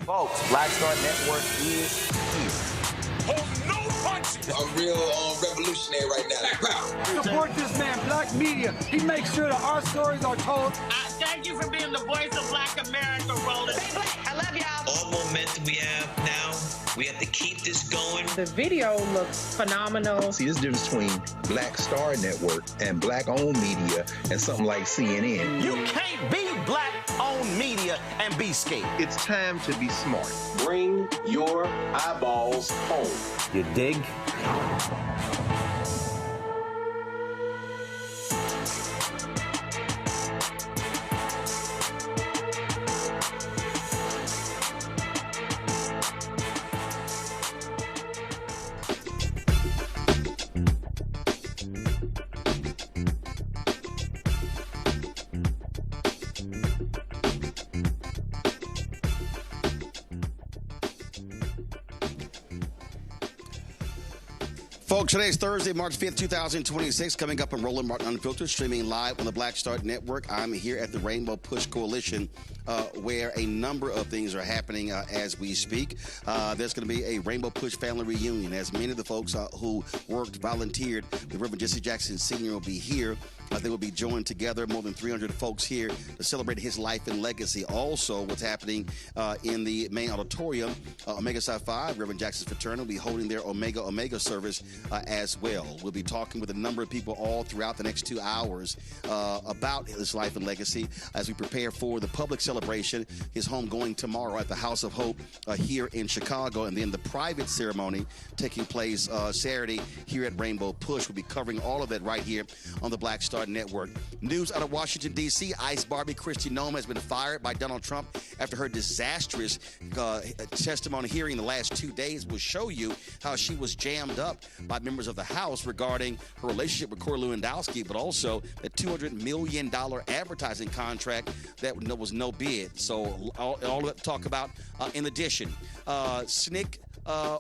Folks, Black Star Network is here. Oh, no punches! I'm real revolutionary right now. Support this man, Black Media. He makes sure that our stories are told. Thank you for being the voice of Black America, Roland. Stay black. I love y'all. All momentum we have now, we have to keep this going. The video looks phenomenal. See, this difference between Black Star Network and Black-owned media and something like CNN. You can't be Black-owned media and be scared. It's time to be smart. Bring your eyeballs home. You dig? Folks, today is Thursday, March 5th, 2026. Coming up on Roland Martin Unfiltered, streaming live on the Black Star Network. I'm here at the Rainbow Push Coalition, where a number of things are happening as we speak. There's going to be a Rainbow Push family reunion, as many of the folks who volunteered, the Reverend Jesse Jackson Sr. will be here. They will be joined together, more than 300 folks here to celebrate his life and legacy. Also, what's happening in the main auditorium, Omega Psi Phi, Reverend Jackson's fraternity, will be holding their Omega service as well. We'll be talking with a number of people all throughout the next 2 hours about his life and legacy as we prepare for the public celebration, his homegoing tomorrow at the House of Hope here in Chicago, and then the private ceremony taking place Saturday here at Rainbow Push. We'll be covering all of that right here on the Black Star Network. News out of Washington, D.C. Ice Barbie Kristi Noem has been fired by Donald Trump after her disastrous testimony hearing the last 2 days. Will show you how she was jammed up by members of the House regarding her relationship with Corey Lewandowski, but also the $200 million advertising contract that was no bid. So all of that to talk about. In addition, SNCC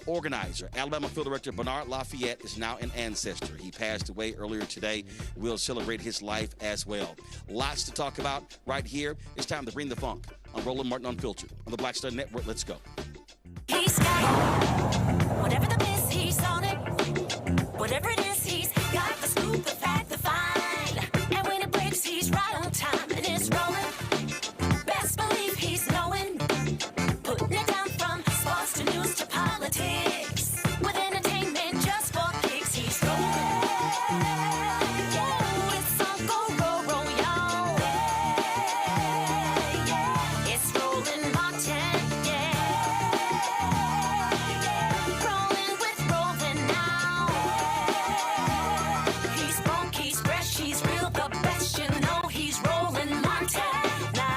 organizer, Alabama Field Director Bernard Lafayette is now an ancestor. He passed away earlier today. We'll celebrate his life as well. Lots to talk about right here. It's time to bring the funk on Roland Martin Unfiltered on the Black Star Network. Let's go. He's got whatever the miss, he's on it. Whatever it is, he's got the scoop, the fact, the find. And when it breaks, he's right on time and it's rolling. Best believe he's knowing. Putting it down from sports to news to politics. With entertainment just for kicks, he's rolling. Yeah, it's on go, roll, y'all. Yeah, it's Roland Martin, yeah. Rolling with Roland now. He's funk, he's fresh, he's real, the best, you know he's Roland Martin now.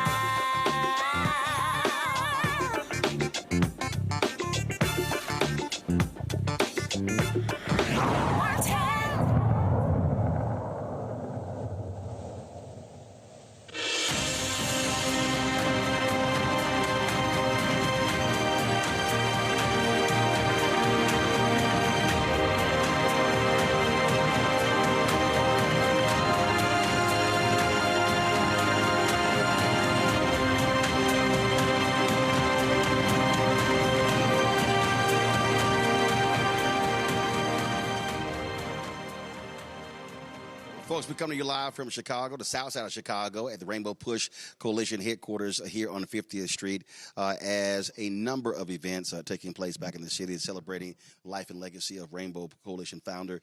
Folks, we come to you live from Chicago, the south side of Chicago, at the Rainbow Push Coalition headquarters here on 50th Street, as a number of events taking place back in the city celebrating life and legacy of Rainbow Coalition founder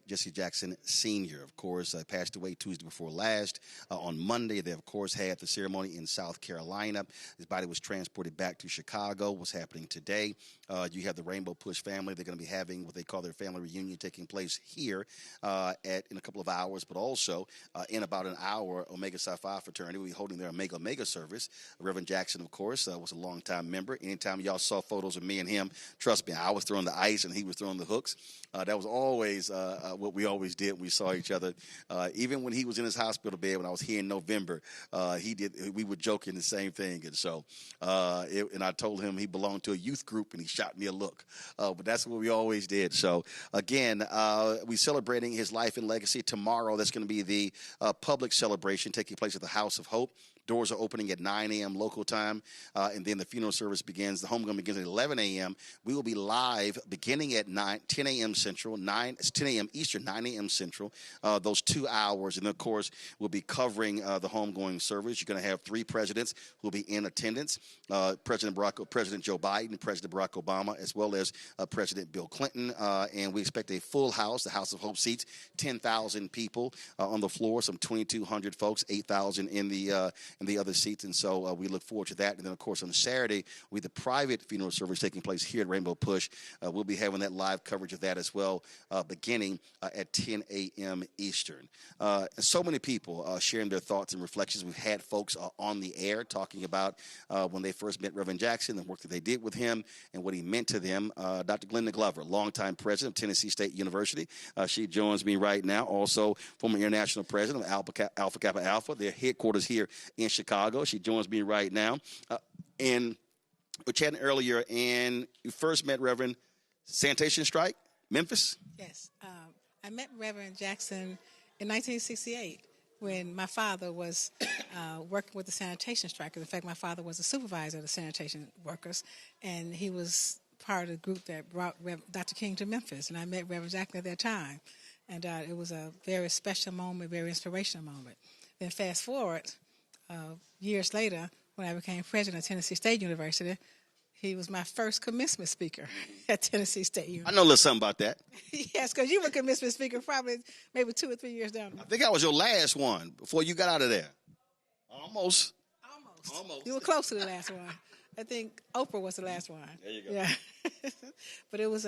Jesse Jackson Sr. Of course, passed away Tuesday before last. On Monday, they, of course, had the ceremony in South Carolina. His body was transported back to Chicago. What's happening today? You have the Rainbow Push family. They're going to be having what they call their family reunion taking place here in a couple of hours. But also, in about an hour, Omega Psi Phi fraternity will be holding their Omega service. Reverend Jackson, of course, was a longtime member. Anytime y'all saw photos of me and him, trust me, I was throwing the ice and he was throwing the hooks. That was always what we always did when we saw each other. Even when he was in his hospital bed when I was here in November, we were joking the same thing. And so, and I told him he belonged to a youth group and he shot me a look. But that's what we always did. So, again, we're celebrating his life and legacy tomorrow tomorrow. That's going to be the public celebration taking place at the House of Hope. Doors are opening at 9 a.m. local time, and then the funeral service begins. The homegoing begins at 11 a.m. We will be live beginning at 10 a.m. Central, 10 a.m. Eastern, 9 a.m. Central, those 2 hours. And, of course, we'll be covering the homegoing service. You're going to have 3 presidents who will be in attendance, President Joe Biden, President Barack Obama, as well as President Bill Clinton. And we expect a full house. The House of Hope seats 10,000 people on the floor, some 2,200 folks, 8,000 in the other seats, and so we look forward to that. And then, of course, on Saturday, with the private funeral service taking place here at Rainbow Push, we'll be having that live coverage of that as well, beginning at 10 a.m. Eastern. So many people sharing their thoughts and reflections. We've had folks on the air talking about when they first met Reverend Jackson, the work that they did with him, and what he meant to them. Dr. Glenda Glover, longtime president of Tennessee State University. She joins me right now. Also, former international president of Alpha Kappa Alpha, their headquarters here in Chicago. She joins me right now. And we were chatting earlier, and you first met Reverend Sanitation Strike, Memphis? Yes. I met Reverend Jackson in 1968 when my father was working with the sanitation strikers. In fact, my father was a supervisor of the sanitation workers, and he was part of the group that brought Dr. King to Memphis, and I met Reverend Jackson at that time. And it was a very special moment, very inspirational moment. Then fast forward, years later, when I became president of Tennessee State University, he was my first commencement speaker at Tennessee State University. I know a little something about that. Yes, because you were commencement speaker probably maybe 2 or 3 years down the road. I think I was your last one before you got out of there. Almost. You were close to the last one. I think Oprah was the last one. There you go. Yeah. But it was,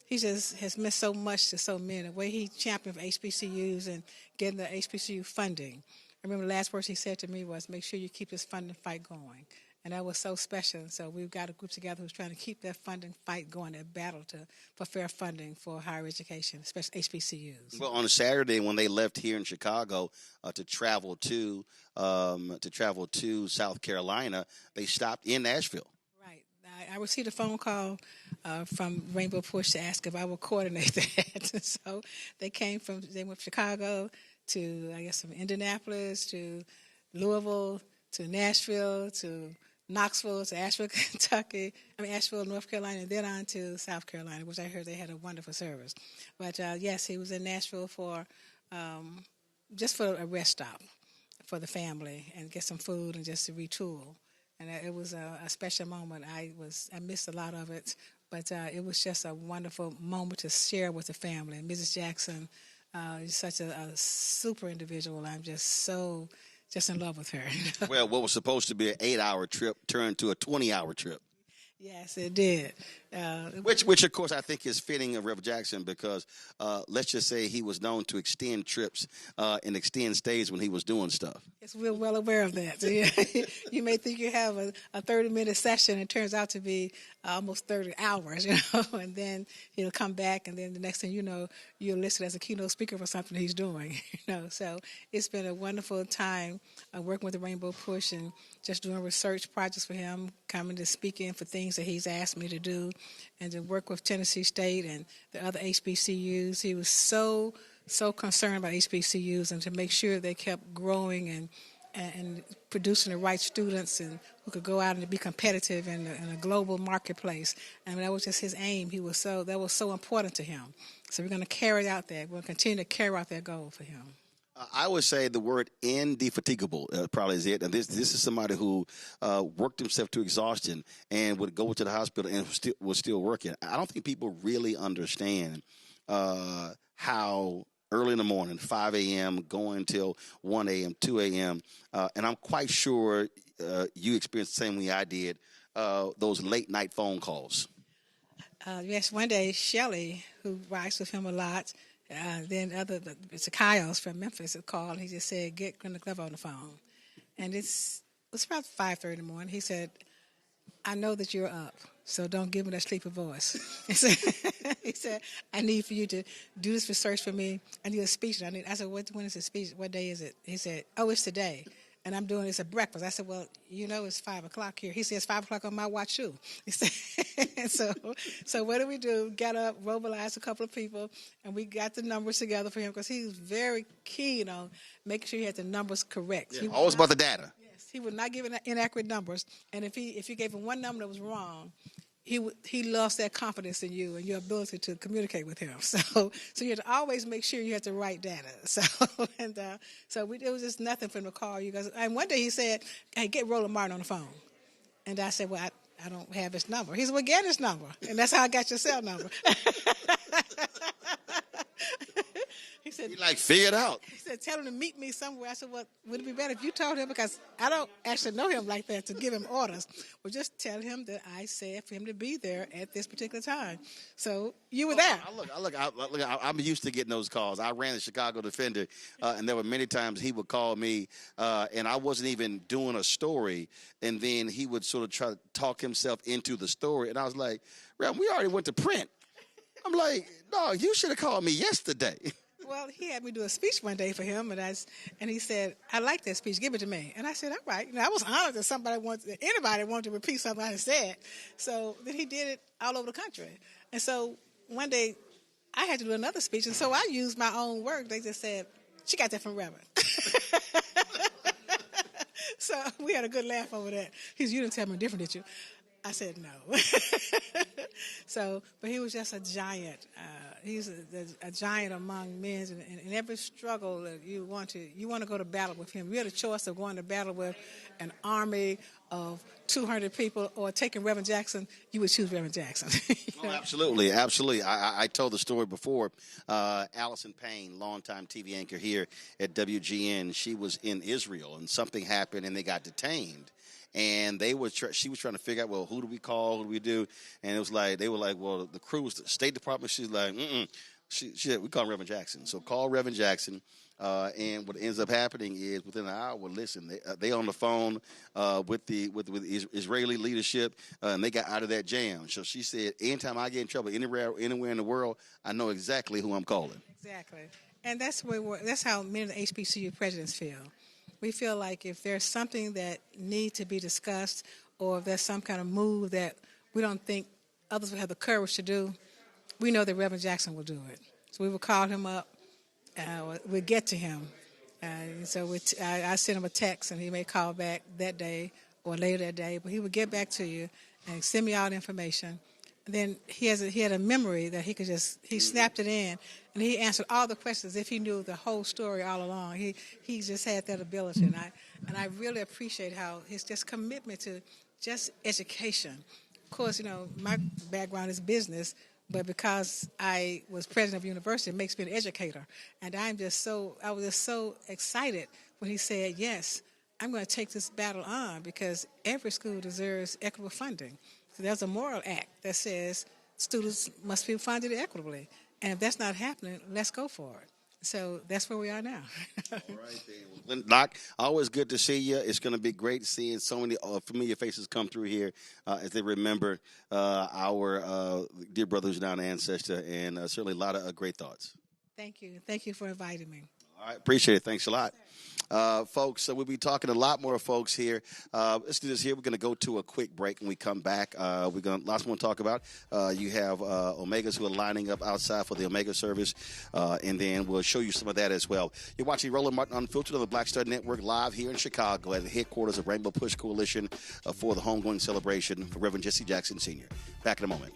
he just has meant so much to so many. The way he championed for HBCUs and getting the HBCU funding. I remember the last words he said to me was, make sure you keep this funding fight going. And that was so special. So we've got a group together who's trying to keep that funding fight going, that battle for fair funding for higher education, especially HBCUs. Well, on a Saturday when they left here in Chicago to travel to South Carolina, they stopped in Nashville. Right. I received a phone call from Rainbow Push to ask if I would coordinate that. So they went from Chicago to, I guess, from Indianapolis to Louisville to Nashville to Knoxville to Asheville, North Carolina, and then on to South Carolina, which I heard they had a wonderful service. But, yes, he was in Nashville for just for a rest stop for the family and get some food and just to retool. And it was a special moment. I missed a lot of it, but it was just a wonderful moment to share with the family. And Mrs. Jackson is such a super individual. I'm just in love with her. Well, what was supposed to be an 8-hour trip turned to a 20-hour trip. Yes, it did. Which, of course, I think is fitting of Reverend Jackson because let's just say he was known to extend trips and extend stays when he was doing stuff. Yes, we're well aware of that. So, you may think you have a 30-minute session. It turns out to be almost 30 hours, and then he'll come back, and then the next thing you know, you're listed as a keynote speaker for something he's doing. So it's been a wonderful time working with the Rainbow Push and just doing research projects for him, coming to speak in for things that he's asked me to do, and to work with Tennessee State and the other HBCUs. He was so concerned about HBCUs and to make sure they kept growing and producing the right students and who could go out and be competitive in a global marketplace. And that was just his aim. That was so important to him. So we're going to carry out that. We're going to continue to carry out that goal for him. I would say the word indefatigable probably is it. And this is somebody who worked himself to exhaustion and would go to the hospital and was still working. I don't think people really understand how early in the morning, 5 a.m., going till 1 a.m., 2 a.m., and I'm quite sure you experienced the same way I did, those late-night phone calls. Yes, one day, Shelley, who writes with him a lot, then it's Kyle's from Memphis had called. He just said, get Glenda Glover on the phone. And it was about 5:30 in the morning. He said, I know that you're up, so don't give me that sleepy voice. He said, I need for you to do this research for me. I need a speech. I said, when is the speech? What day is it? He said, oh, it's today. and I'm doing this at breakfast. I said, well, you know, it's 5 o'clock here. He said, it's 5 o'clock on my watch too. He said, so what did we do? Got up, mobilized a couple of people, and we got the numbers together for him because he was very keen on making sure he had the numbers correct. Yeah, always about the data. Yes, he would not give inaccurate numbers, and if you gave him one number that was wrong, he lost that confidence in you and your ability to communicate with him. So you have to always make sure you have the right data. So it was just nothing for him to call you guys. And one day he said, "Hey, get Roland Martin on the phone." And I said, "Well, I don't have his number." He said, "Well, get his number," and that's how I got your cell number. He said, "You figure it out." He said, "Tell him to meet me somewhere." I said, "Well, would it be better if you told him, because I don't actually know him like that to give him orders. Well, just tell him that I said for him to be there at this particular time." So you were there. I'm used to getting those calls. I ran the Chicago Defender, and there were many times he would call me, and I wasn't even doing a story, and then he would sort of try to talk himself into the story, and I was like, "Rev, we already went to print." I'm like, "No, you should have called me yesterday." Well, he had me do a speech one day for him, and he said, "I like that speech. Give it to me." And I said, "All right." I was honored that anybody wanted to repeat something I had said. So then he did it all over the country. And so one day I had to do another speech, and so I used my own work. They just said, "She got that from Reverend." So we had a good laugh over that. He said, "You didn't tell me different, did you?" I said, "No." But he was just a giant. He's a giant among men, and in every struggle that you want to go to battle with him. You had a choice of going to battle with an army of 200 people or taking Reverend Jackson. You would choose Reverend Jackson. Oh, absolutely. I told the story before. Allison Payne, longtime TV anchor here at WGN, she was in Israel, and something happened, and they got detained. And she was trying to figure out, well, who do we call? Who do we do? And it was like, they were like, well, the crew was the State Department. She's like, She said, we call Reverend Jackson. So call Reverend Jackson. And what ends up happening is within an hour, listen, they on the phone with the Israeli leadership, and they got out of that jam. So she said, anytime I get in trouble anywhere in the world, I know exactly who I'm calling. Exactly. And that's how many of the HBCU presidents feel. We feel like if there's something that needs to be discussed, or if there's some kind of move that we don't think others will have the courage to do, we know that Reverend Jackson will do it. So we will call him up. We'll get to him. So I send him a text, and he may call back that day or later that day, but he will get back to you and send me all the information. And then he had a memory that he snapped it in, and he answered all the questions if he knew the whole story all along. He just had that ability, and I really appreciate how his just commitment to just education. Of course, my background is business, but because I was president of a university, it makes me an educator. And I was just so excited when he said, yes, I'm going to take this battle on because every school deserves equitable funding. So there's a moral act that says students must be funded equitably. And if that's not happening, let's go for it. So that's where we are now. All right, then. Doc, always good to see you. It's going to be great seeing so many familiar faces come through here as they remember our dear brothers down ancestor, and certainly a lot of great thoughts. Thank you. Thank you for inviting me. All right, appreciate it. Thanks a lot. Folks, so we'll be talking to a lot more folks here. Let's do this here. We're going to go to a quick break. When we come back, we're going to lots more to talk about. You have Omegas who are lining up outside for the Omega service, and then we'll show you some of that as well. You're watching Roland Martin Unfiltered on the Black Star Network live here in Chicago at the headquarters of Rainbow Push Coalition for the homegoing celebration for Reverend Jesse Jackson Sr. Back in a moment.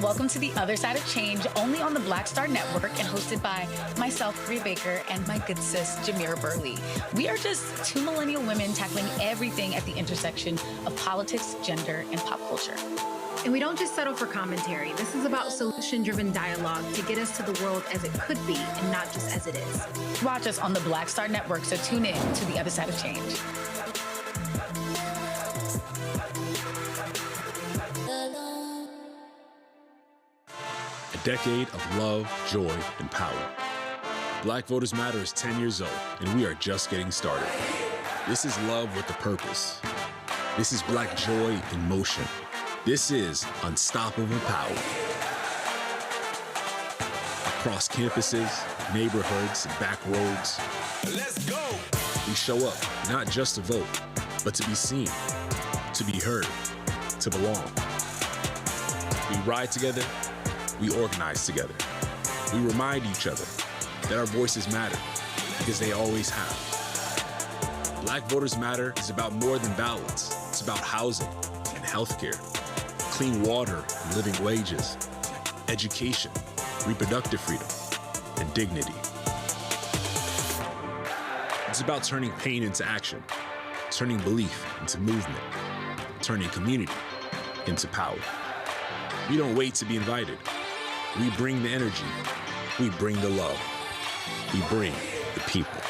Welcome to The Other Side of Change, only on the Black Star Network and hosted by myself, Rhea Baker, and my good sis, Jamira Burley. We are just two millennial women tackling everything at the intersection of politics, gender, and pop culture. And we don't just settle for commentary. This is about solution-driven dialogue to get us to the world as it could be and not just as it is. Watch us on the Black Star Network, so tune in to The Other Side of Change. A decade of love, joy, and power. Black Voters Matter is 10 years old, and we are just getting started. This is love with a purpose. This is Black joy in motion. This is unstoppable power. Across campuses, neighborhoods, and back roads, let's go! We show up, not just to vote, but to be seen, to be heard, to belong. We ride together, we organize together. We remind each other that our voices matter, because they always have. Black Voters Matter is about more than ballots. It's about housing and healthcare, clean water and living wages, education, reproductive freedom, and dignity. It's about turning pain into action, turning belief into movement, turning community into power. We don't wait to be invited. We bring the energy. We bring the love. We bring the people.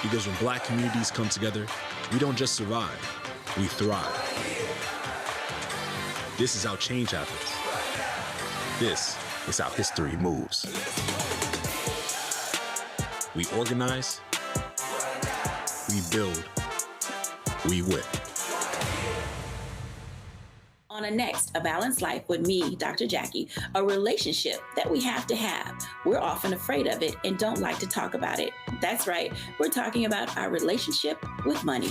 Because when Black communities come together, we don't just survive, we thrive. This is how change happens. This is how history moves. We organize, we build, we win. On a next, A Balanced Life with me, Dr. Jackie, a relationship that we have to have. We're often afraid of it and don't like to talk about it. That's right, we're talking about our relationship with money.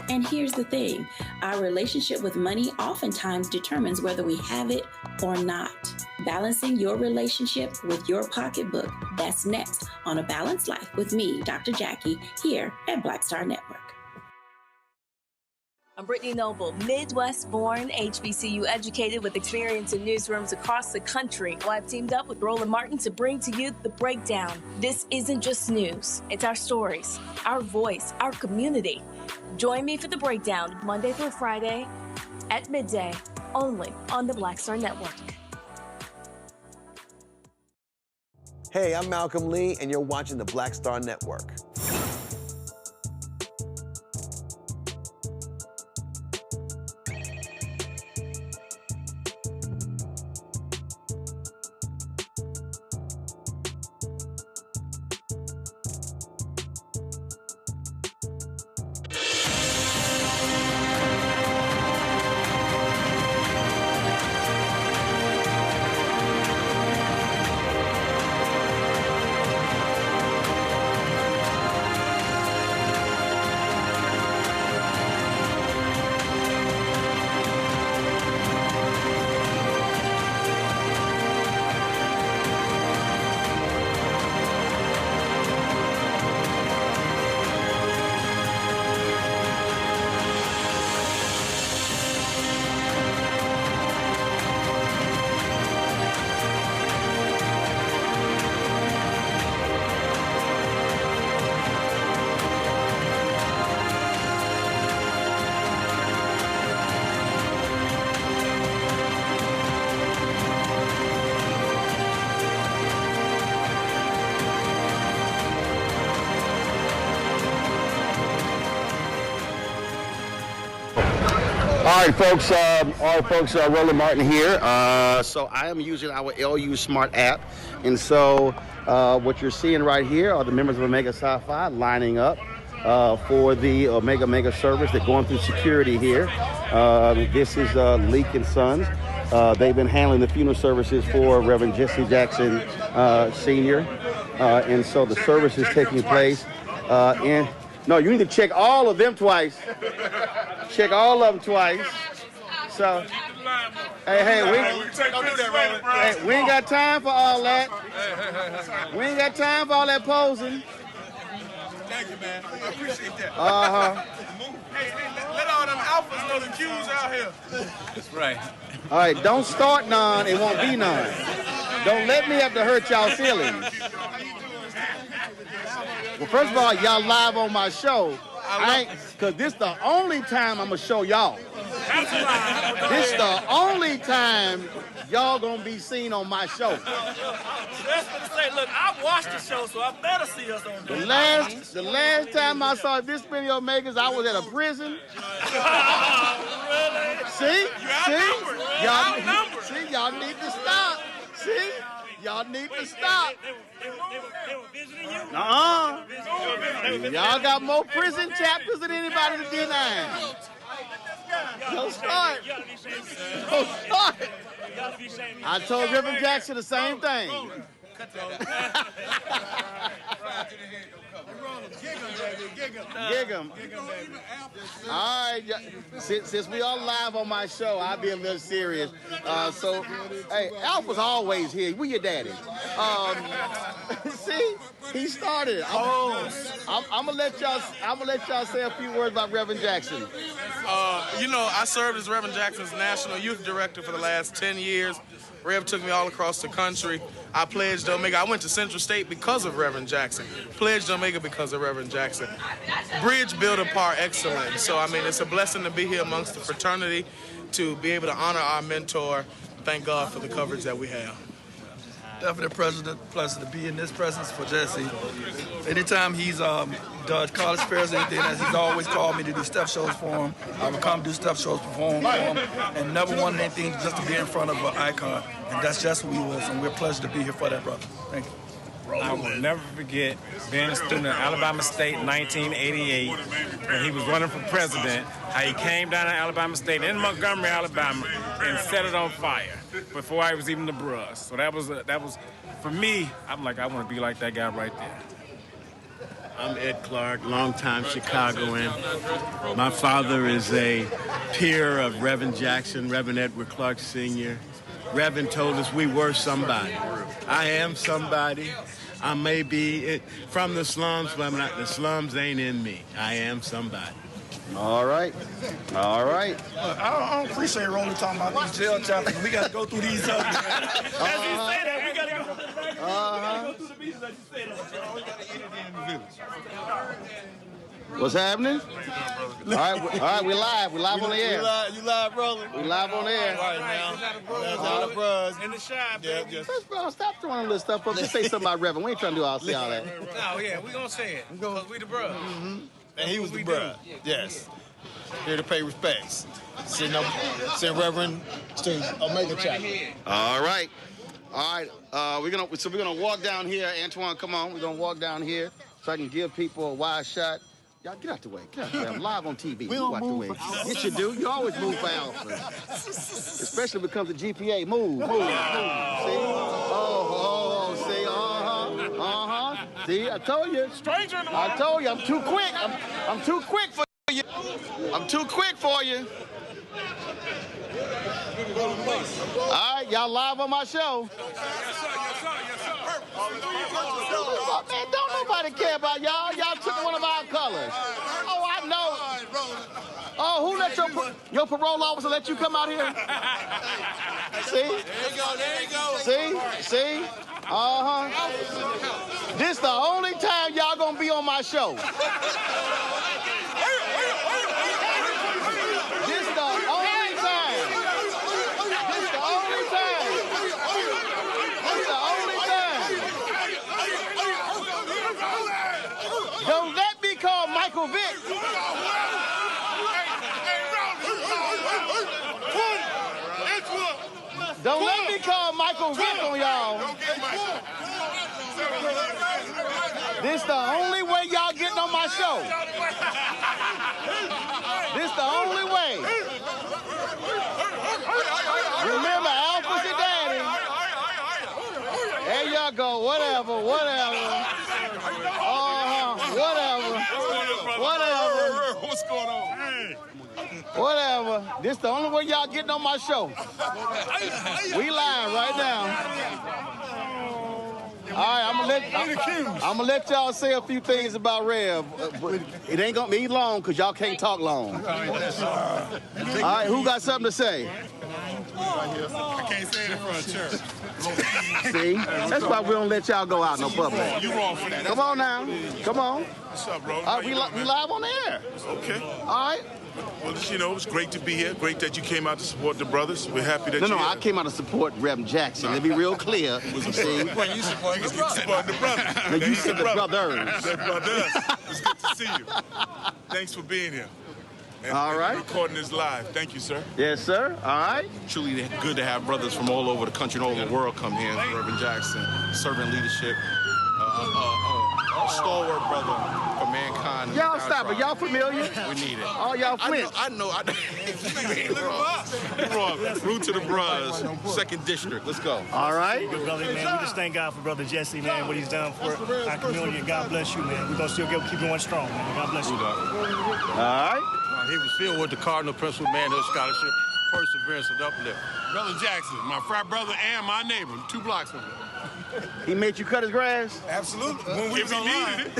And here's the thing, our relationship with money oftentimes determines whether we have it or not. Balancing your relationship with your pocketbook, that's next on A Balanced Life with me, Dr. Jackie, here at Black Star Network. I'm Brittany Noble, Midwest-born, HBCU educated with experience in newsrooms across the country. Well, I've teamed up with Roland Martin to bring to you The Breakdown. This isn't just news. It's our stories, our voice, our community. Join me for The Breakdown, Monday through Friday at midday, only on the Black Star Network. Hey, I'm Malcolm Lee, and you're watching the Black Star Network. All right, folks, Roland Martin here. So I am using our LU Smart app. And so what you're seeing right here are the members of Omega Psi Phi lining up for the Omega service. They're going through security here. This is Leak and Sons. They've been handling the funeral services for Reverend Jesse Jackson Sr. And so the service is taking place no, you need to check all of them twice. Check all of them twice. So, hey, we ain't got time for all that. We ain't got time for all that posing. Thank you, man. I appreciate that. Hey, let all them alphas know the Q's out here. That's right. All right, don't start none, it won't be none. Don't let me have to hurt y'all feelings. Well, first of all, y'all live on my show. Because this the only time I'm going to show y'all. This the only time y'all going to be seen on my show. That's what to say. Look, I watched the show, so I better see us on there. The last time I saw this many Omegas, I was at a prison. Really? See? y'all need to stop. See? Y'all need to stop. Y'all got more prison chapters than anybody to deny. Don't start. Don't start. I told Reverend Jackson the same thing. Gig 'em. All right, since we all live on my show, I'll be a little serious. Hey, Alpha's always here. We your daddy. See, he started. I'm gonna let y'all say a few words about Reverend Jackson. You know, I served as Reverend Jackson's National Youth Director for the last 10 years. Rev took me all across the country. I pledged Omega. I went to Central State because of Reverend Jackson. Pledged Omega because of Reverend Jackson. Bridge builder par excellence. So, I mean, it's a blessing to be here amongst the fraternity, to be able to honor our mentor. Thank God for the coverage that we have. Definitely a pleasure to be in this presence for Jesse. Anytime he's done college fairs or anything, he's always called me to do step shows for him. I would come do step shows for him, and never wanted anything just to be in front of an icon. And that's just who he was, and we're a pleasure to be here for that, brother. Thank you. I will never forget being a student at Alabama State in 1988 when he was running for president, how he came down to Alabama State in Montgomery, Alabama, and set it on fire before I was even the bruh. So that was, for me, I'm like, I want to be like that guy right there. I'm Ed Clark, longtime Chicagoan. My father is a peer of Reverend Jackson, Reverend Edward Clark Sr. Reverend told us we were somebody. I am somebody. I may be from the slums, but the slums ain't in me. I am somebody. All right. All right. I don't appreciate Roland talking about these jail chapters. We got to go through these. As you say that, we got to go through the pieces as you say that. We got to eat it in the village. What's happening? All right, we live. We're live on the air. You live, Roland? We live on the air. All right, now. There's all the bros. In the shop, baby. Stop throwing all this stuff up. Just say something about Reverend. We ain't trying to do all that. No, yeah, we gonna say it. Because we the bros. And he was the bruh. Yes. Here to pay respects. Send Reverend to Omega Chapter. All right. We're gonna walk down here. Antoine, come on. We're gonna walk down here so I can give people a wide shot. Y'all get out the way. Get out the way. I'm live on TV. We don't move. Yes, you do. You always move for Alpha. Especially when it comes to GPA. Move. See? See? See, I told you. Stranger in the I told you. I'm too quick. I'm too quick for you. I'm too quick for you. All right, y'all live on my show. Oh, man, don't nobody care about y'all. Y'all took one of our colors. Oh, I know. Oh, who let your parole officer let you come out here? See? There you go. See? This the only time y'all gonna be on my show. This the only time. Don't let me call Michael Vick. Don't let me call Michael Vick on y'all. This the only way y'all getting on my show. This the only way. Remember, Alpha's your daddy. There y'all go. Whatever. What's going on? Whatever. This the only way y'all getting on my show. We live right now. All right, I'm gonna let y'all say a few things about Rev. But it ain't gonna be long because y'all can't talk long. All right, who got something to say? I can't say it in front of church. See, that's why we don't let y'all go out no public. You wrong for that. Come on now. Come on. What's up, bro? We live on the air. Okay. All right. Well, you know, it's great to be here. Great that you came out to support the brothers. We're happy that you're here. I came out to support Reverend Jackson. Let me be real clear. See? Well, you support the brother. No, you said the brothers. The brothers. It's good to see you. Thanks for being here. All right. Recording this live. Thank you, sir. Yes, sir. All right. Truly good to have brothers from all over the country and all over the world come here. Reverend Jackson, servant leadership, a stalwart brother for mankind. Y'all stop it. Y'all familiar? We need it. All y'all friends. I know. Wrong. Root to the Bros, 2nd District. Let's go. All right. Good brother, man. We just thank God for Brother Jesse, man, what he's done for our community. And God bless you, man. We're going to still keep going strong, man. God bless you. All right. He was filled with the Cardinal Principal Manhood Scholarship, Perseverance, and Uplift. Brother Jackson, my frat brother and my neighbor, 2 blocks from me. He made you cut his grass? Absolutely. When we was online.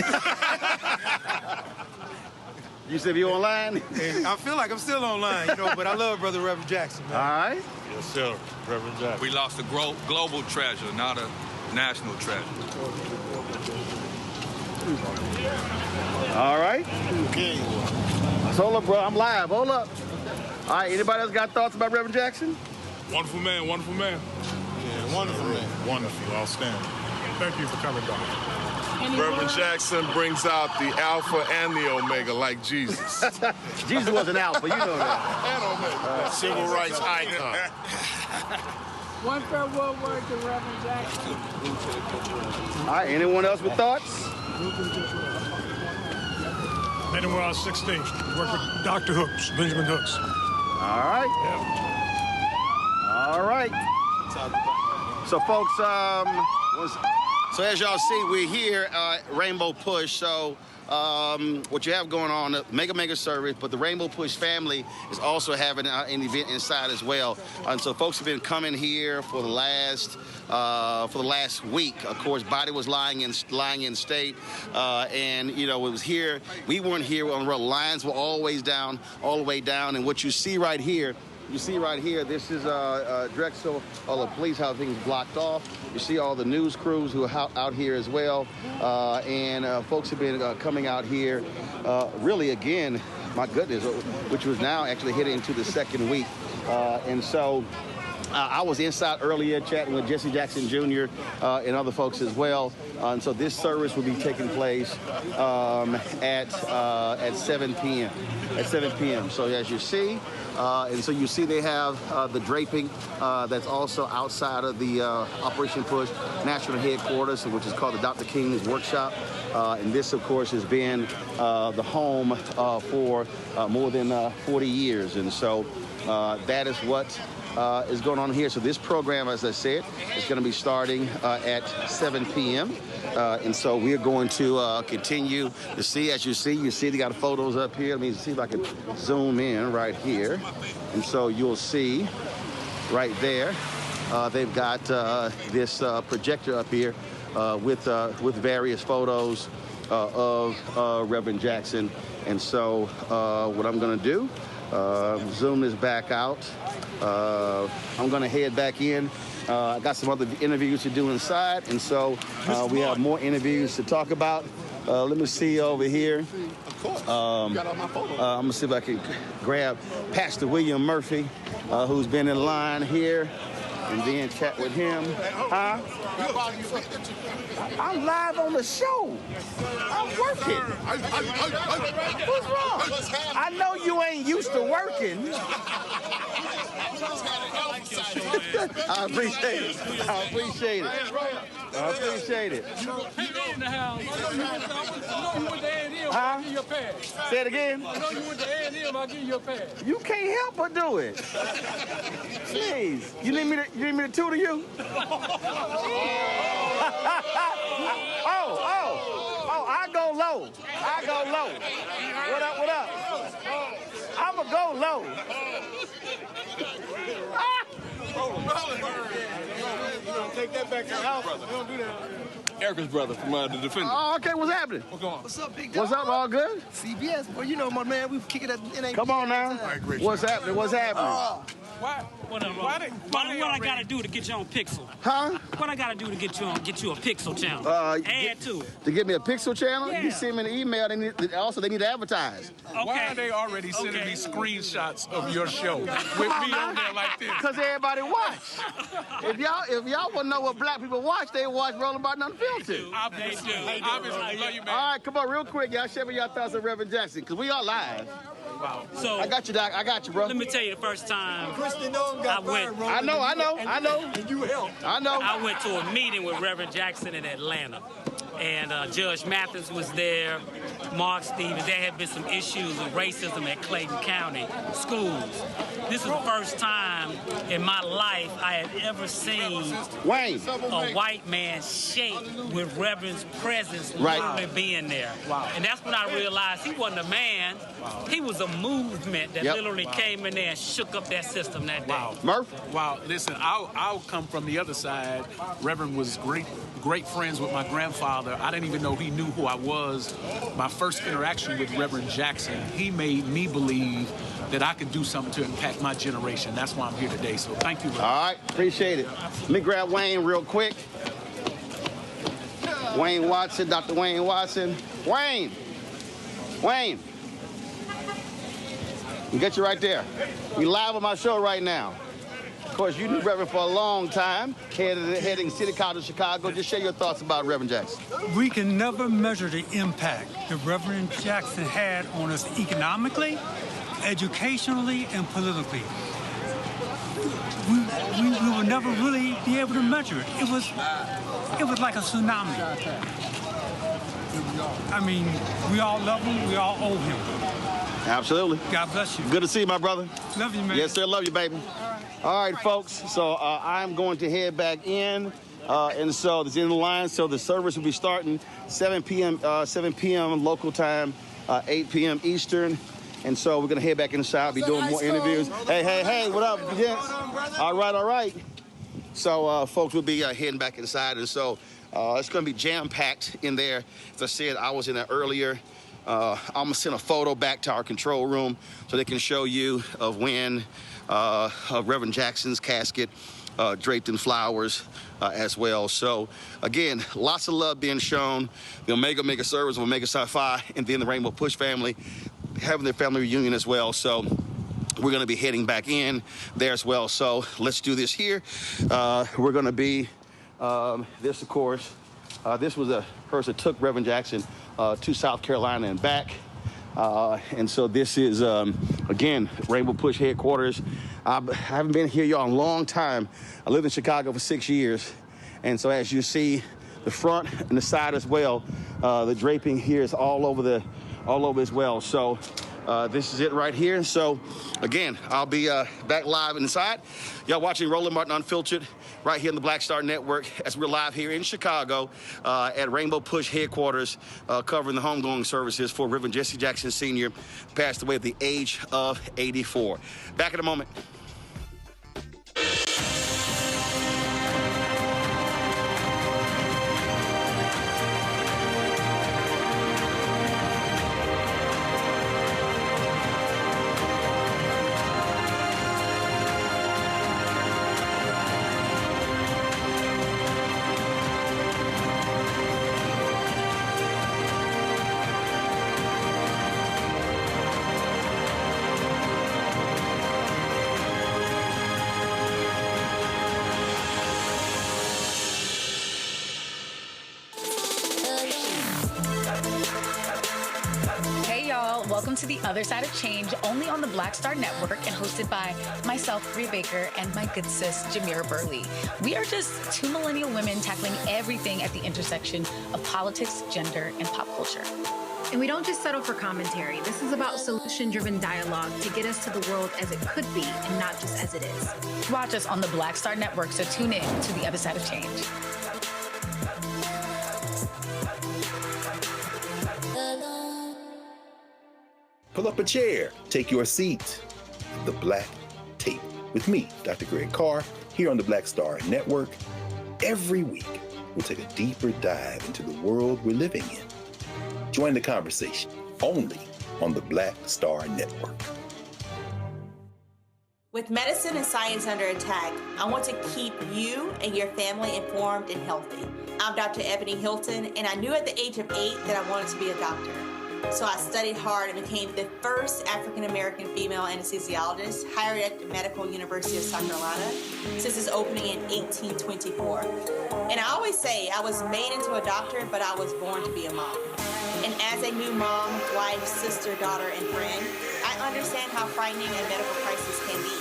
You said you online? I feel like I'm still online, but I love Brother Reverend Jackson, man. All right. Yes, sir, Reverend Jackson. We lost a global treasure, not a national treasure. All right. Okay. Hold up, bro. I'm live. Hold up. All right. Anybody else got thoughts about Reverend Jackson? Wonderful man. Wonderful man. Yeah, wonderful man. Wonderful. Outstanding. Thank you for coming by. Reverend Jackson brings out the Alpha and the Omega like Jesus. Jesus was an Alpha. You know that. And Omega. Civil rights icon. One farewell word to Reverend Jackson. All right. Anyone else with thoughts? Met him when I was 16. Worked with Dr. Hooks, Benjamin Hooks. All right. All right. So, folks, so as y'all see, we're here at Rainbow Push. So, what you have going on, the mega service, but the Rainbow Push family is also having an event inside as well. And so, folks have been coming here for the last week. Of course, body was lying in state, and it was here. We weren't here on the road. Lines were always down, all the way down. And what you see right here. This is Drexel, all the police how things blocked off. You see all the news crews who are out here as well. And folks have been coming out here really, again, my goodness, which was now actually heading into the 2nd week. And so I was inside earlier chatting with Jesse Jackson Jr. And other folks as well. And so this service will be taking place at 7 p.m. At 7 p.m. So as you see, and so you see they have the draping that's also outside of the Operation Push National Headquarters, which is called the Dr. King's Workshop. And this, of course, has been the home for more than 40 years. And so that is what is going on here. So this program, as I said, is going to be starting at 7 p.m. And so we're going to continue to see, as you see they got photos up here. Let me see if I can zoom in right here. And so you'll see right there, they've got this projector up here with various photos of Reverend Jackson. And so what I'm going to do, zoom this back out. I'm going to head back in. I got some other interviews to do inside, and so we have more interviews to talk about. Let me see over here. Of course. I'm going to see if I can grab Pastor William Murphy, who's been in line here, and then chat with him. Huh? I'm live on the show. I'm working. What's wrong? I know you ain't used to working. I appreciate it. Huh? Say it again. I know you went to A&M, I'll give you a pass. You can't help but do it. Please. You need me to tutor you? I go low. What up? I'ma go low. Take that back to the house, brother. Don't do that. Erica's brother from the Defender. Oh, okay. What's happening? What's going on? What's up, big dog? What's up? All good? CBS, boy, you know my man. We kick it at NA. Come on now. What's happening? What I gotta do to get you on Pixel? Huh? What I gotta do to get you a Pixel channel? Add to it. To get me a Pixel channel? Yeah. You send me an email. They need to advertise. Okay. Why are they already sending me screenshots of your show with me on there like this? Because everybody watch. If y'all want to know what black people watch, they watch Roland Martin Unfiltered. They do. Obviously, love you, man. All right, come on, real quick, y'all. Share me your thoughts on Reverend Jackson, because we are live. Wow. So I got you, Doc. I got you, bro. let me tell you, the first time Kristi Noem got fired, Roland. I know. And you helped. I know. I went to a meeting with Reverend Jackson in Atlanta. And Judge Mathis was there, Mark Stevens. There had been some issues of racism at Clayton County schools. This is the first time in my life I had ever seen a white man shake with Reverend's presence literally being there. Wow. And that's when I realized he wasn't a man. Wow. He was a movement that literally came in there and shook up that system that day. Wow. Murph? Wow, listen, I'll come from the other side. Reverend was great friends with my grandfather. I didn't even know he knew who I was. My first interaction with Reverend Jackson, he made me believe that I could do something to impact my generation. That's why I'm here today, so thank you. Reverend. All right, appreciate it. Let me grab Wayne real quick. Wayne Watson, Dr. Wayne Watson. Wayne! We'll get you right there. We live on my show right now. Of course, you knew Reverend for a long time, heading City College of Chicago. Just share your thoughts about Reverend Jackson. We can never measure the impact that Reverend Jackson had on us economically, educationally, and politically. We will never really be able to measure it. It was like a tsunami. I mean, we all love him, we all owe him. Absolutely. God bless you. Good to see you, my brother. Love you, man. Yes, sir. Love you, baby. All right, folks. So I'm going to head back in. And so this is in the line. So the service will be starting 7 p.m. local time, 8 p.m. Eastern. And so we're going to head back inside, be doing more interviews. Hey, what up, gents? All right. So, folks, we'll be heading back inside. And so it's going to be jam-packed in there. As I said, I was in there earlier. I'm going to send a photo back to our control room so they can show you of when of Reverend Jackson's casket draped in flowers as well. So, again, lots of love being shown. The Omega Service of Omega Psi Phi and then the Rainbow Push family having their family reunion as well. So we're going to be heading back in there as well. So let's do this here. We're going to be, this, of course, this was a person that took Reverend Jackson to South Carolina and back. And so this is, again, Rainbow Push headquarters. I haven't been here, y'all, in a long time. I lived in Chicago for 6 years. And so as you see, the front and the side as well, the draping here is all over as well. So this is it right here. So again, I'll be back live inside. Y'all watching Roland Martin Unfiltered right here on the Black Star Network as we're live here in Chicago at Rainbow Push headquarters, covering the homegoing services for Reverend Jesse Jackson Sr, passed away at the age of 84. Back in a moment. Welcome to The Other Side of Change, only on the Black Star Network and hosted by myself, Rhea Baker, and my good sis, Jamira Burley. We are just two millennial women tackling everything at the intersection of politics, gender, and pop culture. And we don't just settle for commentary. This is about solution-driven dialogue to get us to the world as it could be and not just as it is. Watch us on the Black Star Network, so tune in to The Other Side of Change. Pull up a chair, take your seat. The Black Tape with me, Dr. Greg Carr, here on the Black Star Network. Every week, we'll take a deeper dive into the world we're living in. Join the conversation only on the Black Star Network. With medicine and science under attack, I want to keep you and your family informed and healthy. I'm Dr. Ebony Hilton, and I knew at the age of 8 that I wanted to be a doctor. So I studied hard and became the first African-American female anesthesiologist hired at the Medical University of South Carolina since its opening in 1824. And I always say I was made into a doctor, but I was born to be a mom. And as a new mom, wife, sister, daughter, and friend, I I understand how frightening a medical crisis can be.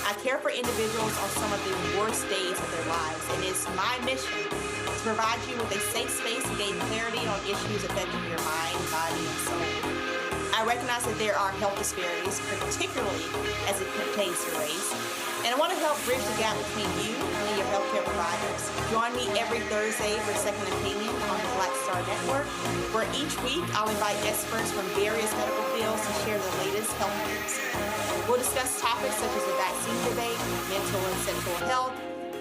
I care for individuals on some of the worst days of their lives, and it's my mission to provide you with a safe space to gain clarity on issues affecting your mind, body, and soul. I recognize that there are health disparities, particularly as it pertains to race, and I want to help bridge the gap between you and your healthcare providers. Join me every Thursday for Second Opinion on the Black Star Network, where each week I'll invite experts from various medical fields to share the latest health news. We'll discuss topics such as the vaccine debate, mental and sexual health,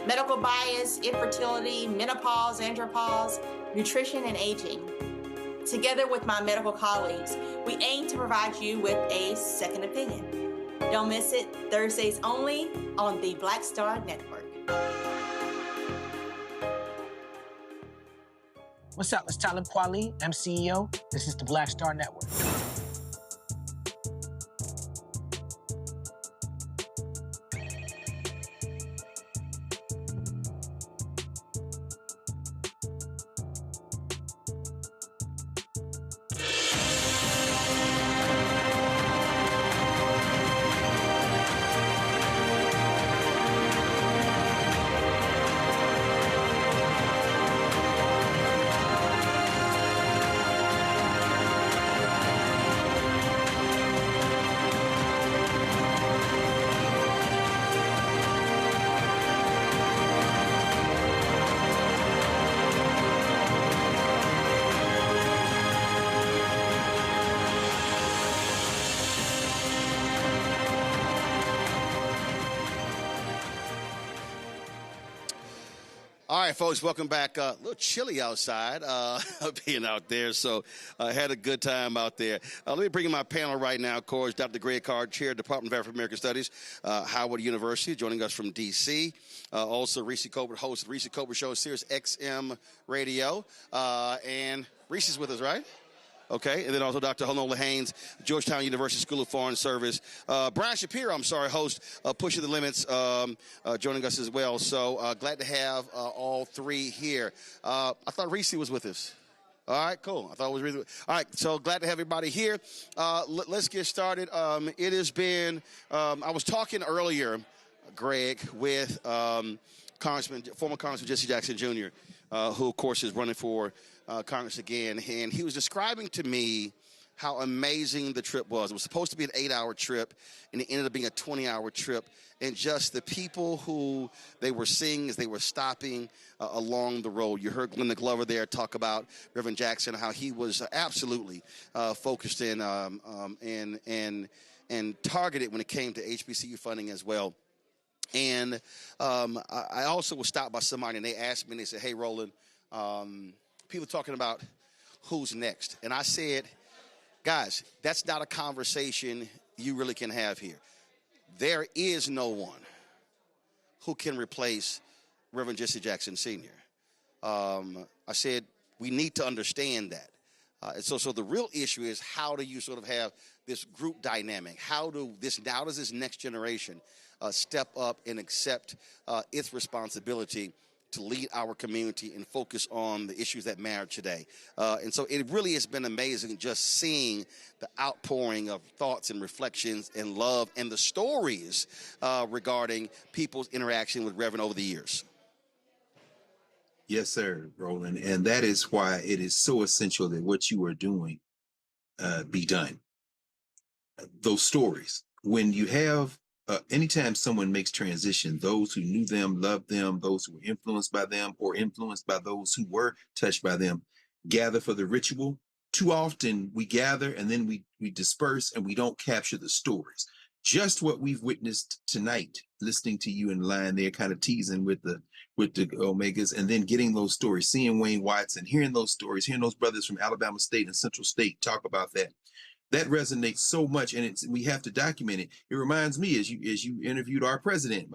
medical bias, infertility, menopause, andropause, nutrition, and aging. Together with my medical colleagues, we aim to provide you with a second opinion. Don't miss it, Thursdays only on the Black Star Network. What's up? It's Talib Kweli. I'm CEO. This is the Black Star Network. All right, folks, welcome back. A little chilly outside, being out there, so I had a good time out there. Let me bring in my panel right now. Of course, Dr. Greg Carr, Chair, Department of African American Studies, Howard University, joining us from D.C. Also, Reese Colbert, host of the Reese Colbert Show, Sirius XM Radio. And Reese is with us, right? Okay, and then also Dr. Honola Haynes, Georgetown University School of Foreign Service. Brian Shapiro, host of Pushing the Limits, joining us as well. So glad to have all three here. I thought Reese was with us. All right, cool. I thought it was really all right. So glad to have everybody here. Let's get started. It has been, I was talking earlier, Greg, with former Congressman Jesse Jackson Jr., who, of course, is running for Congress again, and he was describing to me how amazing the trip was. It was supposed to be an 8-hour trip, and it ended up being a 20-hour trip, and just the people who they were seeing as they were stopping along the road. You heard Glenda Glover there talk about Reverend Jackson, how he was absolutely focused in and targeted when it came to HBCU funding as well. And I also was stopped by somebody, and they asked me, and they said, "Hey, Roland, people talking about who's next." And I said, guys, that's not a conversation you really can have here. There is no one who can replace Reverend Jesse Jackson Sr. I said, we need to understand that. And so the real issue is, how do you sort of have this group dynamic? How does this next generation step up and accept its responsibility to lead our community and focus on the issues that matter today? And so it really has been amazing just seeing the outpouring of thoughts and reflections and love and the stories regarding people's interaction with Reverend over the years. Yes, sir, Roland. And that is why it is so essential that what you are doing be done. Those stories, when you have anytime someone makes transition, those who knew them, loved them, those who were influenced by them or influenced by those who were touched by them, gather for the ritual. Too often we gather and then we disperse and we don't capture the stories. Just what we've witnessed tonight, listening to you in line there, kind of teasing with the Omegas, and then getting those stories, seeing Wayne Watson, hearing those stories, hearing those brothers from Alabama State and Central State talk about that. That resonates so much, and we have to document it. It reminds me, as you interviewed my president,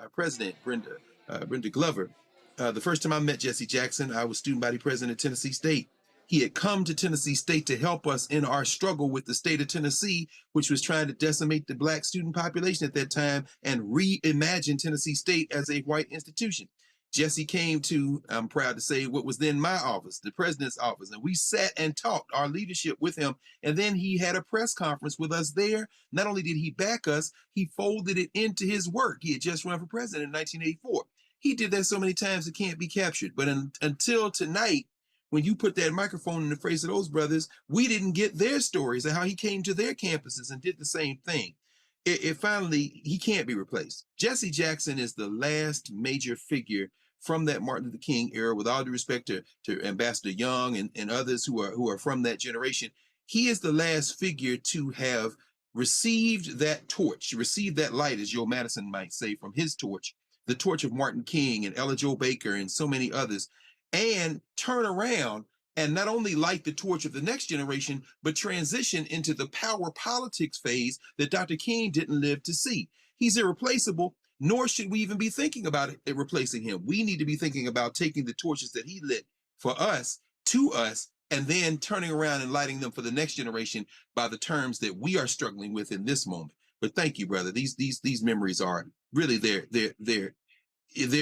Brenda Glover. The first time I met Jesse Jackson, I was student body president at Tennessee State. He had come to Tennessee State to help us in our struggle with the state of Tennessee, which was trying to decimate the Black student population at that time and reimagine Tennessee State as a white institution. Jesse came to, I'm proud to say, what was then my office, the president's office, and we sat and talked our leadership with him. And then he had a press conference with us there. Not only did he back us, he folded it into his work. He had just run for president in 1984. He did that so many times it can't be captured. But until tonight, when you put that microphone in the face of those brothers, we didn't get their stories of how he came to their campuses and did the same thing. It finally, he can't be replaced. Jesse Jackson is the last major figure from that Martin Luther King era, with all due respect to Ambassador Young and others who are from that generation. He is the last figure to have received that torch, received that light, as Joe Madison might say, from his torch, the torch of Martin King and Ella Jo Baker and so many others, and turn around and not only light the torch of the next generation, but transition into the power politics phase that Dr. King didn't live to see. He's irreplaceable, nor should we even be thinking about it replacing him. We need to be thinking about taking the torches that he lit for us, to us, and then turning around and lighting them for the next generation by the terms that we are struggling with in this moment. But thank you, brother. These memories are really, they're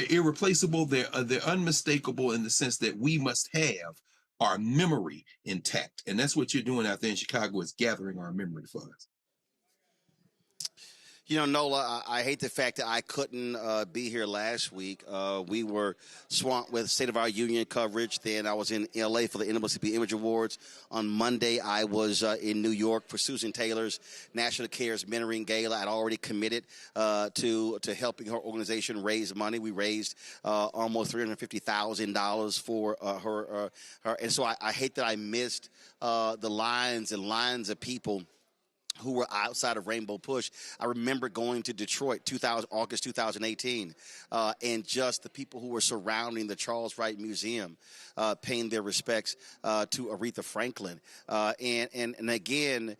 irreplaceable. They're unmistakable in the sense that we must have our memory intact. And that's what you're doing out there in Chicago, is gathering our memory for us. You know, Nola, I hate the fact that I couldn't be here last week. We were swamped with State of Our Union coverage. Then I was in L.A. for the NAACP Image Awards. On Monday, I was in New York for Susan Taylor's National Cares Mentoring Gala. I'd already committed to helping her organization raise money. We raised almost $350,000 for her. And so I hate that I missed the lines and lines of people who were outside of Rainbow Push. I remember going to Detroit, August 2018, and just the people who were surrounding the Charles Wright Museum, paying their respects to Aretha Franklin. And again,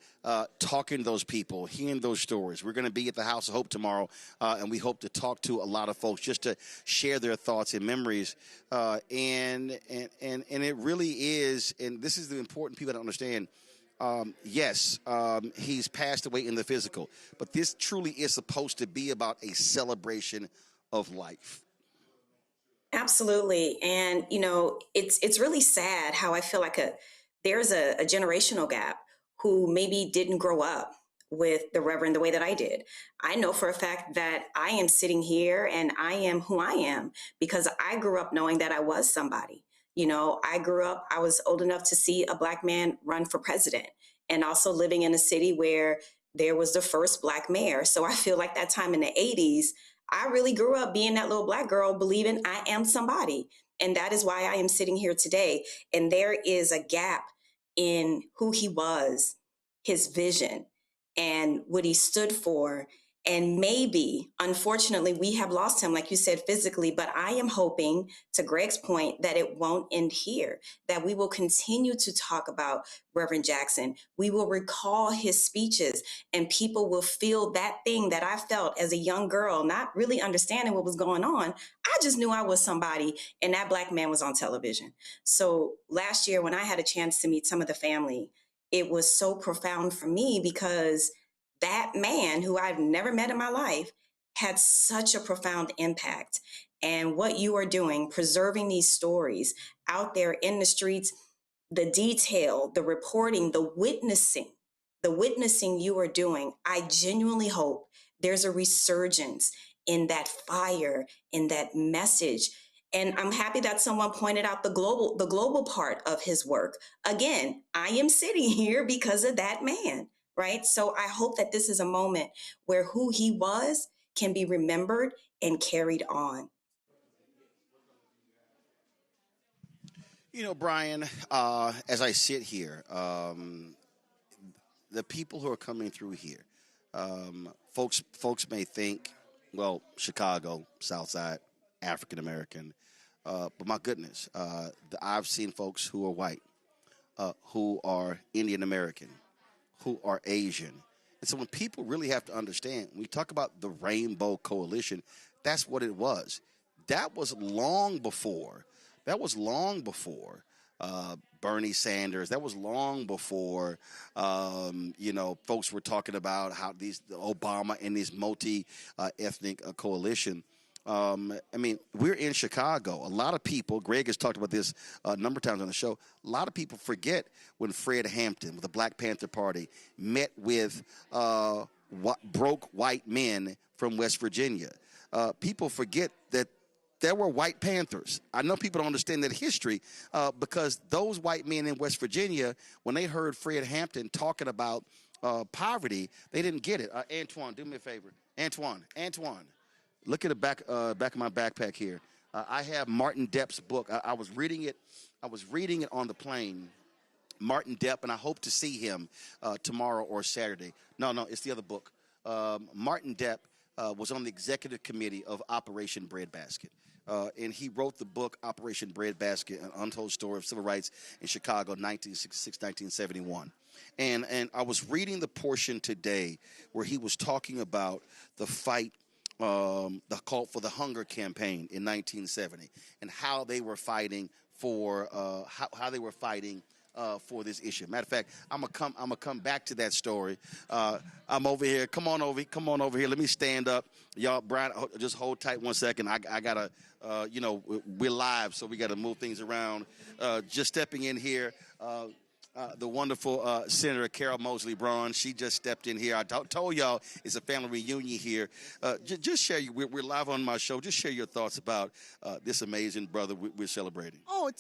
talking to those people, hearing those stories. We're going to be at the House of Hope tomorrow, and we hope to talk to a lot of folks just to share their thoughts and memories. And it really is, and this is the important people to understand, yes, he's passed away in the physical, but this truly is supposed to be about a celebration of life. Absolutely. And, you know, it's really sad how I feel like there's a generational gap who maybe didn't grow up with the Reverend the way that I did. I know for a fact that I am sitting here and I am who I am because I grew up knowing that I was somebody. You know, I was old enough to see a Black man run for president, and also living in a city where there was the first Black mayor. So I feel like that time in the 80s, I really grew up being that little Black girl, believing I am somebody. And that is why I am sitting here today. And there is a gap in who he was, his vision, and what he stood for. And maybe, unfortunately, we have lost him, like you said, physically, but I am hoping, to Greg's point, that it won't end here, that we will continue to talk about Reverend Jackson. We will recall his speeches, and people will feel that thing that I felt as a young girl, not really understanding what was going on. I just knew I was somebody, and that Black man was on television. So last year, when I had a chance to meet some of the family, it was so profound for me because that man, who I've never met in my life, had such a profound impact. And what you are doing, preserving these stories out there in the streets, the detail, the reporting, the witnessing you are doing, I genuinely hope there's a resurgence in that fire, in that message. And I'm happy that someone pointed out the global part of his work. Again, I am sitting here because of that man. Right? So I hope that this is a moment where who he was can be remembered and carried on. You know, Brian, as I sit here, the people who are coming through here, folks may think, well, Chicago, Southside, African American, but my goodness, I've seen folks who are white, who are Indian American, who are Asian. And so when people really have to understand, when we talk about the Rainbow Coalition, that's what it was. That was long before Bernie Sanders. That was long before, folks were talking about how the Obama and this multi-ethnic coalition. I mean, we're in Chicago. A lot of people, Greg has talked about this a number of times on the show, a lot of people forget when Fred Hampton with the Black Panther Party met with broke white men from West Virginia. People forget that there were white Panthers. I know people don't understand that history because those white men in West Virginia, when they heard Fred Hampton talking about poverty, they didn't get it. Antoine, do me a favor. Antoine, look at the back of my backpack here. I have Martin Depp's book. I was reading it. I was reading it on the plane. Martin Depp, and I hope to see him tomorrow or Saturday. No, it's the other book. Martin Depp was on the executive committee of Operation Breadbasket. And he wrote the book Operation Breadbasket, An Untold Story of Civil Rights in Chicago, 1966-1971. And I was reading the portion today where he was talking about the fight, the call for the hunger campaign in 1970, and how they were fighting for for this issue. Matter of fact, I'm gonna come back to that story. I'm over here. Come on over here. Let me stand up, y'all. Brian, just hold tight 1 second. I gotta, we're live, so we gotta move things around. Just stepping in here. The wonderful Senator Carol Mosley Braun. She just stepped in here. I told y'all it's a family reunion here. Just share, we're live on my show. Just share your thoughts about this amazing brother we're celebrating. Oh,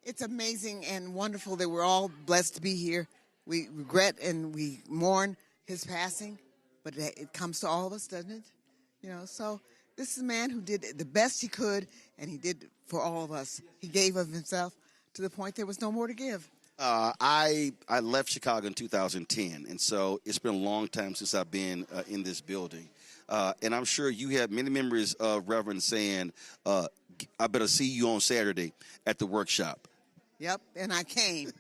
it's amazing and wonderful that we're all blessed to be here. We regret and we mourn his passing, but it comes to all of us, doesn't it? So this is a man who did the best he could, and he did for all of us. He gave of himself to the point there was no more to give. I left Chicago in 2010, and so it's been a long time since I've been in this building. And I'm sure you have many memories of Reverend saying, I better see you on Saturday at the workshop. Yep, and I came.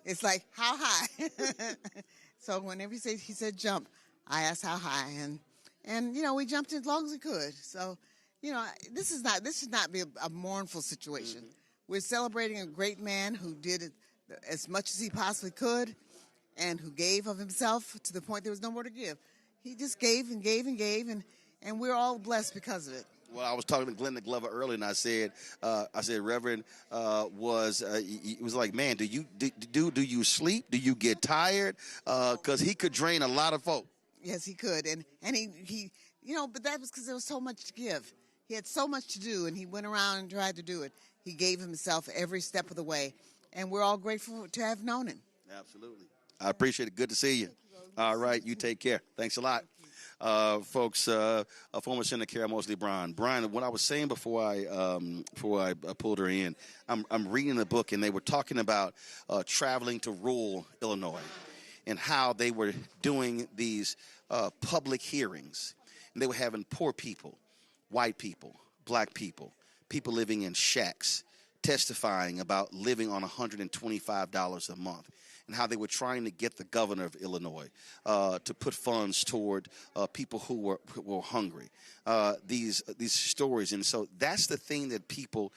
It's like, how high? So whenever he said jump, I asked how high, and we jumped as long as we could. So, this is not be a mournful situation. Mm-hmm. We're celebrating a great man who did it as much as he possibly could, and who gave of himself to the point there was no more to give. He just gave and gave and gave, and we're all blessed because of it. Well, I was talking to Glenda Glover earlier, and I said, Reverend he was like, man, do you sleep? Do you get tired? Because he could drain a lot of folk. Yes, he could, and he but that was because there was so much to give. He had so much to do, and he went around and tried to do it. He gave himself every step of the way. And we're all grateful to have known him. Absolutely. I appreciate it. Good to see you. All right. You take care. Thanks a lot. Folks, former Senator Carol Mosley Braun. Brian, what I was saying before I pulled her in, I'm reading the book, and they were talking about traveling to rural Illinois and how they were doing these public hearings. And they were having poor people, white people, black people, people living in shacks, testifying about living on $125 a month, and how they were trying to get the governor of Illinois to put funds toward people who were hungry. These stories, and so that's the thing that people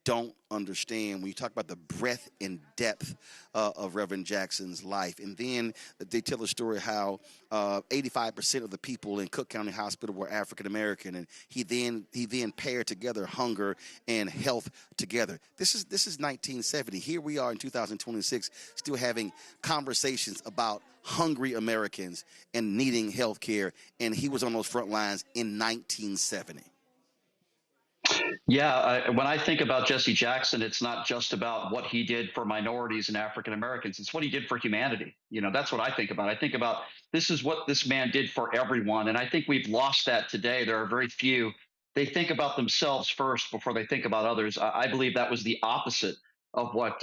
don't understand when you talk about the breadth and depth of Reverend Jackson's life. And then they tell the story how 85% of the people in Cook County Hospital were African American, and he then paired together hunger and health together. This is 1970. Here we are in 2026, still having conversations about hungry Americans and needing health care, and he was on those front lines in 1970. Yeah, when I think about Jesse Jackson, it's not just about what he did for minorities and African Americans. It's what he did for humanity. That's what I think about. I think about this is what this man did for everyone. And I think we've lost that today. There are very few. They think about themselves first before they think about others. I believe that was the opposite of what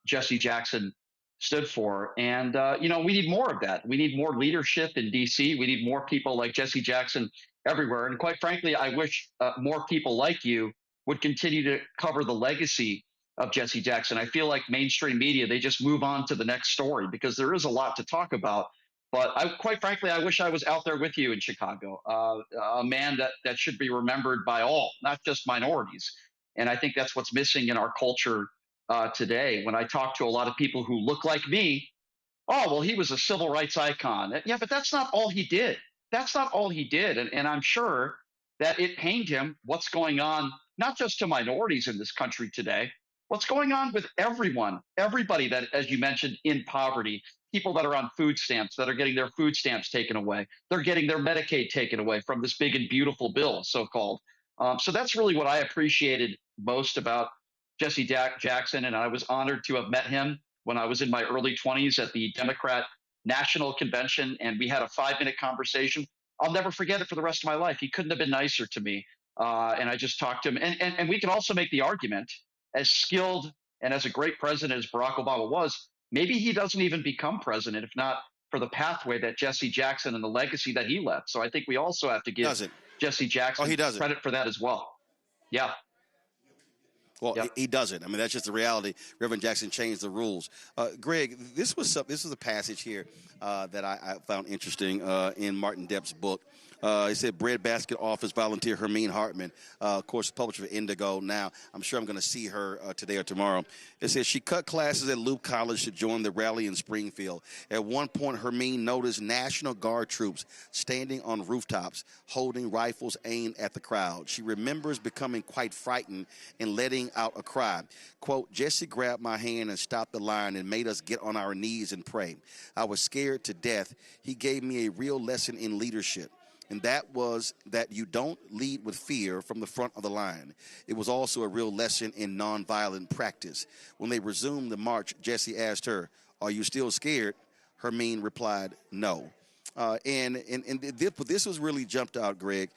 Jesse Jackson stood for. And, we need more of that. We need more leadership in D.C. We need more people like Jesse Jackson everywhere. And quite frankly, I wish more people like you would continue to cover the legacy of Jesse Jackson. I feel like mainstream media, they just move on to the next story because there is a lot to talk about. But quite frankly, I wish I was out there with you in Chicago, a man that should be remembered by all, not just minorities. And I think that's what's missing in our culture today. When I talk to a lot of people who look like me, oh, well, he was a civil rights icon. Yeah, but that's not all he did. That's not all he did. And I'm sure that it pained him what's going on, not just to minorities in this country today, what's going on with everyone, everybody that, as you mentioned, in poverty, people that are on food stamps, that are getting their food stamps taken away. They're getting their Medicaid taken away from this big and beautiful bill, so-called. So that's really what I appreciated most about Jesse Jackson. And I was honored to have met him when I was in my early 20s at the Democrat National Convention. And we had a 5-minute conversation. I'll never forget it for the rest of my life. He couldn't have been nicer to me. And I just talked to him. And we can also make the argument, as skilled and as a great president as Barack Obama was, maybe he doesn't even become president, if not for the pathway that Jesse Jackson and the legacy that he left. So I think we also have to give Jesse Jackson credit for that as well. Yeah. Well, he doesn't. I mean, that's just the reality. Reverend Jackson changed the rules. Greg, this was a passage here that I found interesting in Martin Depp's book. He said, breadbasket office volunteer Hermine Hartman, of course, publisher of Indigo. Now, I'm sure I'm going to see her today or tomorrow. It says she cut classes at Loop College to join the rally in Springfield. At one point, Hermine noticed National Guard troops standing on rooftops, holding rifles aimed at the crowd. She remembers becoming quite frightened and letting out a cry. Quote, Jesse grabbed my hand and stopped the line and made us get on our knees and pray. I was scared to death. He gave me a real lesson in leadership. And that was that you don't lead with fear from the front of the line. It was also a real lesson in nonviolent practice. When they resumed the march, Jesse asked her, are you still scared? Hermine replied, no. This was really jumped out, Greg.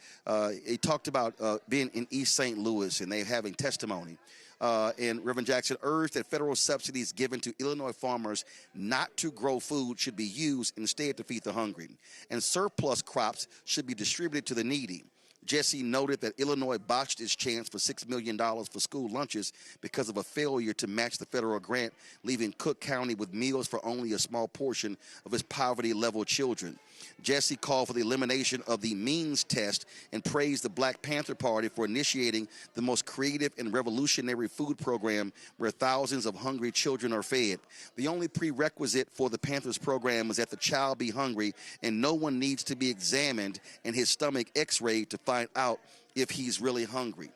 He talked about being in East St. Louis and they having testimony. And Reverend Jackson urged that federal subsidies given to Illinois farmers not to grow food should be used instead to feed the hungry. And surplus crops should be distributed to the needy. Jesse noted that Illinois botched its chance for $6 million for school lunches because of a failure to match the federal grant, leaving Cook County with meals for only a small portion of its poverty-level children. Jesse called for the elimination of the means test and praised the Black Panther Party for initiating the most creative and revolutionary food program where thousands of hungry children are fed. The only prerequisite for the Panthers program is that the child be hungry, and no one needs to be examined and his stomach x-rayed to find out if he's really hungry.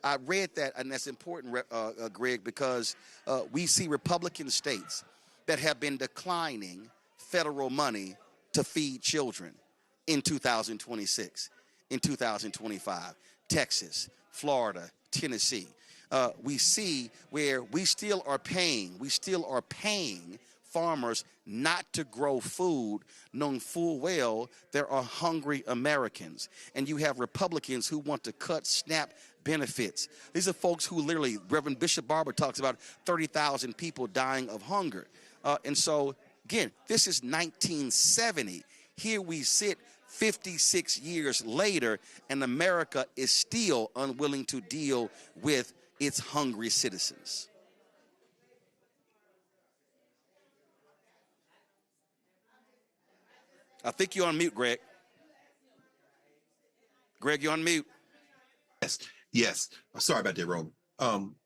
I read that, and that's important, Greg, because we see Republican states that have been declining federal money to feed children in 2026, in 2025, Texas, Florida, Tennessee. We see where we still are paying farmers not to grow food, knowing full well there are hungry Americans. And you have Republicans who want to cut SNAP benefits. These are folks who literally, Reverend Bishop Barber talks about 30,000 people dying of hunger. And so, again, this is 1970. Here we sit 56 years later, and America is still unwilling to deal with its hungry citizens. I think you're on mute, Greg. Greg, you're on mute. Yes. Sorry about that, Roland.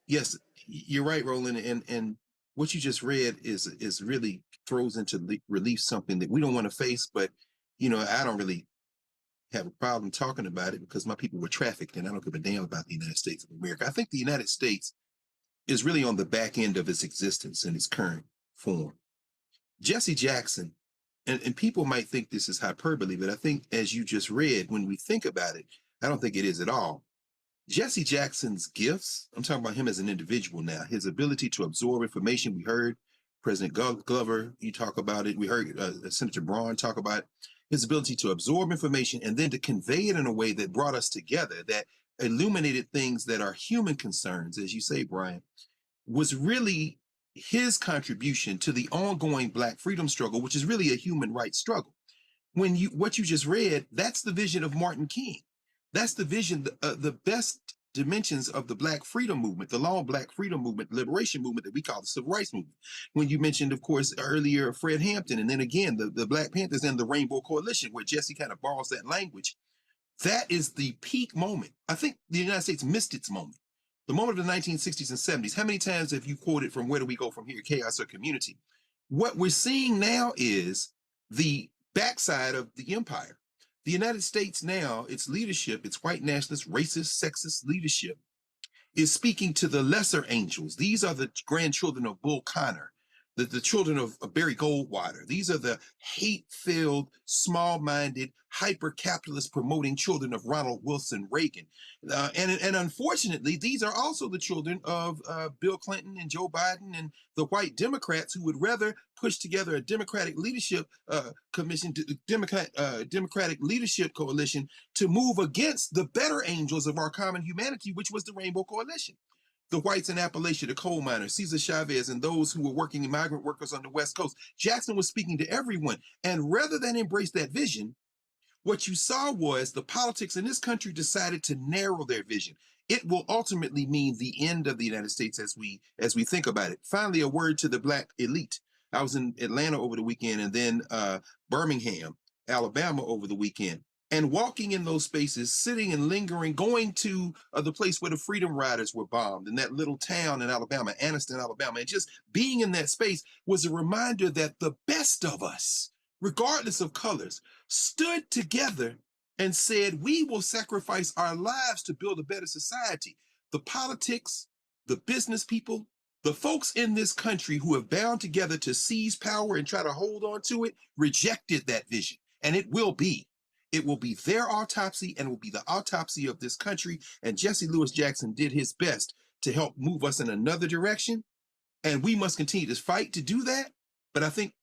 Yes, you're right, Roland. And what you just read is really throws into relief something that we don't want to face. But, I don't really have a problem talking about it because my people were trafficked, and I don't give a damn about the United States of America. I think the United States is really on the back end of its existence in its current form. Jesse Jackson, and people might think this is hyperbole, but I think as you just read, when we think about it, I don't think it is at all. Jesse Jackson's gifts, I'm talking about him as an individual now, his ability to absorb information. We heard President Glover, you talk about it. We heard Senator Braun talk about it. His ability to absorb information and then to convey it in a way that brought us together, that illuminated things that are human concerns, as you say, Brian, was really his contribution to the ongoing Black freedom struggle, which is really a human rights struggle. What you just read, that's the vision of Martin King. That's the vision, the best dimensions of the Black freedom movement, the long Black freedom movement, liberation movement that we call the civil rights movement. When you mentioned, of course, earlier Fred Hampton, and then again, the Black Panthers and the Rainbow Coalition, where Jesse kind of borrows that language. That is the peak moment. I think the United States missed its moment. The moment of the 1960s and 70s. How many times have you quoted from Where Do We Go From Here, Chaos or Community? What we're seeing now is the backside of the empire. The United States now, its leadership, its white nationalist, racist, sexist leadership, is speaking to the lesser angels. These are the grandchildren of Bull Connor, the children of Barry Goldwater. These are the hate-filled, small-minded, hyper-capitalist promoting children of Ronald Wilson Reagan. And unfortunately, these are also the children of Bill Clinton and Joe Biden and the white Democrats who would rather push together a Democratic leadership commission, Democratic leadership coalition to move against the better angels of our common humanity, which was the Rainbow Coalition. The whites in Appalachia, the coal miners, Cesar Chavez, and those who were working in migrant workers on the West Coast. Jackson was speaking to everyone. And rather than embrace that vision, what you saw was the politics in this country decided to narrow their vision. It will ultimately mean the end of the United States as we think about it. Finally, a word to the Black elite. I was in Atlanta over the weekend and then Birmingham, Alabama over the weekend. And walking in those spaces, sitting and lingering, going to the place where the Freedom Riders were bombed in that little town in Alabama, Anniston, Alabama, and just being in that space was a reminder that the best of us, regardless of colors, stood together and said, we will sacrifice our lives to build a better society. The politics, the business people, the folks in this country who have bound together to seize power and try to hold on to it, rejected that vision. And it will be their autopsy, and it will be the autopsy of this country. And Jesse Louis Jackson did his best to help move us in another direction. And we must continue to fight to do that. But I think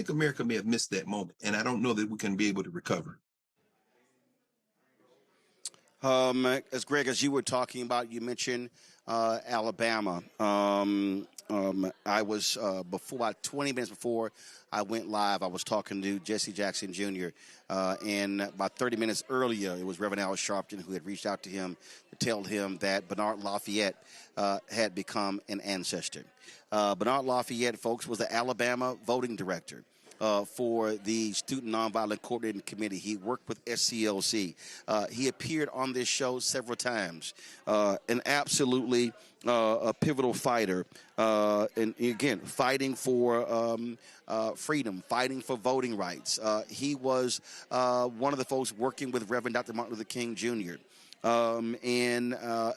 America may have missed that moment. And I don't know that we can be able to recover. As Greg, as you were talking about, you mentioned Alabama. I was about 20 minutes before I went live, I was talking to Jesse Jackson Jr. And about 30 minutes earlier, it was Reverend Al Sharpton who had reached out to him to tell him that Bernard Lafayette had become an ancestor. Bernard Lafayette, folks, was the Alabama voting director for the Student Nonviolent Coordinating Committee. He worked with SCLC. He appeared on this show several times. An absolutely a pivotal fighter, and again, fighting for freedom, fighting for voting rights. He was one of the folks working with Reverend Dr. Martin Luther King Jr.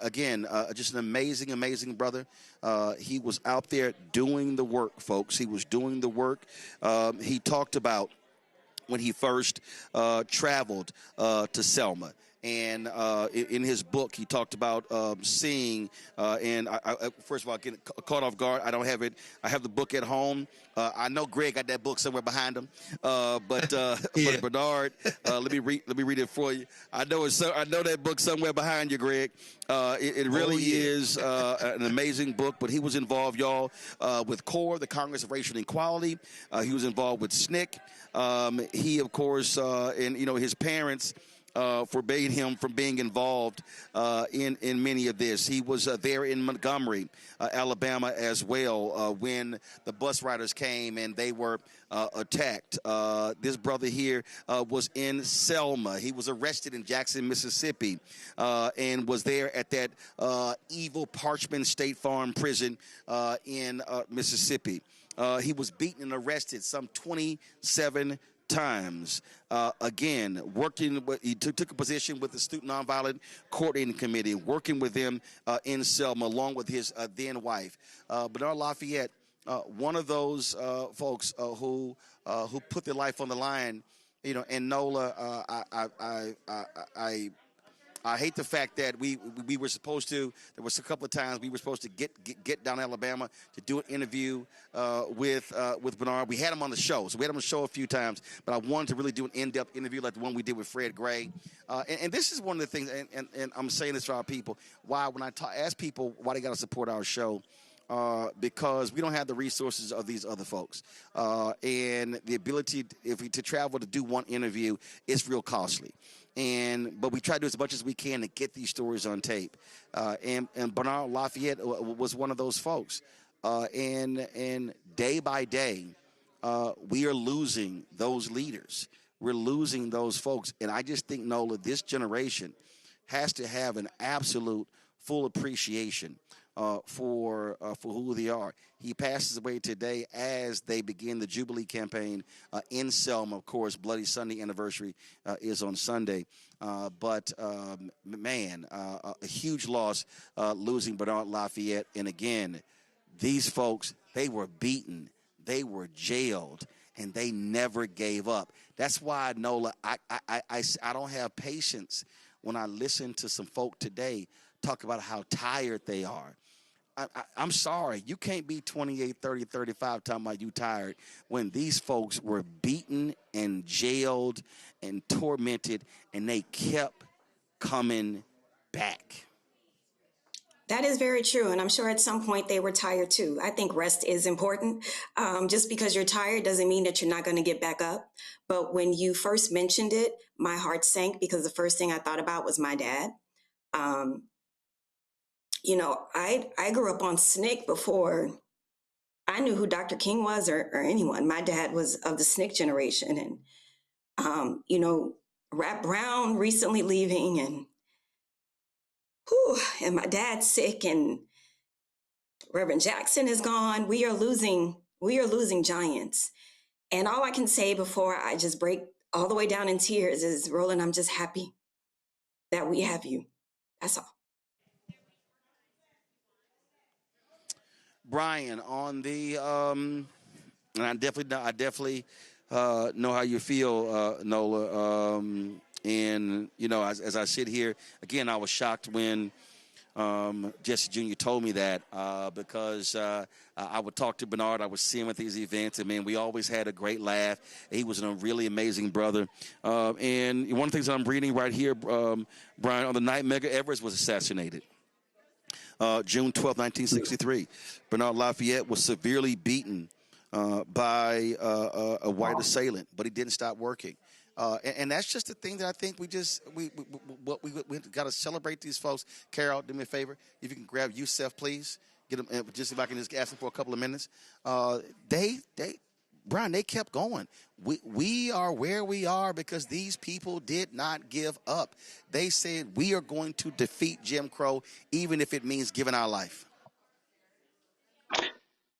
Again, just an amazing, amazing brother. He was out there doing the work, folks. He was doing the work. He talked about when he first traveled to Selma. And in his book, he talked about seeing, and I first of all, getting caught off guard. I don't have it. I have the book at home. I know Greg got that book somewhere behind him, but Bernard, let me read it for you. I know that book somewhere behind you, Greg. It really is an amazing book. But he was involved, y'all, with CORE, the Congress of Racial Equality. He was involved with SNCC. He, of course, and his parents forbade him from being involved in many of this. He was there in Montgomery, Alabama as well when the bus riders came and they were attacked. This brother here was in Selma. He was arrested in Jackson, Mississippi, and was there at that evil Parchman State Farm prison in Mississippi. He was beaten and arrested some 27 times. Again, he took a position with the Student Nonviolent Coordinating Committee, working with them in Selma, along with his then wife. Bernard Lafayette, one of those folks who put their life on the line. And Nola, I hate the fact that we were supposed to. There was a couple of times we were supposed to get down to Alabama to do an interview with Bernard. We had him on the show, so we had him on the show a few times. But I wanted to really do an in-depth interview like the one we did with Fred Gray. And this is one of the things. And I'm saying this for our people. Why when I ask people why they got to support our show. Because we don't have the resources of these other folks. And the ability to travel to do one interview is real costly. But we try to do as much as we can to get these stories on tape. And Bernard Lafayette was one of those folks. And day by day, we are losing those leaders. We're losing those folks. And I just think, Nola, this generation has to have an absolute full appreciation for who they are. He passes away today as they begin the Jubilee campaign in Selma. Of course, Bloody Sunday anniversary is on Sunday. But man, a huge loss losing Bernard Lafayette. And again, these folks, they were beaten, they were jailed, and they never gave up. That's why, Nola, I don't have patience when I listen to some folk today talk about how tired they are. I'm sorry, you can't be 28, 30, 35 talking about you tired when these folks were beaten and jailed and tormented, and they kept coming back. That is very true. And I'm sure at some point they were tired too. I think rest is important. Just because you're tired doesn't mean that you're not going to get back up. But when you first mentioned it, my heart sank because the first thing I thought about was my dad. You know, I grew up on SNCC before I knew who Dr. King was or anyone. My dad was of the SNCC generation. And, you know, Rap Brown recently leaving and my dad's sick and Reverend Jackson is gone. We are losing giants. And all I can say before I just break all the way down in tears is, Roland, I'm just happy that we have you. That's all. Brian, on the and I definitely know how you feel, Nola. And you know, as I sit here again, I was shocked when Jesse Jr. told me that because I would talk to Bernard. I would see him at these events, and man, we always had a great laugh. He was a really amazing brother. And one of the things that I'm reading right here, Brian, on the night Medgar Evers was assassinated. June 12, 1963. Bernard Lafayette was severely beaten by a white assailant, but he didn't stop working. And that's just the thing that I think we got to celebrate these folks. Carol, do me a favor. If you can grab Youssef, please. Get him, just if I can just ask him for a couple of minutes. Brian, they kept going. We are where we are because these people did not give up. They said, we are going to defeat Jim Crow, even if it means giving our life.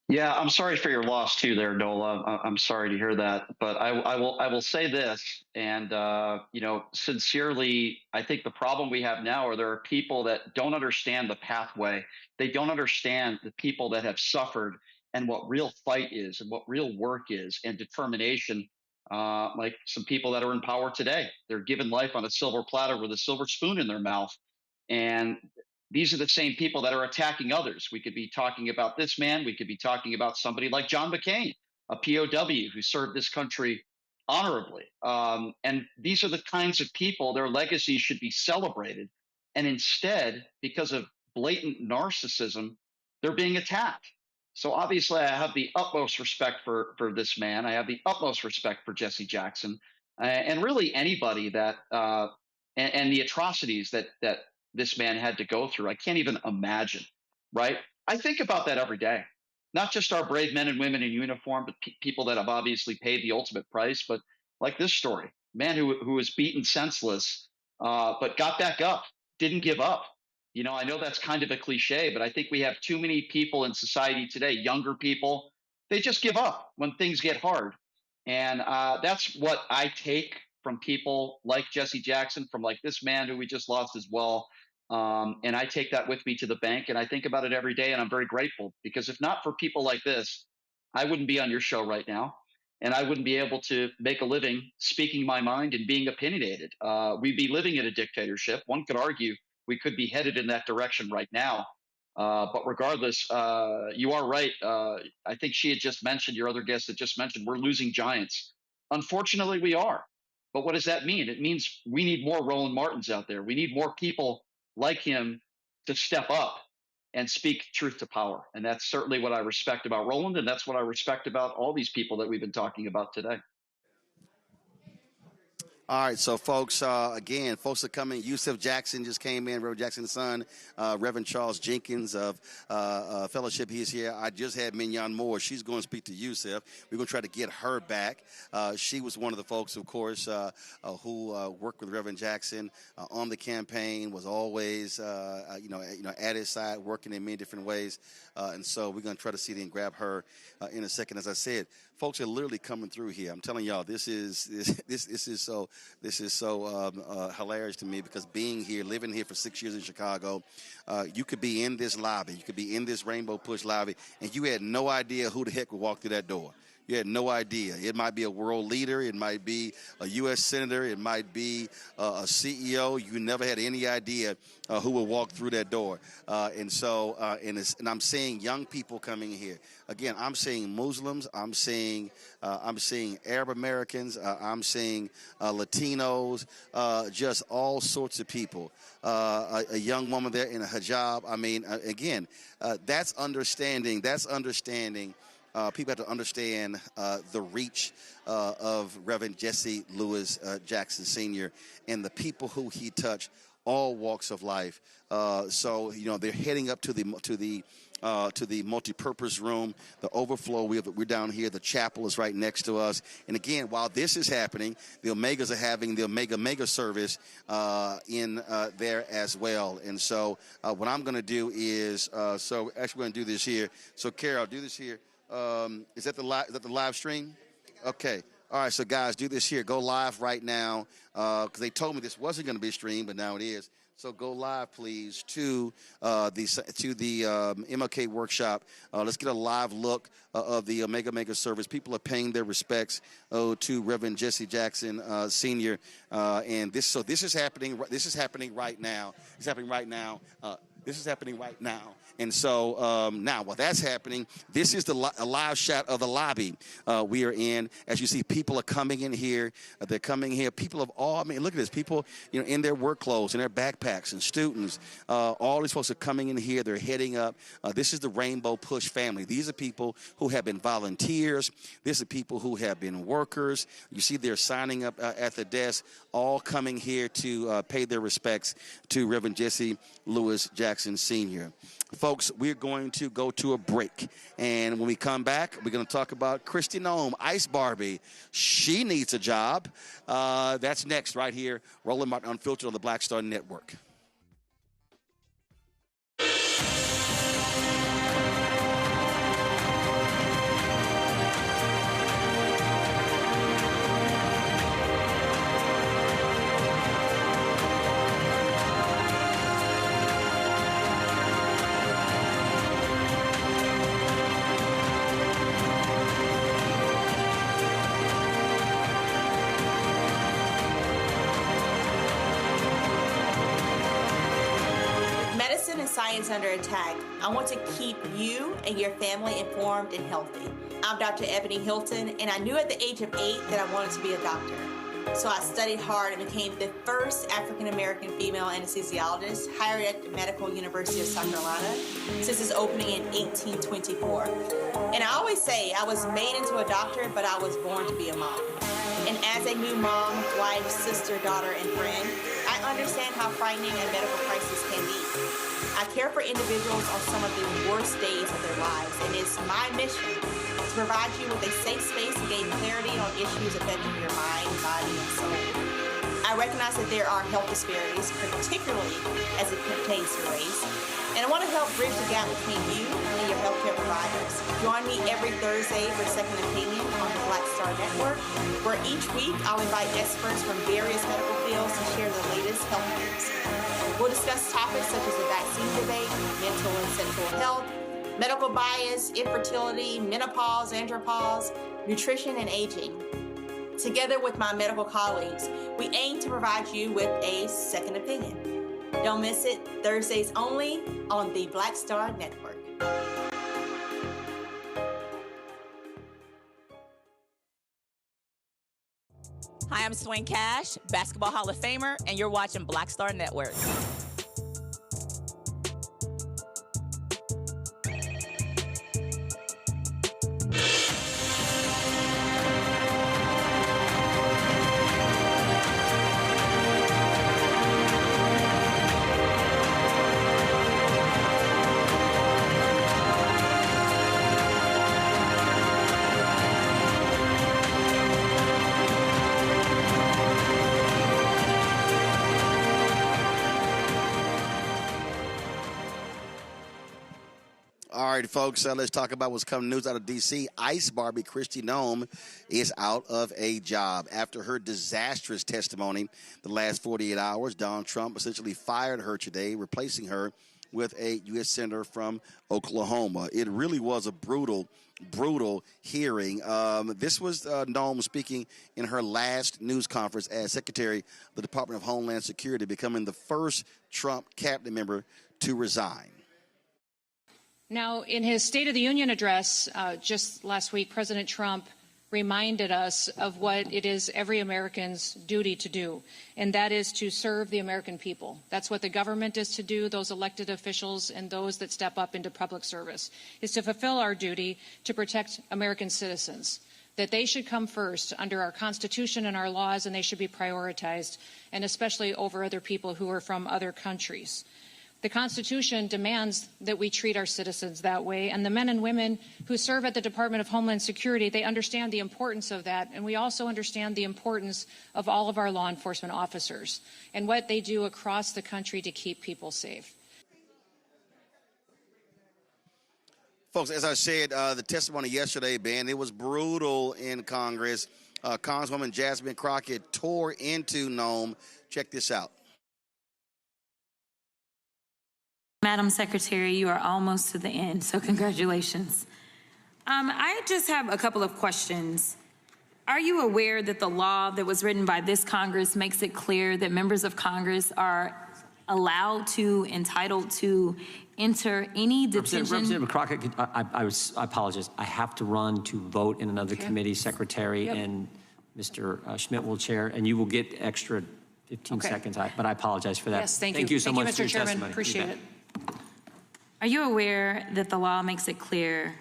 Yeah, I'm sorry for your loss too, there, Nola. I'm sorry to hear that, but I will say this, and you know, sincerely, I think the problem we have now are there are people that don't understand the pathway. They don't understand the people that have suffered and what real fight is and what real work is and determination. Like some people that are in power today, they're given life on a silver platter with a silver spoon in their mouth, and these are the same people that are attacking others. We could be talking about this man. We could be talking about somebody like John McCain, a POW who served this country honorably. And these are the kinds of people, their legacies should be celebrated. And instead, because of blatant narcissism, they're being attacked. So obviously, I have the utmost respect for this man. I have the utmost respect for Jesse Jackson and really anybody that and the atrocities that this man had to go through. I can't even imagine, right? I think about that every day. Not just our brave men and women in uniform, but people that have obviously paid the ultimate price. But like this story, man who was beaten senseless, but got back up, didn't give up. You know, I know that's kind of a cliche, but I think we have too many people in society today, younger people, they just give up when things get hard. And that's what I take from people like Jesse Jackson, from like this man who we just lost as well. And I take that with me to the bank, and I think about it every day, and I'm very grateful because if not for people like this, I wouldn't be on your show right now, and I wouldn't be able to make a living speaking my mind and being opinionated. We'd be living in a dictatorship. One could argue we could be headed in that direction right now. But regardless, you are right. I think she had just mentioned, your other guest had just mentioned, we're losing giants. Unfortunately, we are. But what does that mean? It means we need more Roland Martins out there. We need more people like him to step up and speak truth to power. And that's certainly what I respect about Roland. And that's what I respect about all these people that we've been talking about today. All right, so folks, again, folks are coming. Yusef Jackson just came in, Reverend Jackson's son. Reverend Charles Jenkins of Fellowship, he's here. I just had Mignon Moore. She's going to speak to Yusef. We're going to try to get her back. She was one of the folks, of course, who worked with Reverend Jackson on the campaign, was always, at his side, working in many different ways. And so we're going to try to see and grab her in a second. As I said, folks are literally coming through here. I'm telling y'all, this is so hilarious to me, because being here, living here for 6 years in Chicago, you could be in this lobby, you could be in this Rainbow Push lobby, and you had no idea who the heck would walk through that door. You had no idea. It might be a world leader. It might be a U.S. senator. It might be a CEO. You never had any idea who would walk through that door. And I'm seeing young people coming here. Again, I'm seeing Muslims. I'm seeing Arab Americans. I'm seeing Latinos. Just all sorts of people. A young woman there in a hijab. I mean, again, that's understanding. People have to understand the reach of Reverend Jesse Louis Jackson Sr. and the people who he touched, all walks of life. So they're heading up to the multipurpose room, the overflow. We're down here. The chapel is right next to us. And again, while this is happening, the Omegas are having the Omega service in there as well. And so what I'm going to do is, we're going to do this here. So Carol, do this here. Is that the live stream? Okay. All right, so guys, do this here. Go live right now, because they told me this wasn't going to be streamed, but now it is. So go live, please, to the MLK workshop. Let's get a live look of the Omega service. People are paying their respects to Reverend Jesse Jackson Sr. And this is happening. This is happening right now. It's happening right now. This is happening right now. And so now while that's happening, this is a live shot of the lobby we are in. As you see, people are coming in here. They're coming here. People of all, I mean, look at this. People, in their work clothes, in their backpacks, and students. All these folks are coming in here. They're heading up. This is the Rainbow Push family. These are people who have been volunteers. These are people who have been workers. You see they're signing up at the desk, all coming here to pay their respects to Reverend Jesse Louis Jackson Sr. Folks, we're going to go to a break. And when we come back, we're going to talk about Kristi Noem, Ice Barbie. She needs a job. That's next right here. Roland Martin Unfiltered on the Black Star Network. Science under attack. I want to keep you and your family informed and healthy. I'm Dr. Ebony Hilton, and I knew at the age of 8 that I wanted to be a doctor. So I studied hard and became the first African-American female anesthesiologist hired at the Medical University of South Carolina since its opening in 1824. And I always say I was made into a doctor, but I was born to be a mom. And as a new mom, wife, sister, daughter, and friend, I understand how frightening a medical crisis can be. I care for individuals on some of the worst days of their lives, and it's my mission to provide you with a safe space to gain clarity on issues affecting your mind, body, and soul. I recognize that there are health disparities, particularly as it pertains to race, and I want to help bridge the gap between you and your healthcare providers. Join me every Thursday for Second Opinion on the Black Star Network, where each week I'll invite experts from various medical fields to share the latest health news. We'll discuss topics such as the vaccine debate, mental and sexual health, medical bias, infertility, menopause, andropause, nutrition, and aging. Together with my medical colleagues, we aim to provide you with a second opinion. Don't miss it, Thursdays only on the Black Star Network. Hi, I'm Swing Cash, Basketball Hall of Famer, and you're watching Black Star Network. All right, folks, let's talk about what's coming news out of D.C. Ice Barbie Kristi Noem is out of a job. After her disastrous testimony the last 48 hours, Donald Trump essentially fired her today, replacing her with a U.S. Senator from Oklahoma. It really was a brutal hearing. This was Noem speaking in her last news conference as Secretary of the Department of Homeland Security, becoming the first Trump cabinet member to resign. Now, in his State of the Union address just last week, President Trump reminded us of what it is every American's duty to do, and that is to serve the American people. That's what the government is to do, those elected officials and those that step up into public service, is to fulfill our duty to protect American citizens, that they should come first under our Constitution and our laws, and they should be prioritized, and especially over other people who are from other countries. The Constitution demands that we treat our citizens that way, and the men and women who serve at the Department of Homeland Security, they understand the importance of that, and we also understand the importance of all of our law enforcement officers and what they do across the country to keep people safe. Folks, as I said, the testimony yesterday, Ben, it was brutal in Congress. Congresswoman Jasmine Crockett tore into Noem. Check this out. Madam Secretary, you are almost to the end, so congratulations. I just have a couple of questions. Are you aware that the law that was written by this Congress makes it clear that members of Congress are allowed to, entitled to enter any detention? Representative Crockett, I apologize. I have to run to vote in another committee, Secretary, and Mr. Schmidt will chair, and you will get extra 15 seconds, but I apologize for that. Yes, thank you. Thank you so much Mr. for your Chairman. testimony. Appreciate it. Are you aware that the law makes it clear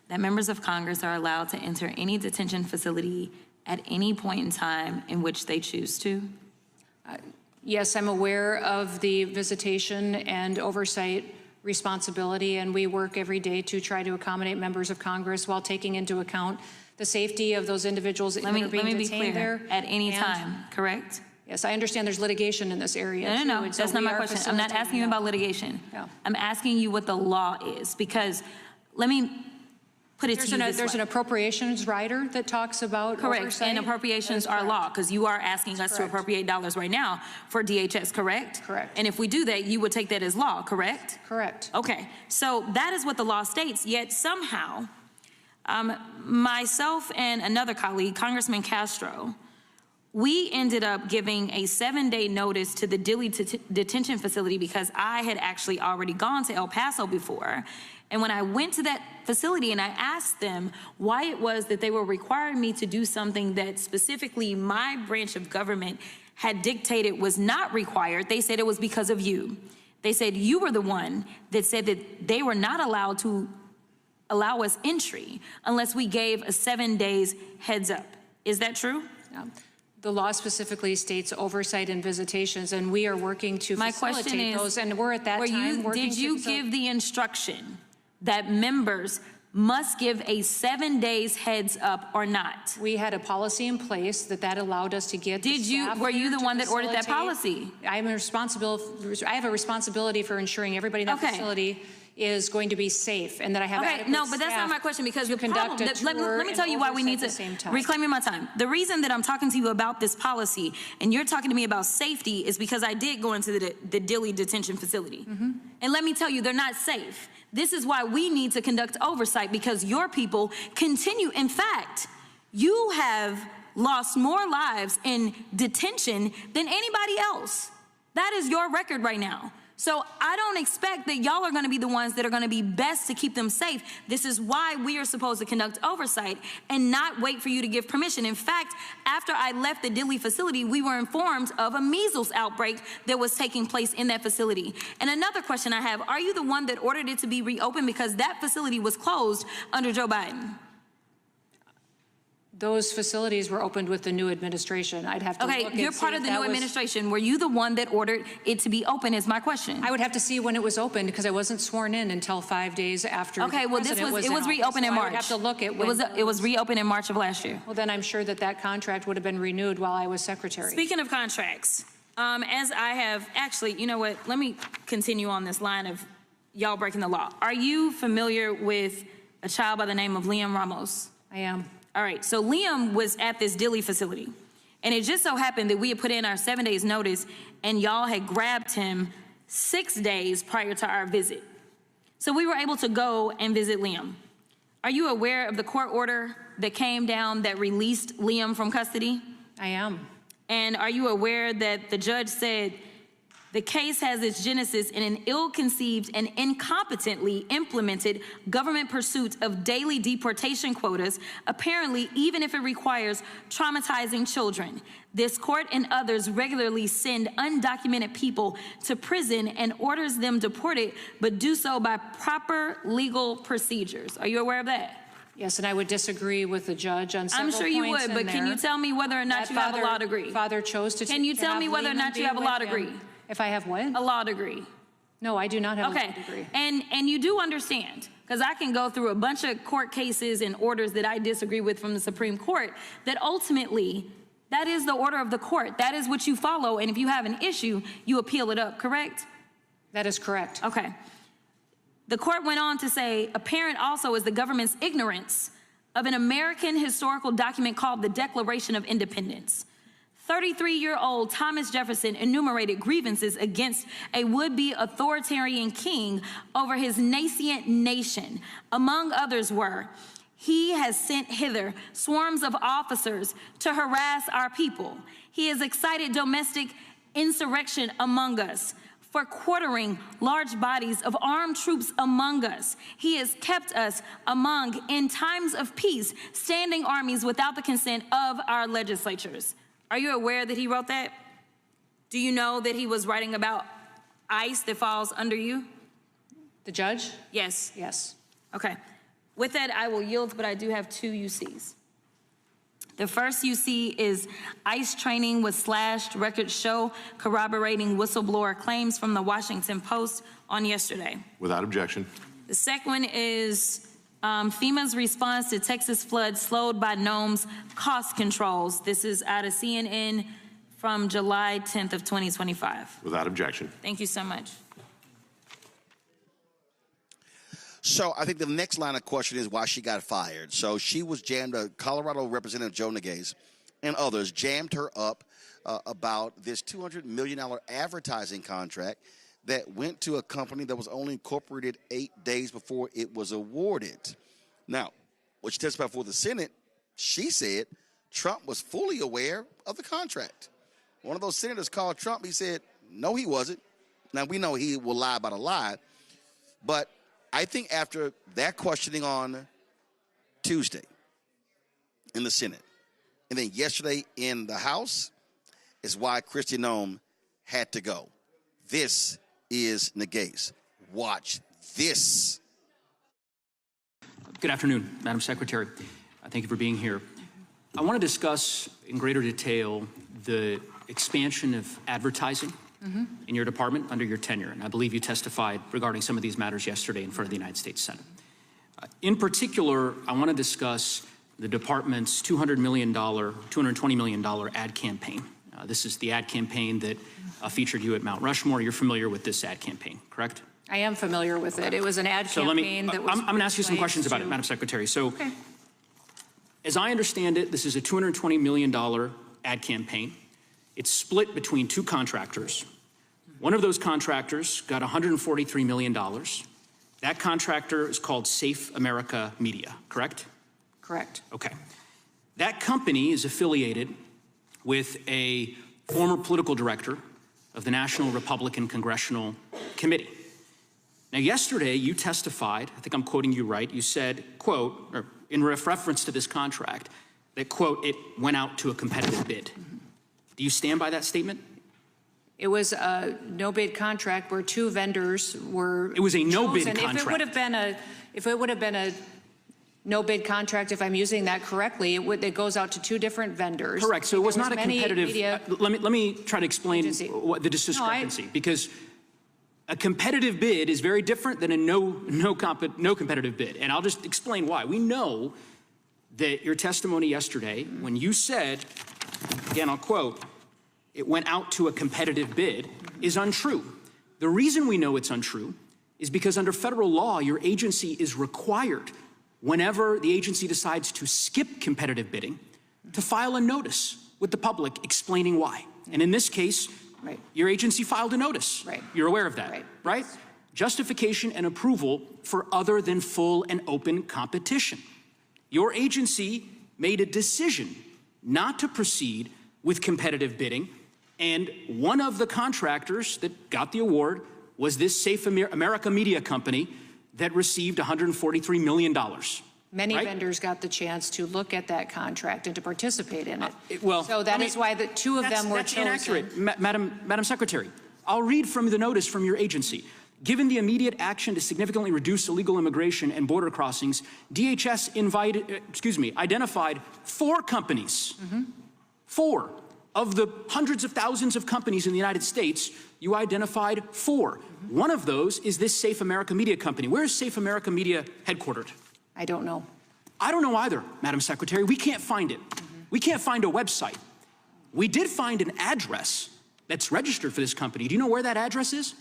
that members of Congress are allowed to enter any detention facility at any point in time in which they choose to? Yes, I'm aware of the visitation and oversight responsibility, and we work every day to try to accommodate members of Congress while taking into account the safety of those individuals that are being detained there. Let me be clear. At any time, correct? Yes, I understand there's litigation in this area. No, that's not my question. I'm not asking you about litigation. Yeah. I'm asking you what the law is, because let me put it to you this way. There's an appropriations rider that talks about oversight. And appropriations are law, because you are asking us to appropriate dollars right now for DHS, correct? Correct. And if we do that, you would take that as law, correct? Correct. Okay, so that is what the law states, yet somehow myself and another colleague, Congressman Castro, we ended up giving a 7-day notice to the Dilley detention facility because I had actually already gone to El Paso before. And when I went to that facility and I asked them why it was that they were requiring me to do something that specifically my branch of government had dictated was not required, they said it was because of you. They said you were the one that said that they were not allowed to allow us entry unless we gave a 7 days heads up. Is that true? Yeah. The law specifically states oversight and visitations, and we are working to facilitate those, and we're at that time working to Did you give the instruction that members must give a 7 days heads up or not? We had a policy in place that allowed us to get Were you the one that ordered that policy? I have a responsibility for ensuring everybody in that facility is going to be safe, and that I have adequate no, but that's not my question, because the problem, let me tell you why we need to, reclaiming my time. The reason that I'm talking to you about this policy and you're talking to me about safety is because I did go into the Dilley detention facility. And let me tell you, they're not safe. This is why we need to conduct oversight, because your people continue. In fact, you have lost more lives in detention than anybody else. That is your record right now. So I don't expect that y'all are going to be the ones that are going to be best to keep them safe. This is why we are supposed to conduct oversight and not wait for you to give permission. In fact, after I left the Dilley facility, we were informed of a measles outbreak that was taking place in that facility. And another question I have, are you the one that ordered it to be reopened, because that facility was closed under Joe Biden? Those facilities were opened with the new administration. I'd have to look and see. Okay, you're part of the new administration. Were you the one that ordered it to be open is my question. I would have to see when it was opened, because I wasn't sworn in until 5 days after. Okay, well, it was reopened in March. I would have to look at when it was reopened in March of last year. Well, then I'm sure that contract would have been renewed while I was secretary. Speaking of contracts, as I have actually, you know what, let me continue on this line of y'all breaking the law. Are you familiar with a child by the name of Liam Ramos? I am. All right, so Liam was at this Dilley facility, and it just so happened that we had put in our 7 days notice, and y'all had grabbed him 6 days prior to our visit. So we were able to go and visit Liam. Are you aware of the court order that came down that released Liam from custody? I am. And are you aware that the judge said the case has its genesis in an ill-conceived and incompetently implemented government pursuit of daily deportation quotas, apparently even if it requires traumatizing children? This court and others regularly send undocumented people to prison and orders them deported, but do so by proper legal procedures. Are you aware of that? Yes, and I would disagree with the judge on several I'm sure you points would, but can you tell me whether or not you have a law degree? Father chose to. Can you tell me whether or not you have a law degree? If I have what? A law degree. No, I do not have a law degree. Okay, and you do understand, because I can go through a bunch of court cases and orders that I disagree with from the Supreme Court, that ultimately, that is the order of the court. That is what you follow, and if you have an issue, you appeal it up, correct? That is correct. Okay. The court went on to say, apparent also is the government's ignorance of an American historical document called the Declaration of Independence. 33-year-old Thomas Jefferson enumerated grievances against a would-be authoritarian king over his nascent nation. Among others were, he has sent hither swarms of officers to harass our people. He has excited domestic insurrection among us, for quartering large bodies of armed troops among us. He has kept us among, in times of peace, standing armies without the consent of our legislatures. Are you aware that he wrote that? Do you know that he was writing about ICE that falls under you? The judge? Yes. Yes. Okay. With that, I will yield, but I do have 2 UCs. The first UC is ICE training was slashed, records show corroborating whistleblower claims from the Washington Post on yesterday. Without objection. The second one is FEMA's response to Texas flood slowed by Gnome's cost controls. This is out of CNN from July 10th of 2025. Without objection. Thank you so much. So I think the next line of question is why she got fired. So she was jammed, Colorado Representative Joe Nagase and others jammed her up about this $200 million advertising contract that went to a company that was only incorporated 8 days before it was awarded. Now, when she testified before the Senate, she said Trump was fully aware of the contract. One of those senators called Trump. He said, no, he wasn't. Now, we know he will lie about a lie, but I think after that questioning on Tuesday in the Senate, and then yesterday in the House, is why Kristi Noem had to go. This is Nagase. Watch this. Good afternoon, Madam Secretary. Thank you for being here. I want to discuss in greater detail the expansion of advertising in your department under your tenure, and I believe you testified regarding some of these matters yesterday in front of the United States Senate. In particular, I want to discuss the department's $220 million ad campaign. This is the ad campaign that featured you at Mount Rushmore. You're familiar with this ad campaign, correct? I am familiar with it. It was an ad campaign that was. I'm going to ask you some questions about it, Madam Secretary. So, as I understand it, this is a $220 million ad campaign. It's split between 2 contractors. One of those contractors got $143 million. That contractor is called Safe America Media, correct? Correct. Okay. That company is affiliated with a former political director of the National Republican Congressional Committee. Now, yesterday you testified, I think I'm quoting you right, you said, quote, or in reference to this contract, that, quote, it went out to a competitive bid. Do you stand by that statement? It was a no-bid contract where 2 vendors were. It was a no-bid chosen. contract. If it would have been a no-bid contract, if I'm using that correctly, it goes out to 2 different vendors. Correct. So it was not a competitive. Let me try to explain what the discrepancy, because a competitive bid is very different than a no competitive bid, and I'll just explain why. We know that your testimony yesterday, when you said, again, I'll quote, it went out to a competitive bid, is untrue. The reason we know it's untrue is because under federal law, your agency is required, whenever the agency decides to skip competitive bidding, to file a notice with the public explaining why. And in this case, your agency filed a notice. You're aware of that, right? Justification and approval for other than full and open competition. Your agency made a decision not to proceed with competitive bidding, and one of the contractors that got the award was this Safe America Media Company that received $143 million. Many vendors got the chance to look at that contract and to participate in it. So that is why the two of them were chosen. That's inaccurate, Madam Secretary. I'll read from the notice from your agency. Given the immediate action to significantly reduce illegal immigration and border crossings, DHS identified 4 companies. 4 of the hundreds of thousands of companies in the United States, you identified 4. One of those is this Safe America Media Company. Where is Safe America Media headquartered? I don't know. I don't know either, Madam Secretary. We can't find it. We can't find a website. We did find an address that's registered for this company. Do you know where that address is?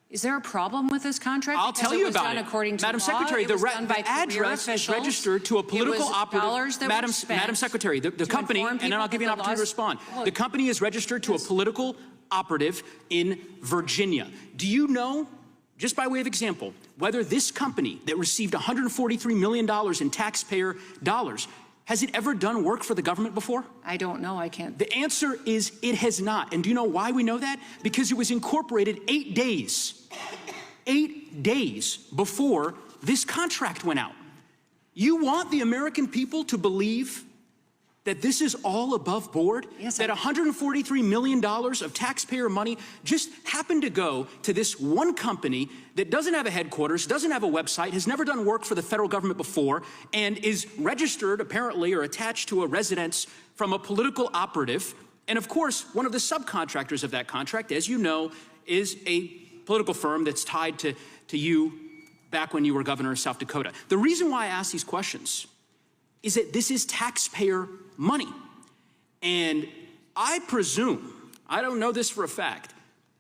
Is there a problem with this contract? I'll tell you about it. According to Madam Secretary, the address is registered to a political operative. Madam Secretary, the company, and then I'll give you an opportunity to respond. The company is registered to a political operative in Virginia. Do you know, just by way of example, whether this company that received $143 million in taxpayer dollars, has it ever done work for the government before? I don't know. I can't. The answer is it has not. And do you know why we know that? Because it was incorporated 8 days before this contract went out. You want the American people to believe that this is all above board? Yes, that $143 million of taxpayer money just happened to go to this one company that doesn't have a headquarters, doesn't have a website, has never done work for the federal government before, and is registered, apparently, or attached to a residence from a political operative. And of course, one of the subcontractors of that contract, as you know, is a political firm that's tied to you back when you were governor of South Dakota. The reason why I ask these questions is that this is taxpayer money. And I presume, I don't know this for a fact,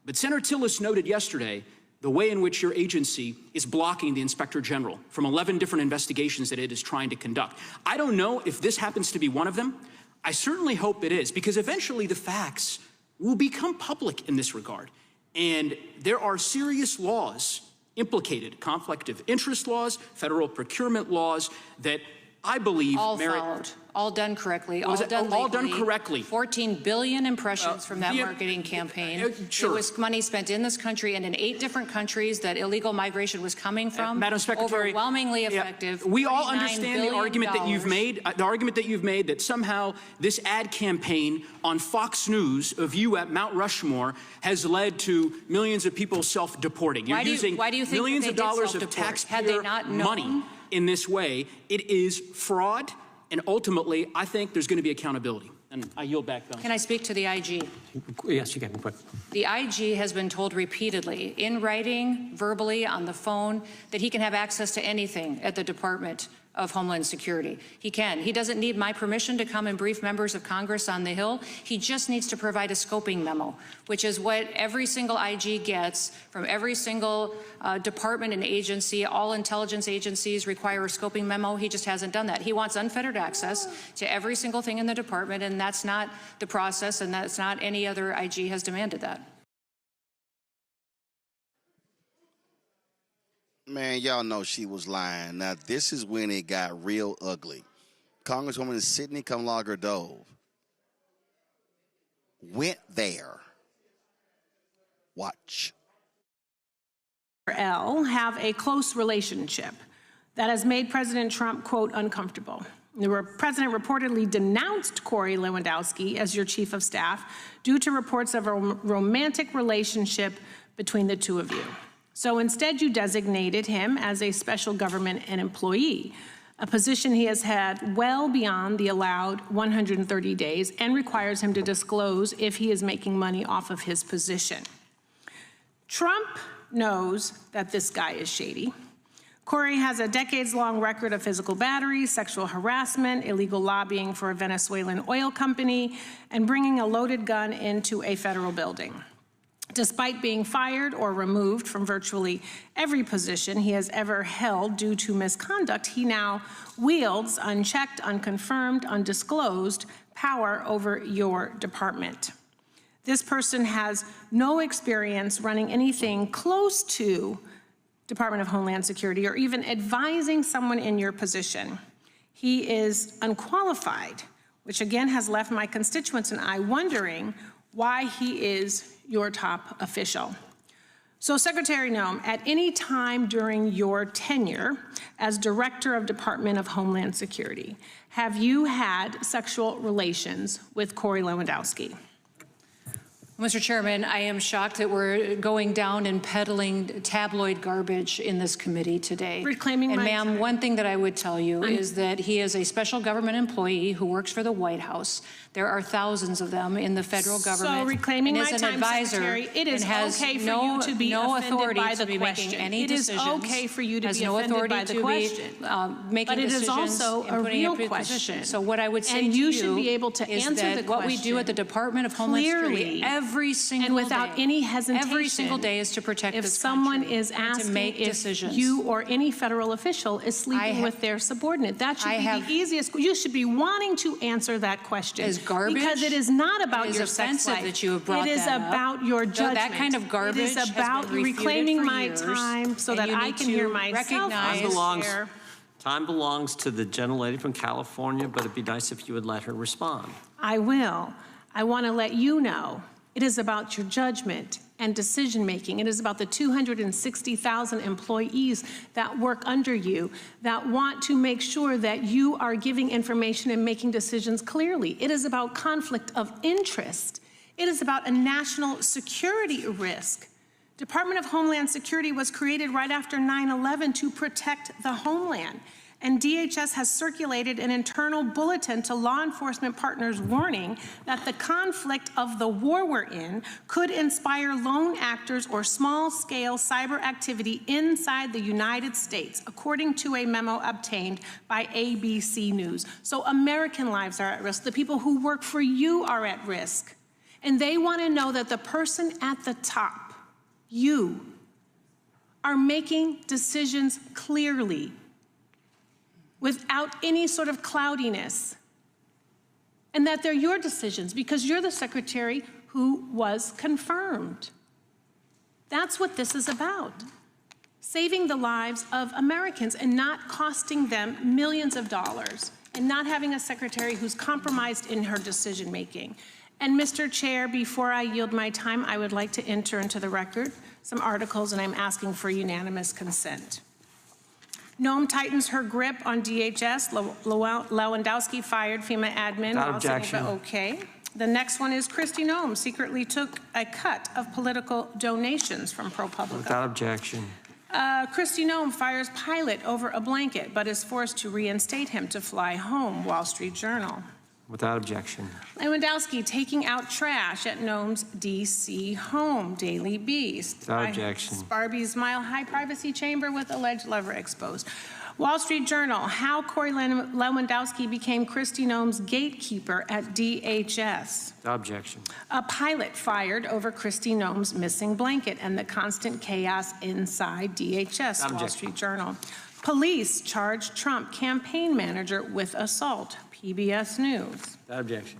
but Senator Tillis noted yesterday the way in which your agency is blocking the Inspector General from 11 different investigations that it is trying to conduct. I don't know if this happens to be one of them. I certainly hope it is, because eventually the facts will become public in this regard. And there are serious laws implicated, conflict of interest laws, federal procurement laws, that I believe all done correctly, all done correctly. 14 billion impressions from that marketing campaign. Sure. It was money spent in this country and in 8 different countries that illegal migration was coming from. Madam Secretary, overwhelmingly effective. We all understand the argument that you've made. The argument that you've made that somehow this ad campaign on Fox News of you at Mount Rushmore has led to millions of people self-deporting. You're using millions of dollars of taxpayer money in this way. It is fraud, and ultimately, I think there's going to be accountability. And I yield back, Bill. Can I speak to the IG? Yes, you can. The IG has been told repeatedly, in writing, verbally, on the phone, that he can have access to anything at the Department of Homeland Security. He can. He doesn't need my permission to come and brief members of Congress on the Hill. He just needs to provide a scoping memo, which is what every single IG gets from every single department and agency. All intelligence agencies require a scoping memo. He just hasn't done that. He wants unfettered access to every single thing in the department, and that's not the process, and that's not any other IG has demanded that. Man, y'all know she was lying. Now, this is when it got real ugly. Congresswoman Sidney Kamlager-Dove went there. Watch. L have a close relationship that has made President Trump, quote, uncomfortable. The president reportedly denounced Corey Lewandowski as your chief of staff due to reports of a romantic relationship between the two of you. So instead, you designated him as a special government and employee, a position he has had well beyond the allowed 130 days and requires him to disclose if he is making money off of his position. Trump knows that this guy is shady. Corey has a decades-long record of physical battery, sexual harassment, illegal lobbying for a Venezuelan oil company, and bringing a loaded gun into a federal building. Despite being fired or removed from virtually every position he has ever held due to misconduct, he now wields unchecked, unconfirmed, undisclosed power over your department. This person has no experience running anything close to Department of Homeland Security or even advising someone in your position. He is unqualified, which again has left my constituents and I wondering why he is your top official. So Secretary Noem, at any time during your tenure as Director of Department of Homeland Security, have you had sexual relations with Corey Lewandowski? Mr. Chairman, I am shocked that we're going down and peddling tabloid garbage in this committee today. Reclaiming and my ma'am, time. one thing that I would tell you is that he is a special government employee who works for the White House. There are thousands of them in the federal government. So reclaiming and my is an time, advisor Secretary, it is and has okay for no, you to be no offended authority by to the be question. making any it is decisions. okay for you to has be no offended authority by the to question. be making but it decisions is also and a putting real up your question. position. So what I would say and to you you should be able to is answer that the question what we do at the Department of Homeland Security every single and without day, any hesitation, every single day is to protect if this someone country is and to asking make if decisions. you or any federal official is sleeping with their subordinate, that should be the easiest. You should be wanting to answer that question. Is garbage? Because it is not about It is your sex offensive life. that you have brought It is that up. about your So judgment. that kind of garbage It is has about been refuted reclaiming for my years, time so and that you I need can to hear myself. recognize- Time belongs to the gentlelady from California, but it'd be nice if you would let her respond. I will. I want to let you know it is about your judgment and decision-making. It is about the 260,000 employees that work under you that want to make sure that you are giving information and making decisions clearly. It is about conflict of interest. It is about a national security risk. Department of Homeland Security was created right after 9/11 to protect the homeland. And DHS has circulated an internal bulletin to law enforcement partners warning that the conflict of the war we're in could inspire lone actors or small-scale cyber activity inside the United States, according to a memo obtained by ABC News. So American lives are at risk. The people who work for you are at risk. And they want to know that the person at the top, you, are making decisions clearly, without any sort of cloudiness, and that they're your decisions because you're the secretary who was confirmed. That's what this is about. Saving the lives of Americans and not costing them millions of dollars and not having a secretary who's compromised in her decision-making. And Mr. Chair, before I yield my time, I would like to enter into the record some articles, and I'm asking for unanimous consent. Gnome tightens her grip on DHS. Lewandowski fired FEMA admin. Without while sitting- objection. Okay. The next one is Kristi Noem secretly took a cut of political donations from ProPublica. Without objection. Kristi Noem fires pilot over a blanket, but is forced to reinstate him to fly home. Wall Street Journal. Without objection. Lewandowski taking out trash at Noem's D.C. home. Daily Beast. Without objection. Barbie's Mile High privacy chamber with alleged lover exposed. Wall Street Journal, how Corey Lewandowski became Kristi Noem's gatekeeper at DHS. Without objection. A pilot fired over Kristi Noem's missing blanket and the constant chaos inside DHS. Wall Street Journal. Police charged Trump campaign manager with assault. PBS News. Without objection.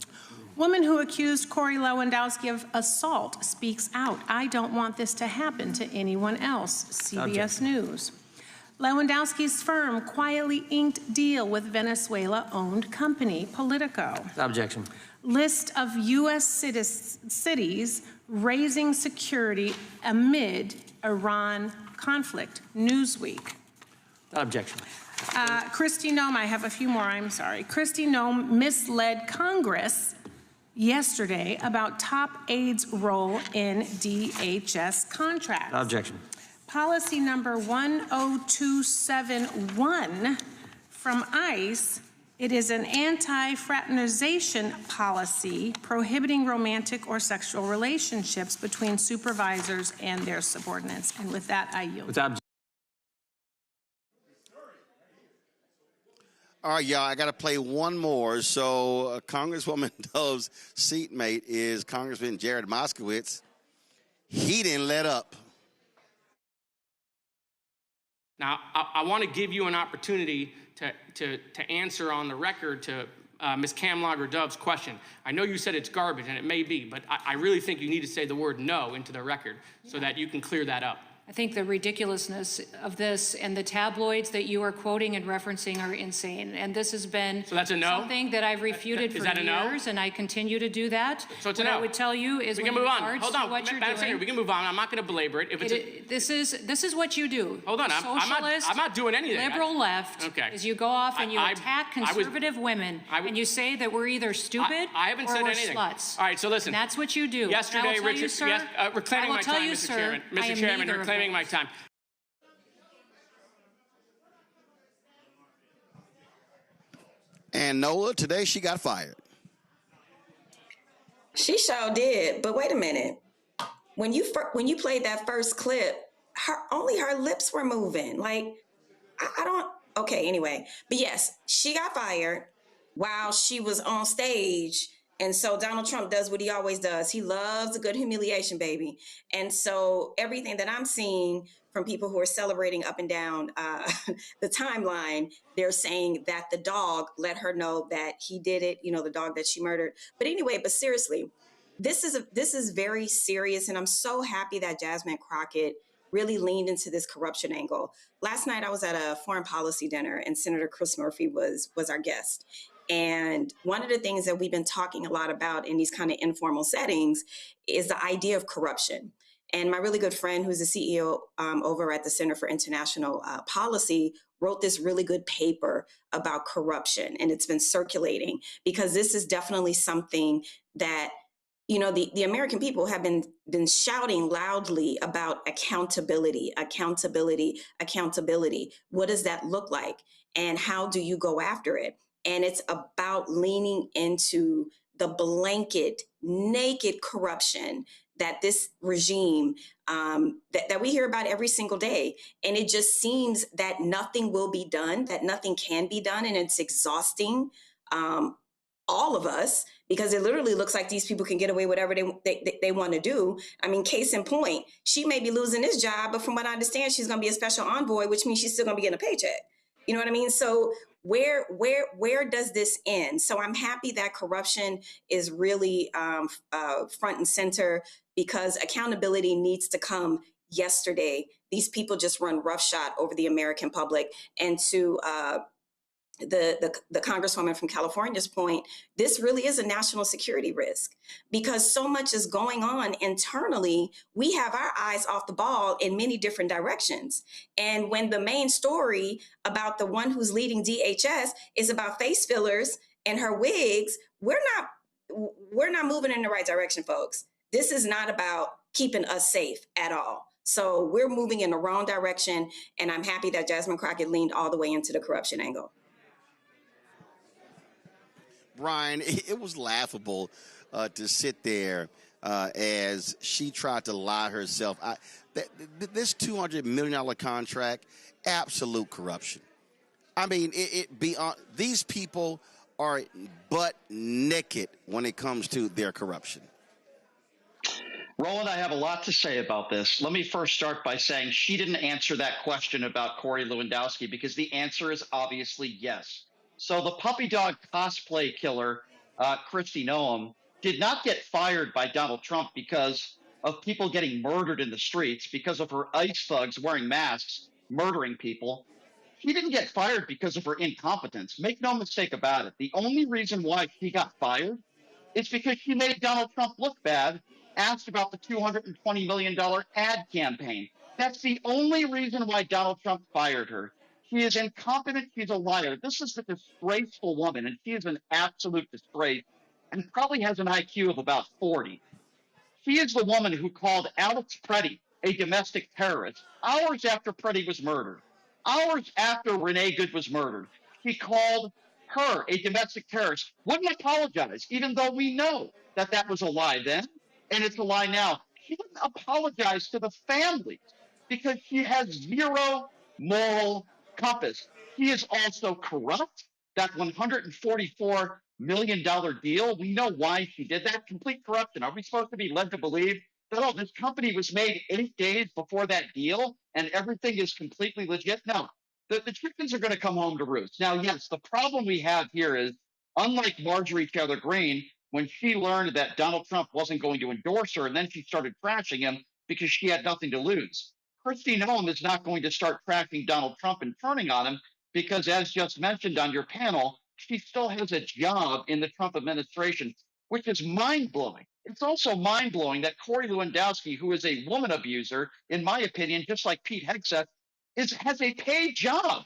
Woman who accused Corey Lewandowski of assault speaks out. I don't want this to happen to anyone else. CBS News. Lewandowski's firm quietly inked deal with Venezuela-owned company Politico. Without objection. List of U.S. cities raising security amid Iran conflict. Newsweek. Without objection. Kristi Noem, I have a few more, I'm sorry. Kristi Noem misled Congress yesterday about top aides' role in DHS contracts. Without objection. Policy number 10271 from ICE, it is an anti-fraternization policy prohibiting romantic or sexual relationships between supervisors and their subordinates. And with that, I yield. Without objection. All right, y'all, I got to play one more. So Congresswoman Dove's seatmate is Congressman Jared Moskowitz. He didn't let up. Now, I want to give you an opportunity to answer on the record to Ms. Kamlager-Dove's question. I know you said it's garbage, and it may be, but I really think you need to say the word no into the record so that you can clear that up. I think the ridiculousness of this and the tabloids that you are quoting and referencing are insane. And this has been so that's a no? Something that I've refuted for years, and I continue to do that. So it's a what no. I would tell you is we when can move on. regards Hold to on. what you're doing, We can move on. I'm not going to belabor it. If it's this is what you do. Hold on. I'm not doing anything. Liberal left is you go off and you attack conservative women and you say that we're either stupid I haven't or said we're anything. sluts. All right, so listen. And that's what you do. Yesterday, Richard, reclaiming my time, Mr. Chairman. Mr. Chairman, reclaiming my time. And Nola, today she got fired. She sure did. But wait a minute. When you played that first clip, only her lips were moving. Like, I don't. Okay, anyway. But yes, she got fired while she was on stage. And so Donald Trump does what he always does. He loves a good humiliation, baby. And so everything that I'm seeing from people who are celebrating up and down the timeline, they're saying that the dog let her know that he did it, the dog that she murdered. But anyway, but seriously, this is very serious. And I'm so happy that Jasmine Crockett really leaned into this corruption angle. Last night, I was at a foreign policy dinner and Senator Chris Murphy was our guest. And one of the things that we've been talking a lot about in these kind of informal settings is the idea of corruption. And my really good friend, who's the CEO over at the Center for International Policy, wrote this really good paper about corruption. And it's been circulating because this is definitely something that, the American people have been shouting loudly about accountability. What does that look like? And how do you go after it? And it's about leaning into the blanket, naked corruption that this regime, that we hear about every single day. And it just seems that nothing will be done, that nothing can be done. And it's exhausting all of us because it literally looks like these people can get away with whatever they want to do. I mean, case in point, she may be losing this job, but from what I understand, she's going to be a special envoy, which means she's still going to be getting a paycheck. You know what I mean? So where does this end? So I'm happy that corruption is really front and center because accountability needs to come yesterday. These people just run roughshod over the American public. And to the Congresswoman from California's point, this really is a national security risk because so much is going on internally. We have our eyes off the ball in many different directions. And when the main story about the one who's leading DHS is about face fillers and her wigs, we're not moving in the right direction, folks. This is not about keeping us safe at all. So we're moving in the wrong direction. And I'm happy that Jasmine Crockett leaned all the way into the corruption angle. Brian, it was laughable to sit there as she tried to lie herself. This $200 million contract, absolute corruption. I mean, these people are butt naked when it comes to their corruption. Roland, I have a lot to say about this. Let me first start by saying she didn't answer that question about Corey Lewandowski because the answer is obviously yes. So the puppy dog cosplay killer, Kristi Noem, did not get fired by Donald Trump because of people getting murdered in the streets, because of her ICE thugs wearing masks, murdering people. She didn't get fired because of her incompetence. Make no mistake about it. The only reason why she got fired is because she made Donald Trump look bad, asked about the $220 million ad campaign. That's the only reason why Donald Trump fired her. She is incompetent. She's a liar. This is a disgraceful woman, and she is an absolute disgrace and probably has an IQ of about 40. She is the woman who called Alex Preddy a domestic terrorist hours after Preddy was murdered. Hours after Renee Good was murdered, she called her a domestic terrorist. Wouldn't apologize, even though we know that that was a lie then, and it's a lie now. She didn't apologize to the families because she has zero moral compass. He is also corrupt. That $144 million deal, we know why she did that. Complete corruption. Are we supposed to be led to believe that, oh, this company was made 8 days before that deal and everything is completely legit. No, the chickens are going to come home to roost. Now, yes, the problem we have here is, unlike Marjorie Taylor Greene, when she learned that Donald Trump wasn't going to endorse her, and then she started trashing him because she had nothing to lose. Kristi Noem is not going to start trashing Donald Trump and turning on him because, as just mentioned on your panel, she still has a job in the Trump administration, which is mind-blowing. It's also mind-blowing that Corey Lewandowski, who is a woman abuser, in my opinion, just like Pete Hegseth, has a paid job.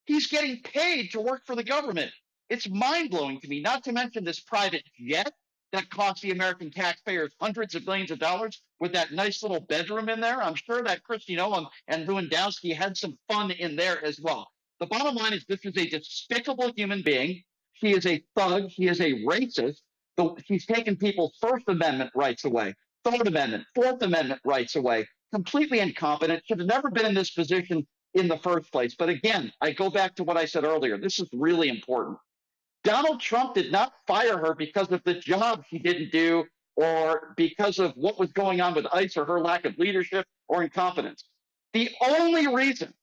He's getting paid to work for the government. It's mind-blowing to me, not to mention this private jet that cost the American taxpayers hundreds of millions of dollars with that nice little bedroom in there. I'm sure that Kristi Noem and Lewandowski had some fun in there as well. The bottom line is this is a despicable human being. She is a thug. She is a racist. She's taken people's First Amendment rights away, Third Amendment, Fourth Amendment rights away, completely incompetent, should have never been in this position in the first place. But again, I go back to what I said earlier. This is really important. Donald Trump did not fire her because of the job she didn't do or because of what was going on with ICE or her lack of leadership or incompetence. The only reason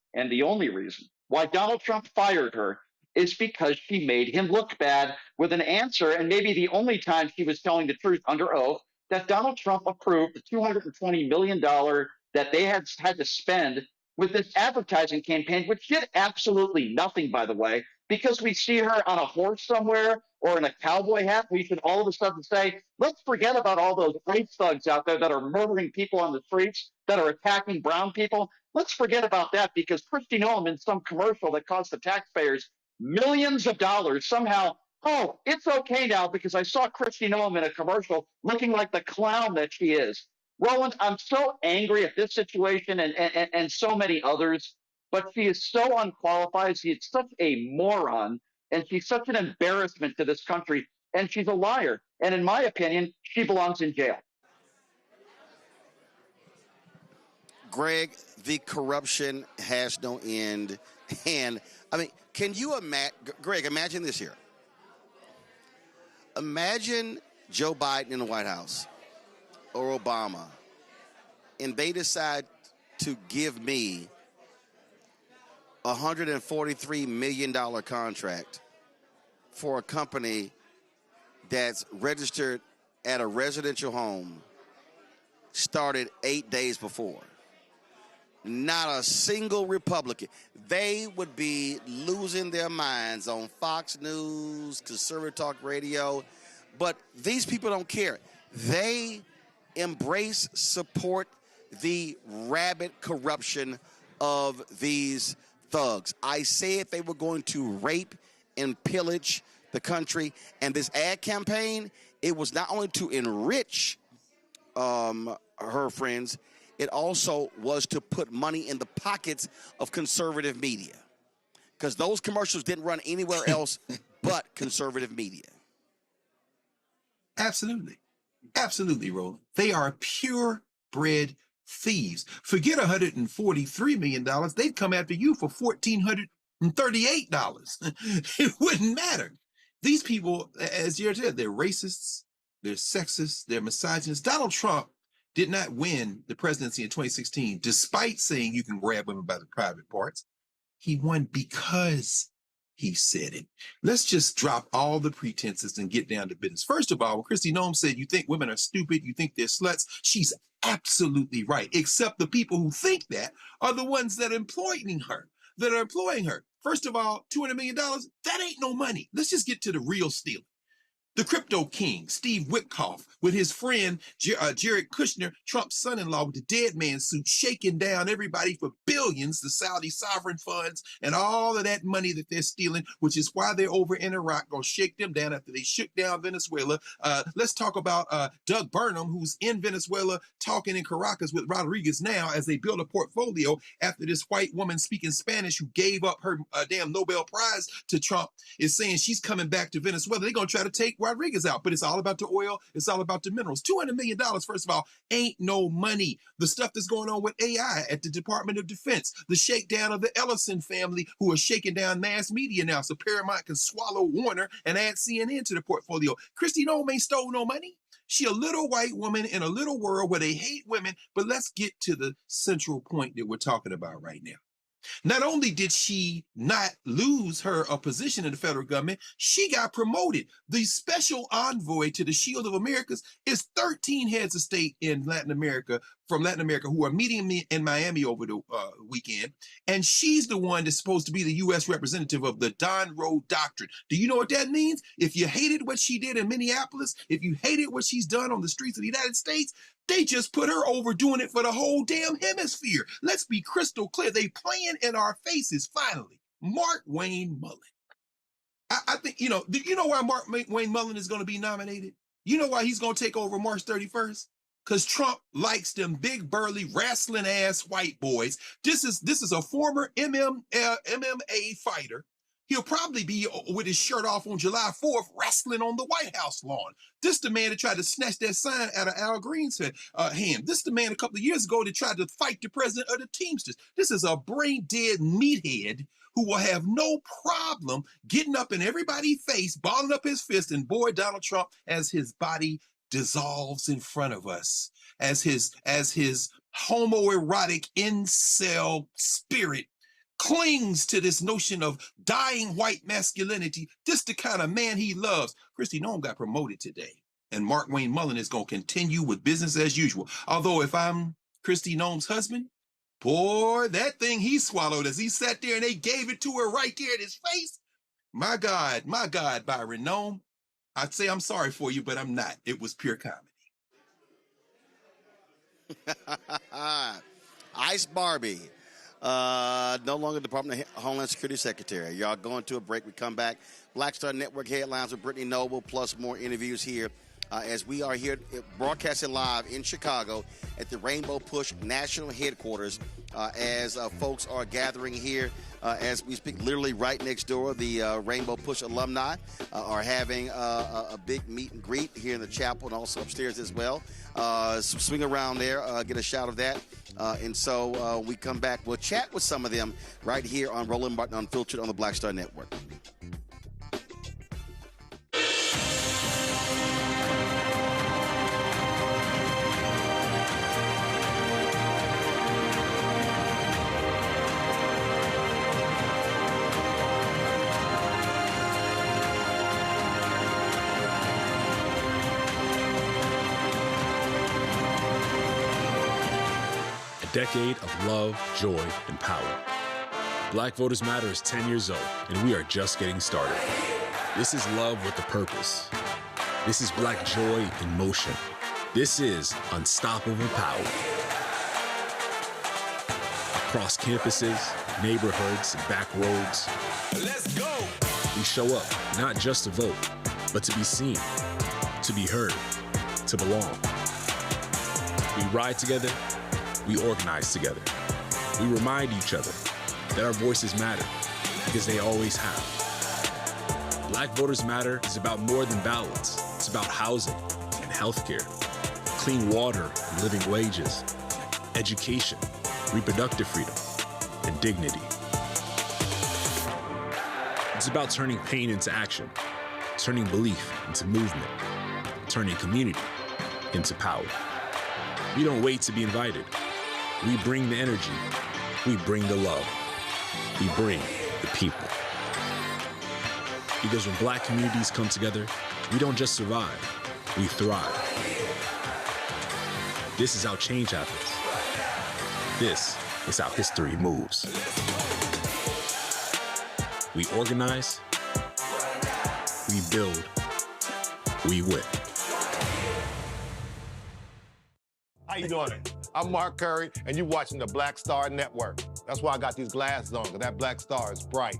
why Donald Trump fired her is because she made him look bad with an answer, and maybe the only time she was telling the truth under oath, that Donald Trump approved the $220 million that they had to spend with this advertising campaign, which did absolutely nothing, by the way, because we see her on a horse somewhere or in a cowboy hat. We should all of a sudden say, let's forget about all those ICE thugs out there that are murdering people on the streets, that are attacking brown people. Let's forget about that because Kristi Noem in some commercial that cost the taxpayers millions of dollars somehow, oh, it's okay now because I saw Kristi Noem in a commercial looking like the clown that she is. Roland, I'm so angry at this situation and so many others, but she is so unqualified. She is such a moron, and she's such an embarrassment to this country, and she's a liar. And in my opinion, she belongs in jail. Greg, the corruption has no end. And, I mean, can you imagine, Greg, imagine this here. Imagine Joe Biden in the White House or Obama, and they decide to give me a $143 million contract for a company that's registered at a residential home started 8 days before. Not a single Republican. They would be losing their minds on Fox News, conservative talk radio, but these people don't care. They embrace, support the rabid corruption of these thugs. I said they were going to rape and pillage the country, and this ad campaign, it was not only to enrich her friends, it also was to put money in the pockets of conservative media, because those commercials didn't run anywhere else but conservative media. Absolutely. Absolutely, Roland. They are purebred thieves. Forget $143 million. They'd come after you for $1,438. It wouldn't matter. These people, as you said, they're racists, they're sexist, they're misogynists. Donald Trump did not win the presidency in 2016, despite saying you can grab women by the private parts. He won because he said it. Let's just drop all the pretenses and get down to business. First of all, when Kristi Noem said, you think women are stupid, you think they're sluts, she's absolutely right, except the people who think that are the ones that are employing her. First of all, $200 million, that ain't no money. Let's just get to the real stealing. The crypto king, Steve Witkoff, with his friend Jared Kushner, Trump's son-in-law, with the dead man suit, shaking down everybody for billions, the Saudi sovereign funds, and all of that money that they're stealing, which is why they're over in Iraq, gonna shake them down after they shook down Venezuela. Let's talk about Doug Burnham, who's in Venezuela, talking in Caracas with Rodriguez now as they build a portfolio after this white woman speaking Spanish who gave up her damn Nobel Prize to Trump is saying she's coming back to Venezuela. They're gonna try to take Rodriguez out, but it's all about the oil. It's all about the minerals. $200 million, first of all, ain't no money. The stuff that's going on with AI at the Department of Defense, the shakedown of the Ellison family who are shaking down mass media now, so Paramount can swallow Warner and add CNN to the portfolio. Kristi Noem ain't stole no money. She a little white woman in a little world where they hate women, but let's get to the central point that we're talking about right now. Not only did she not lose her position in the federal government, she got promoted. The special envoy to the Shield of Americas is 13 heads of state in Latin America, from Latin America, who are meeting me in Miami over the weekend. And she's the one that's supposed to be the U.S. representative of the Don Road Doctrine. Do you know what that means? If you hated what she did in Minneapolis, if you hated what she's done on the streets of the United States, they just put her over doing it for the whole damn hemisphere. Let's be crystal clear. They playing in our faces, finally. Mark Wayne Mullen. I think, do you know why Mark Wayne Mullen is going to be nominated? You know why he's going to take over March 31st? Because Trump likes them big, burly, wrestling ass white boys. This is a former MMA fighter. He'll probably be with his shirt off on July 4th wrestling on the White House lawn. This the man that tried to snatch that sign out of Al Green's hand. This the man a couple of years ago that tried to fight the president of the Teamsters. This is a brain-dead meathead who will have no problem getting up in everybody's face, balling up his fist, and boy, Donald Trump, as his body dissolves in front of us, as his homoerotic incel spirit clings to this notion of dying white masculinity. This the kind of man he loves. Kristi Noem got promoted today, and Mark Wayne Mullen is going to continue with business as usual. Although if I'm Kristi Noem's husband, boy, that thing he swallowed as he sat there and they gave it to her right there in his face. My God, Byron Noem, I'd say I'm sorry for you, but I'm not. It was pure comedy. Ice Barbie. No longer Department of Homeland Security Secretary. Y'all going to a break. We come back. Black Star Network headlines with Brittany Noble, plus more interviews here as we are here broadcasting live in Chicago at the Rainbow Push National Headquarters as folks are gathering here as we speak. Literally right next door, the Rainbow Push alumni are having a big meet and greet here in the chapel and also upstairs as well. Swing around there, get a shout of that. And so we come back. We'll chat with some of them right here on Roland Martin Unfiltered on the Black Star Network. Decade of love, joy, and power. Black Voters Matter is 10 years old, and we are just getting started. This is love with a purpose. This is Black joy in motion. This is unstoppable power. Across campuses, neighborhoods, and back roads, let's go! We show up not just to vote, but to be seen, to be heard, to belong. We ride together. We organize together. We remind each other that our voices matter, because they always have. Black Voters Matter is about more than ballots. It's about housing and healthcare, clean water and living wages, education, reproductive freedom, and dignity. It's about turning pain into action, turning belief into movement, turning community into power. We don't wait to be invited. We bring the energy. We bring the love. We bring the people. Because when Black communities come together, we don't just survive, we thrive. This is how change happens. This is how history moves. We organize, we build, we win. How you doing? I'm Mark Curry, and you're watching the Black Star Network. That's why I got these glasses on, because that black star is bright.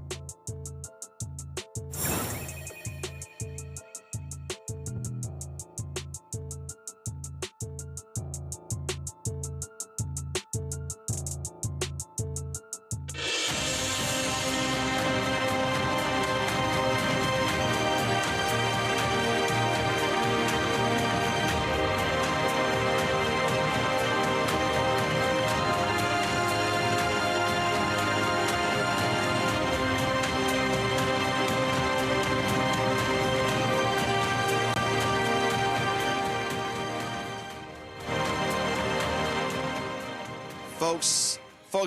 Folks,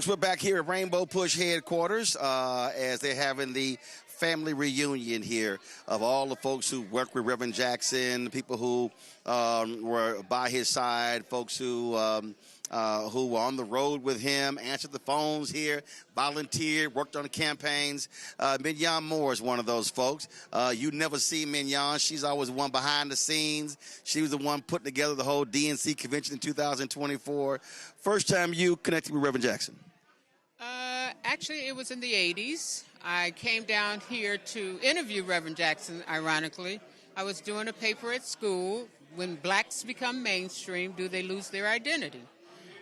we're back here at Rainbow Push headquarters as they're having the family reunion here of all the folks who worked with Reverend Jackson, people who were by his side, folks who were on the road with him, answered the phones here, volunteered, worked on the campaigns. Mignon Moore is one of those folks. You never see Mignon. She's always one behind the scenes. She was the one putting together the whole DNC convention in 2024. First time you connected with Reverend Jackson? Actually, it was in the 80s. I came down here to interview Reverend Jackson, ironically. I was doing a paper at school, When Blacks Become Mainstream, Do They Lose Their Identity?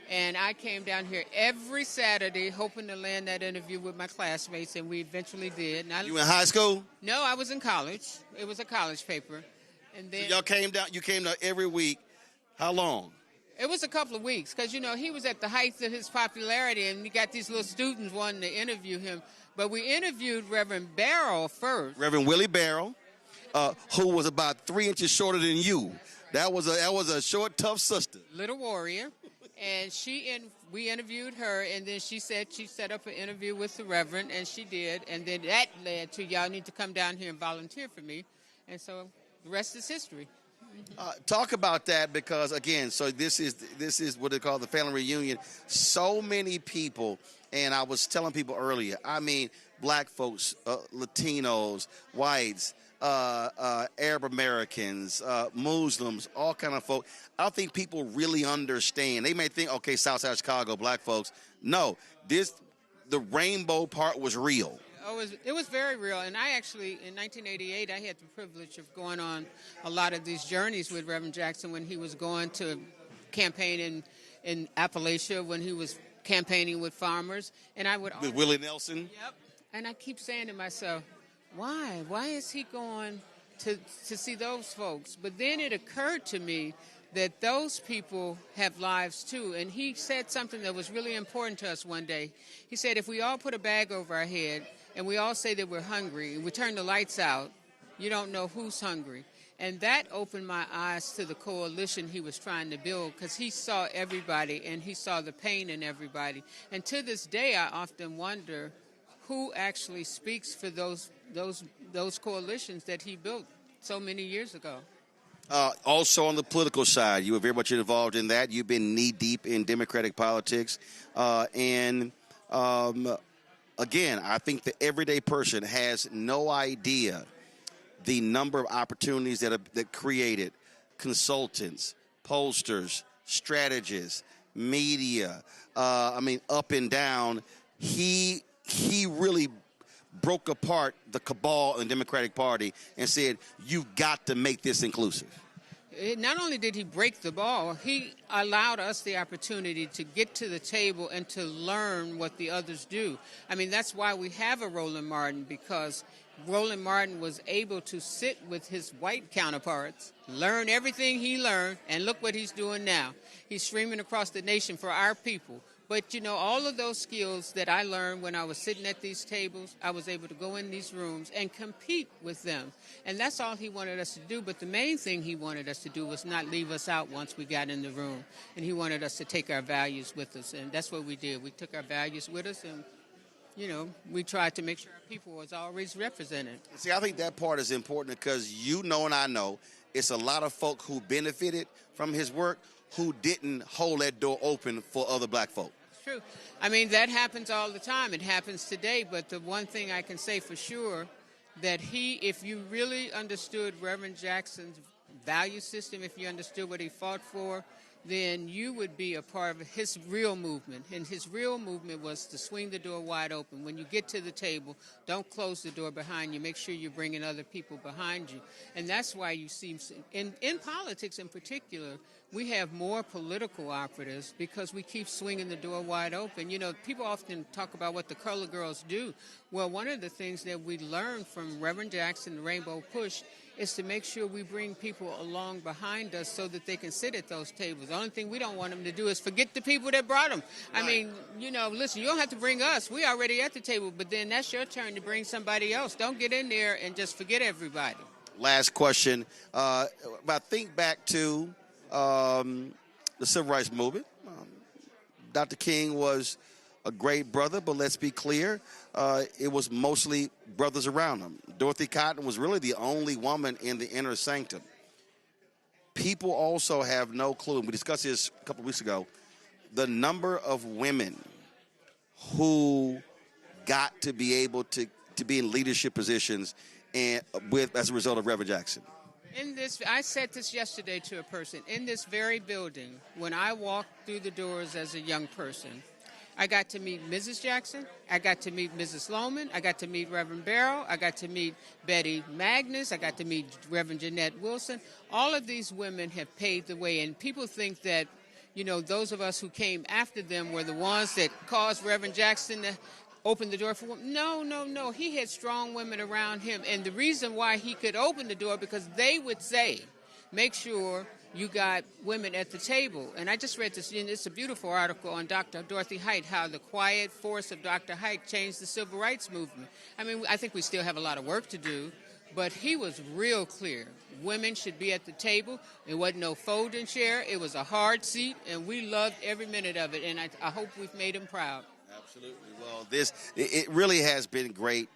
And I came down here every Saturday hoping to land that interview with my classmates, and we eventually did. You in high school? No, I was in college. It was a college paper. And then So you came down every week. How long? It was a couple of weeks because, you know, he was at the height of his popularity, and we got these little students wanting to interview him. But we interviewed Reverend Barrow first. Reverend Willie Barrow, who was about 3 inches shorter than you. That was a short, tough sister. Little warrior. And we interviewed her, and then she said she set up an interview with the Reverend, and she did. And then that led to, y'all need to come down here and volunteer for me. And so the rest is history. Talk about that because, again, so this is what they call the family reunion. So many people, and I was telling people earlier, I mean, black folks, Latinos, whites, Arab Americans, Muslims, all kind of folk. I don't think people really understand. They may think, okay, Southside Chicago, black folks. No, the rainbow part was real. Oh, it was very real. And I actually, in 1988, I had the privilege of going on a lot of these journeys with Reverend Jackson when he was going to campaign in Appalachia, when he was campaigning with farmers. And I would with Willie Nelson? Yep. And I keep saying to myself, why? Why is he going to see those folks? But then it occurred to me that those people have lives too. And he said something that was really important to us one day. He said, if we all put a bag over our head and we all say that we're hungry and we turn the lights out, you don't know who's hungry. And that opened my eyes to the coalition he was trying to build, because he saw everybody and he saw the pain in everybody. And to this day, I often wonder who actually speaks for those coalitions that he built so many years ago. Also on the political side, you were very much involved in that. You've been knee-deep in Democratic politics. Again, I think the everyday person has no idea the number of opportunities that created consultants, pollsters, strategists, media, up and down. He really broke apart the cabal in the Democratic Party and said, you've got to make this inclusive. Not only did he break the ball, he allowed us the opportunity to get to the table and to learn what the others do. I mean, that's why we have a Roland Martin, because Roland Martin was able to sit with his white counterparts, learn everything he learned, and look what he's doing now. He's streaming across the nation for our people. But, you know, all of those skills that I learned when I was sitting at these tables, I was able to go in these rooms and compete with them. And that's all he wanted us to do. But the main thing he wanted us to do was not leave us out once we got in the room. And he wanted us to take our values with us. And that's what we did. We took our values with us, and, you know, we tried to make sure our people was always represented. See, I think that part is important because you know and I know it's a lot of folk who benefited from his work who didn't hold that door open for other black folk. It's true. I mean, that happens all the time. It happens today. But the one thing I can say for sure, that if you really understood Reverend Jackson's value system, if you understood what he fought for, then you would be a part of his real movement. And his real movement was to swing the door wide open. When you get to the table, don't close the door behind you. Make sure you're bringing other people behind you. And that's why you see, in politics in particular, we have more political operatives because we keep swinging the door wide open. You know, people often talk about what the Color Girls do. Well, one of the things that we learned from Reverend Jackson, the Rainbow Push, is to make sure we bring people along behind us so that they can sit at those tables. The only thing we don't want them to do is forget the people that brought them. Right. I mean, you know, listen, you don't have to bring us. We're already at the table, but then that's your turn to bring somebody else. Don't get in there and just forget everybody. Last question. Think back to the Civil Rights Movement. Dr. King was a great brother, but let's be clear, it was mostly brothers around him. Dorothy Cotton was really the only woman in the inner sanctum. People also have no clue, and we discussed this a couple of weeks ago, the number of women who got to be able to be in leadership positions and as a result of Reverend Jackson. I said this yesterday to a person, in this very building, when I walked through the doors as a young person, I got to meet Mrs. Jackson, I got to meet Mrs. Lohman, I got to meet Reverend Barrow, I got to meet Betty Magnus, I got to meet Reverend Jeanette Wilson. All of these women have paved the way, and people think that, those of us who came after them were the ones that caused Reverend Jackson to open the door for women. No. He had strong women around him, and the reason why he could open the door, because they would say, make sure you got women at the table. And I just read this, and it's a beautiful article on Dr. Dorothy Height, how the quiet force of Dr. Height changed the civil rights movement. I mean, I think we still have a lot of work to do, but he was real clear. Women should be at the table. It wasn't no folding chair. It was a hard seat, and we loved every minute of it, and I hope we've made him proud. Absolutely. Well, it really has been great.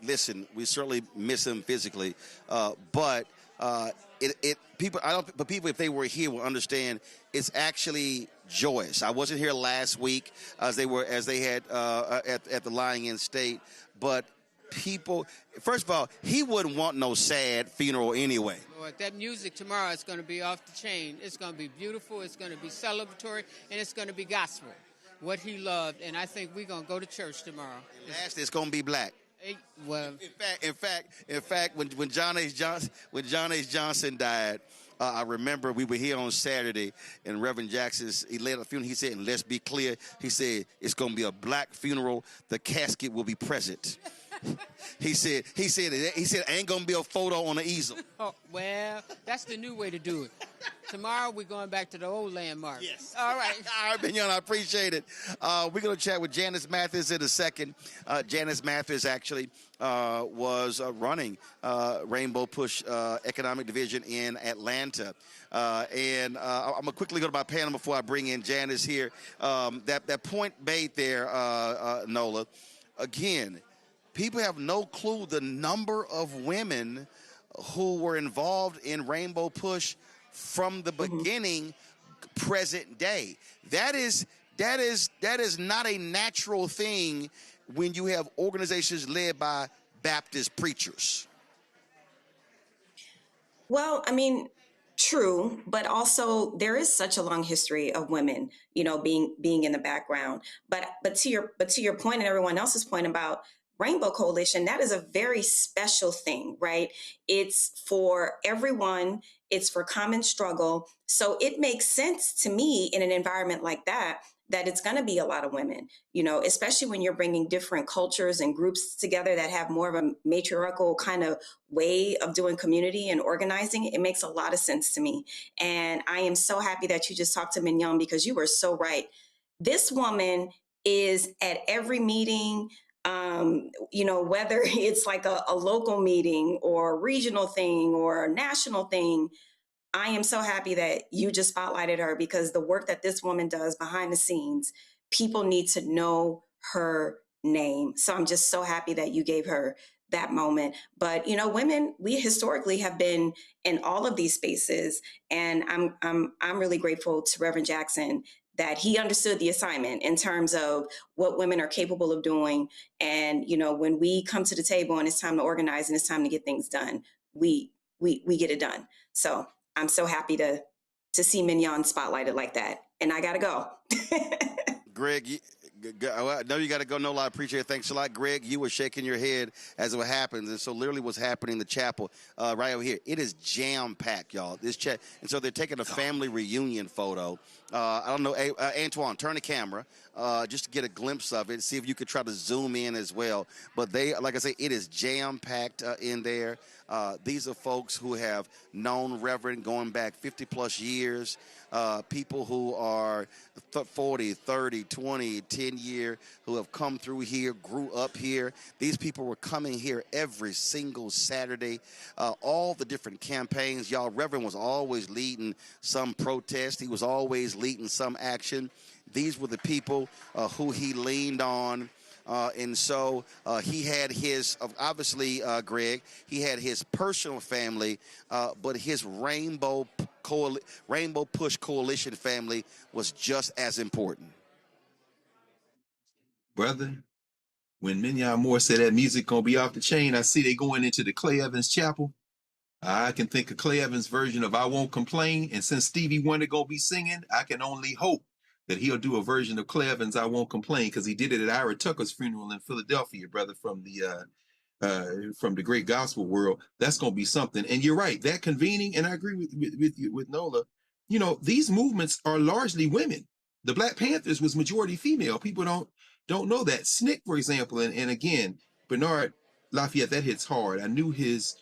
Listen, we certainly miss him physically, but people, if they were here, will understand it's actually joyous. I wasn't here last week as they had at the Lying in State, but people, first of all, he wouldn't want no sad funeral anyway. Lord, that music tomorrow is going to be off the chain. It's going to be beautiful. It's going to be celebratory, and it's going to be gospel. What he loved, and I think we're gonna go to church tomorrow. And last, it's gonna be black. Well, in fact, when John H. Johnson died, I remember we were here on Saturday, and Reverend Jackson, he led a funeral. He said, and let's be clear, he said it's gonna be a black funeral. The casket will be present. He said, I ain't gonna be a photo on the easel. Oh, well, that's the new way to do it. Tomorrow we're going back to the old landmark. Yes. All right. All right, Mignon, I appreciate it. We're going to chat with Janice Mathis in a second. Janice Mathis actually was running Rainbow Push Economic Division in Atlanta. And I'm going to quickly go to my panel before I bring in Janice here. That point made there, Nola, again, people have no clue the number of women who were involved in Rainbow Push from the beginning, present day. That is not a natural thing when you have organizations led by Baptist preachers. Well, I mean, true, but also there is such a long history of women, being in the background. But to your point and everyone else's point about Rainbow Coalition, that is a very special thing, right? It's for everyone. It's for common struggle. So it makes sense to me in an environment like that it's going to be a lot of women, especially when you're bringing different cultures and groups together that have more of a matriarchal kind of way of doing community and organizing. It makes a lot of sense to me. And I am so happy that you just talked to Mignon, because you were so right. This woman is at every meeting, whether it's like a local meeting or a regional thing or a national thing. I am so happy that you just spotlighted her, because the work that this woman does behind the scenes, people need to know her name. So I'm just so happy that you gave her that moment. But, women, we historically have been in all of these spaces. And I'm really grateful to Reverend Jackson that he understood the assignment in terms of what women are capable of doing. And, when we come to the table and it's time to organize and it's time to get things done, we get it done. So I'm so happy to see Mignon spotlighted like that. And I got to go. Greg, I know you got to go. No, I appreciate it. Thanks a lot. Greg, you were shaking your head as it happens. And so literally what's happening in the chapel right over here, it is jam-packed, y'all. And so they're taking a family reunion photo. I don't know, Antoine, turn the camera. just to get a glimpse of it, see if you could try to zoom in as well. But they, like I say, it is jam-packed in there. These are folks who have known Reverend going back 50-plus years, people who are 40, 30, 20, 10 year, who have come through here, grew up here. These people were coming here every single Saturday. All the different campaigns, y'all, Reverend was always leading some protest. He was always leading some action. These were the people who he leaned on. And so he had his, obviously, Greg, he had his personal family, but his Rainbow Push Coalition family was just as important. Brother, when Minyon Moore said that music gonna be off the chain, I see they going into the Clay Evans Chapel. I can think of Clay Evans' version of I Won't Complain, and since Stevie Wonder gonna be singing, I can only hope that he'll do a version of Clay Evans' I Won't Complain, because he did it at Ira Tucker's funeral in Philadelphia, brother, from the great gospel world. That's going to be something. And you're right, that convening, and I agree with Nola, you know, these movements are largely women. The Black Panthers was majority female. People don't know that. SNCC, for example, and again, Bernard Lafayette, that hits hard. I knew his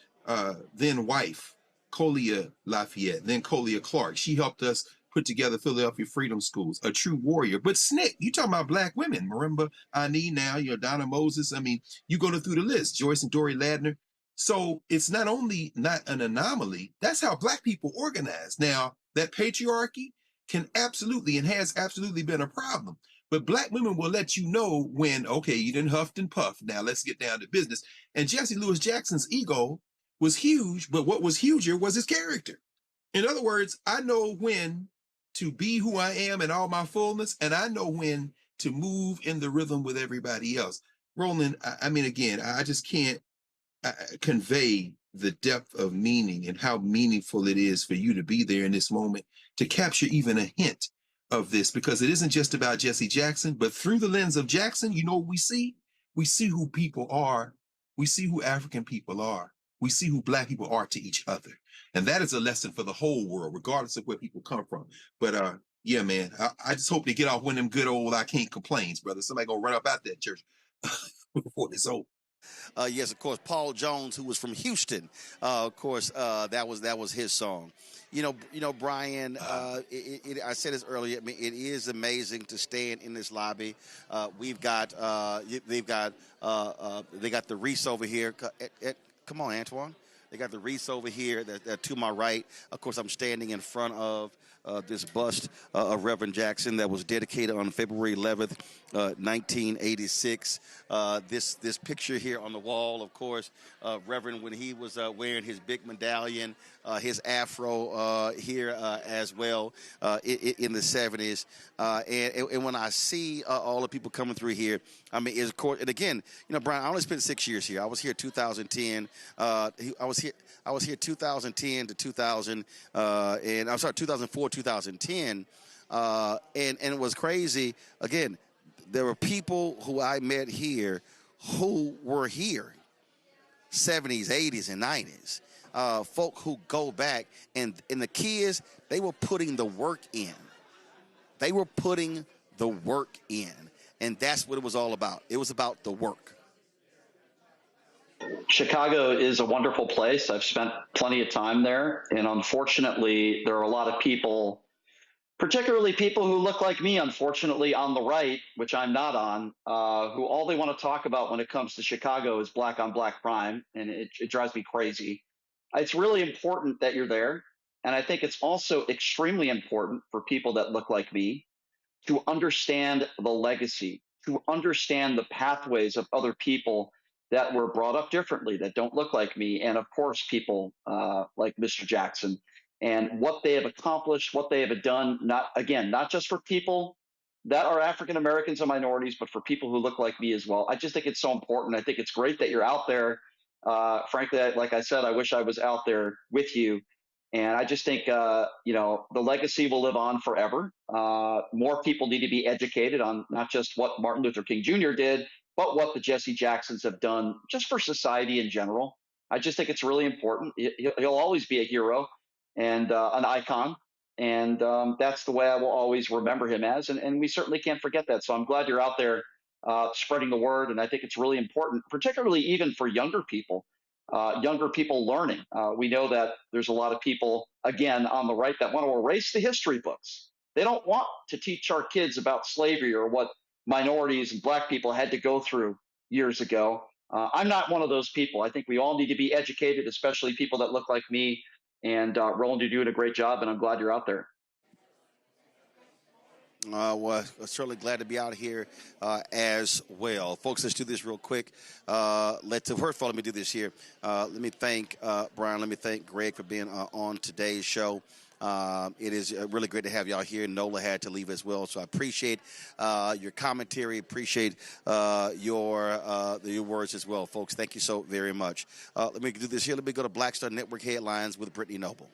then wife, Colia Lafayette, then Colia Clark. She helped us put together Philadelphia Freedom Schools, a true warrior. But SNCC, you talking about Black women. Marimba Ani now, you know, Donna Moses. I mean, you go through the list, Joyce and Dory Ladner. So it's not only not an anomaly, that's how Black people organize. Now, that patriarchy can absolutely and has absolutely been a problem. But Black women will let you know when, okay, you done huffed and puffed. Now let's get down to business. And Jesse Louis Jackson's ego was huge, but what was huger was his character. In other words, I know when to be who I am in all my fullness, and I know when to move in the rhythm with everybody else. Roland, I mean, again, I just can't convey the depth of meaning and how meaningful it is for you to be there in this moment to capture even a hint of this, because it isn't just about Jesse Jackson, but through the lens of Jackson, you know what we see? We see who people are. We see who African people are. We see who Black people are to each other. And that is a lesson for the whole world, regardless of where people come from. But yeah, man, I just hope they get off one of them good old I can't complains, brother. Somebody gonna run up out that church before it's over. Yes, of course, Paul Jones, who was from Houston, of course, that was his song. You know, Brian. I said this earlier. I mean, it is amazing to stand in this lobby. They got the wreaths over here. Come on, Antoine. They got the wreaths over here that to my right. Of course, I'm standing in front of this bust of Reverend Jackson that was dedicated on February 11th, 1986. This picture here on the wall, of course, Reverend when he was wearing his big medallion, his afro here as well in the 70s. And when I see all the people coming through here, I mean, it's, of course, and again, you know, Brian, I only spent 6 years here. I was here 2010. I was here 2010 to 2000, and I'm sorry, 2004, 2010. And it was crazy. Again, there were people who I met here who were here 70s, 80s, and 90s. Folk who go back, and the kids, they were putting the work in. They were putting the work in. And that's what it was all about. It was about the work. Chicago is a wonderful place. I've spent plenty of time there. And unfortunately, there are a lot of people, particularly people who look like me, unfortunately, on the right, which I'm not on, who all they want to talk about when it comes to Chicago is black on black crime. And it drives me crazy. It's really important that you're there. And I think it's also extremely important for people that look like me to understand the legacy, to understand the pathways of other people that were brought up differently, that don't look like me. And of course, people like Mr. Jackson and what they have accomplished, what they have done, not just for people that are African Americans and minorities, but for people who look like me as well. I just think it's so important. I think it's great that you're out there. Frankly, like I said, I wish I was out there with you. And I just think, you know, the legacy will live on forever. More people need to be educated on not just what Martin Luther King Jr. did, but what the Jesse Jacksons have done just for society in general. I just think it's really important. He'll always be a hero and an icon. And that's the way I will always remember him as. And we certainly can't forget that. So I'm glad you're out there spreading the word. And I think it's really important, particularly even for younger people learning. We know that there's a lot of people, again, on the right that want to erase the history books. They don't want to teach our kids about slavery or what minorities and Black people had to go through years ago. I'm not one of those people. I think we all need to be educated, especially people that look like me. And Roland, you're doing a great job, and I'm glad you're out there. Well, I'm certainly glad to be out here as well. Folks, let's do this real quick. First of all, let me do this here. Let me thank Brian. Let me thank Greg for being on today's show. It is really great to have y'all here. Nola had to leave as well, so I appreciate your commentary, appreciate your words as well, folks. Thank you so very much. Let me do this here. Let me go to Black Star Network headlines with Brittany Noble.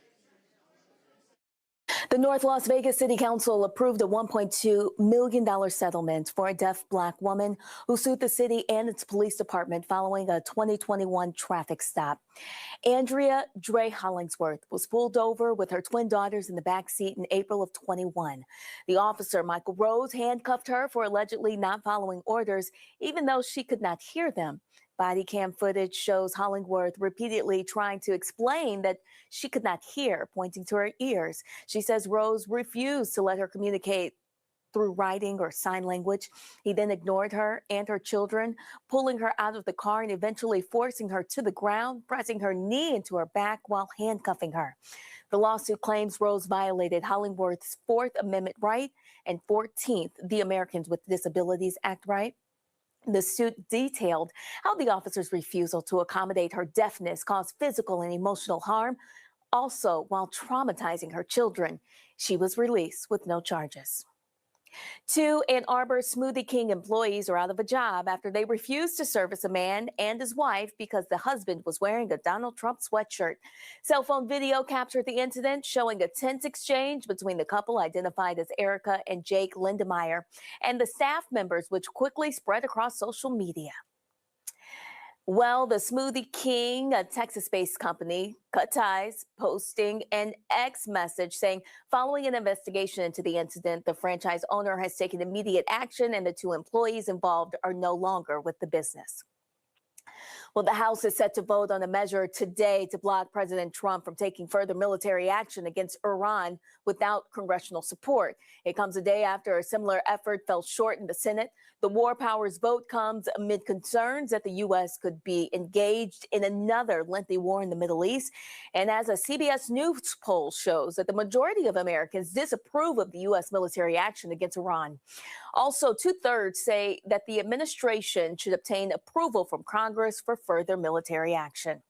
The North Las Vegas City Council approved a $1.2 million settlement for a deaf Black woman who sued the city and its police department following a 2021 traffic stop. Andrea Dre Hollingsworth was pulled over with her twin daughters in the back seat in April of 21. The officer, Michael Rose, handcuffed her for allegedly not following orders, even though she could not hear them. Body cam footage shows Hollingsworth repeatedly trying to explain that she could not hear, pointing to her ears. She says Rose refused to let her communicate through writing or sign language. He then ignored her and her children, pulling her out of the car and eventually forcing her to the ground, pressing her knee into her back while handcuffing her. The lawsuit claims Rose violated Hollingsworth's Fourth Amendment right and 14th, the Americans with Disabilities Act right. The suit detailed how the officer's refusal to accommodate her deafness caused physical and emotional harm, also while traumatizing her children. She was released with no charges. 2 Ann Arbor Smoothie King employees are out of a job after they refused to service a man and his wife because the husband was wearing a Donald Trump sweatshirt. Cell phone video captured the incident, showing a tense exchange between the couple identified as Erica and Jake Lindemeyer and the staff members, which quickly spread across social media. Well, the Smoothie King, a Texas-based company, cut ties, posting an X message saying, following an investigation into the incident, the franchise owner has taken immediate action and the 2 employees involved are no longer with the business. Well, the House is set to vote on a measure today to block President Trump from taking further military action against Iran without congressional support. It comes a day after a similar effort fell short in the Senate. The war powers vote comes amid concerns that the U.S. could be engaged in another lengthy war in the Middle East. And as a CBS News poll shows that the majority of Americans disapprove of the U.S. military action against Iran. Also, 2/3 say that the administration should obtain approval from Congress for further military action.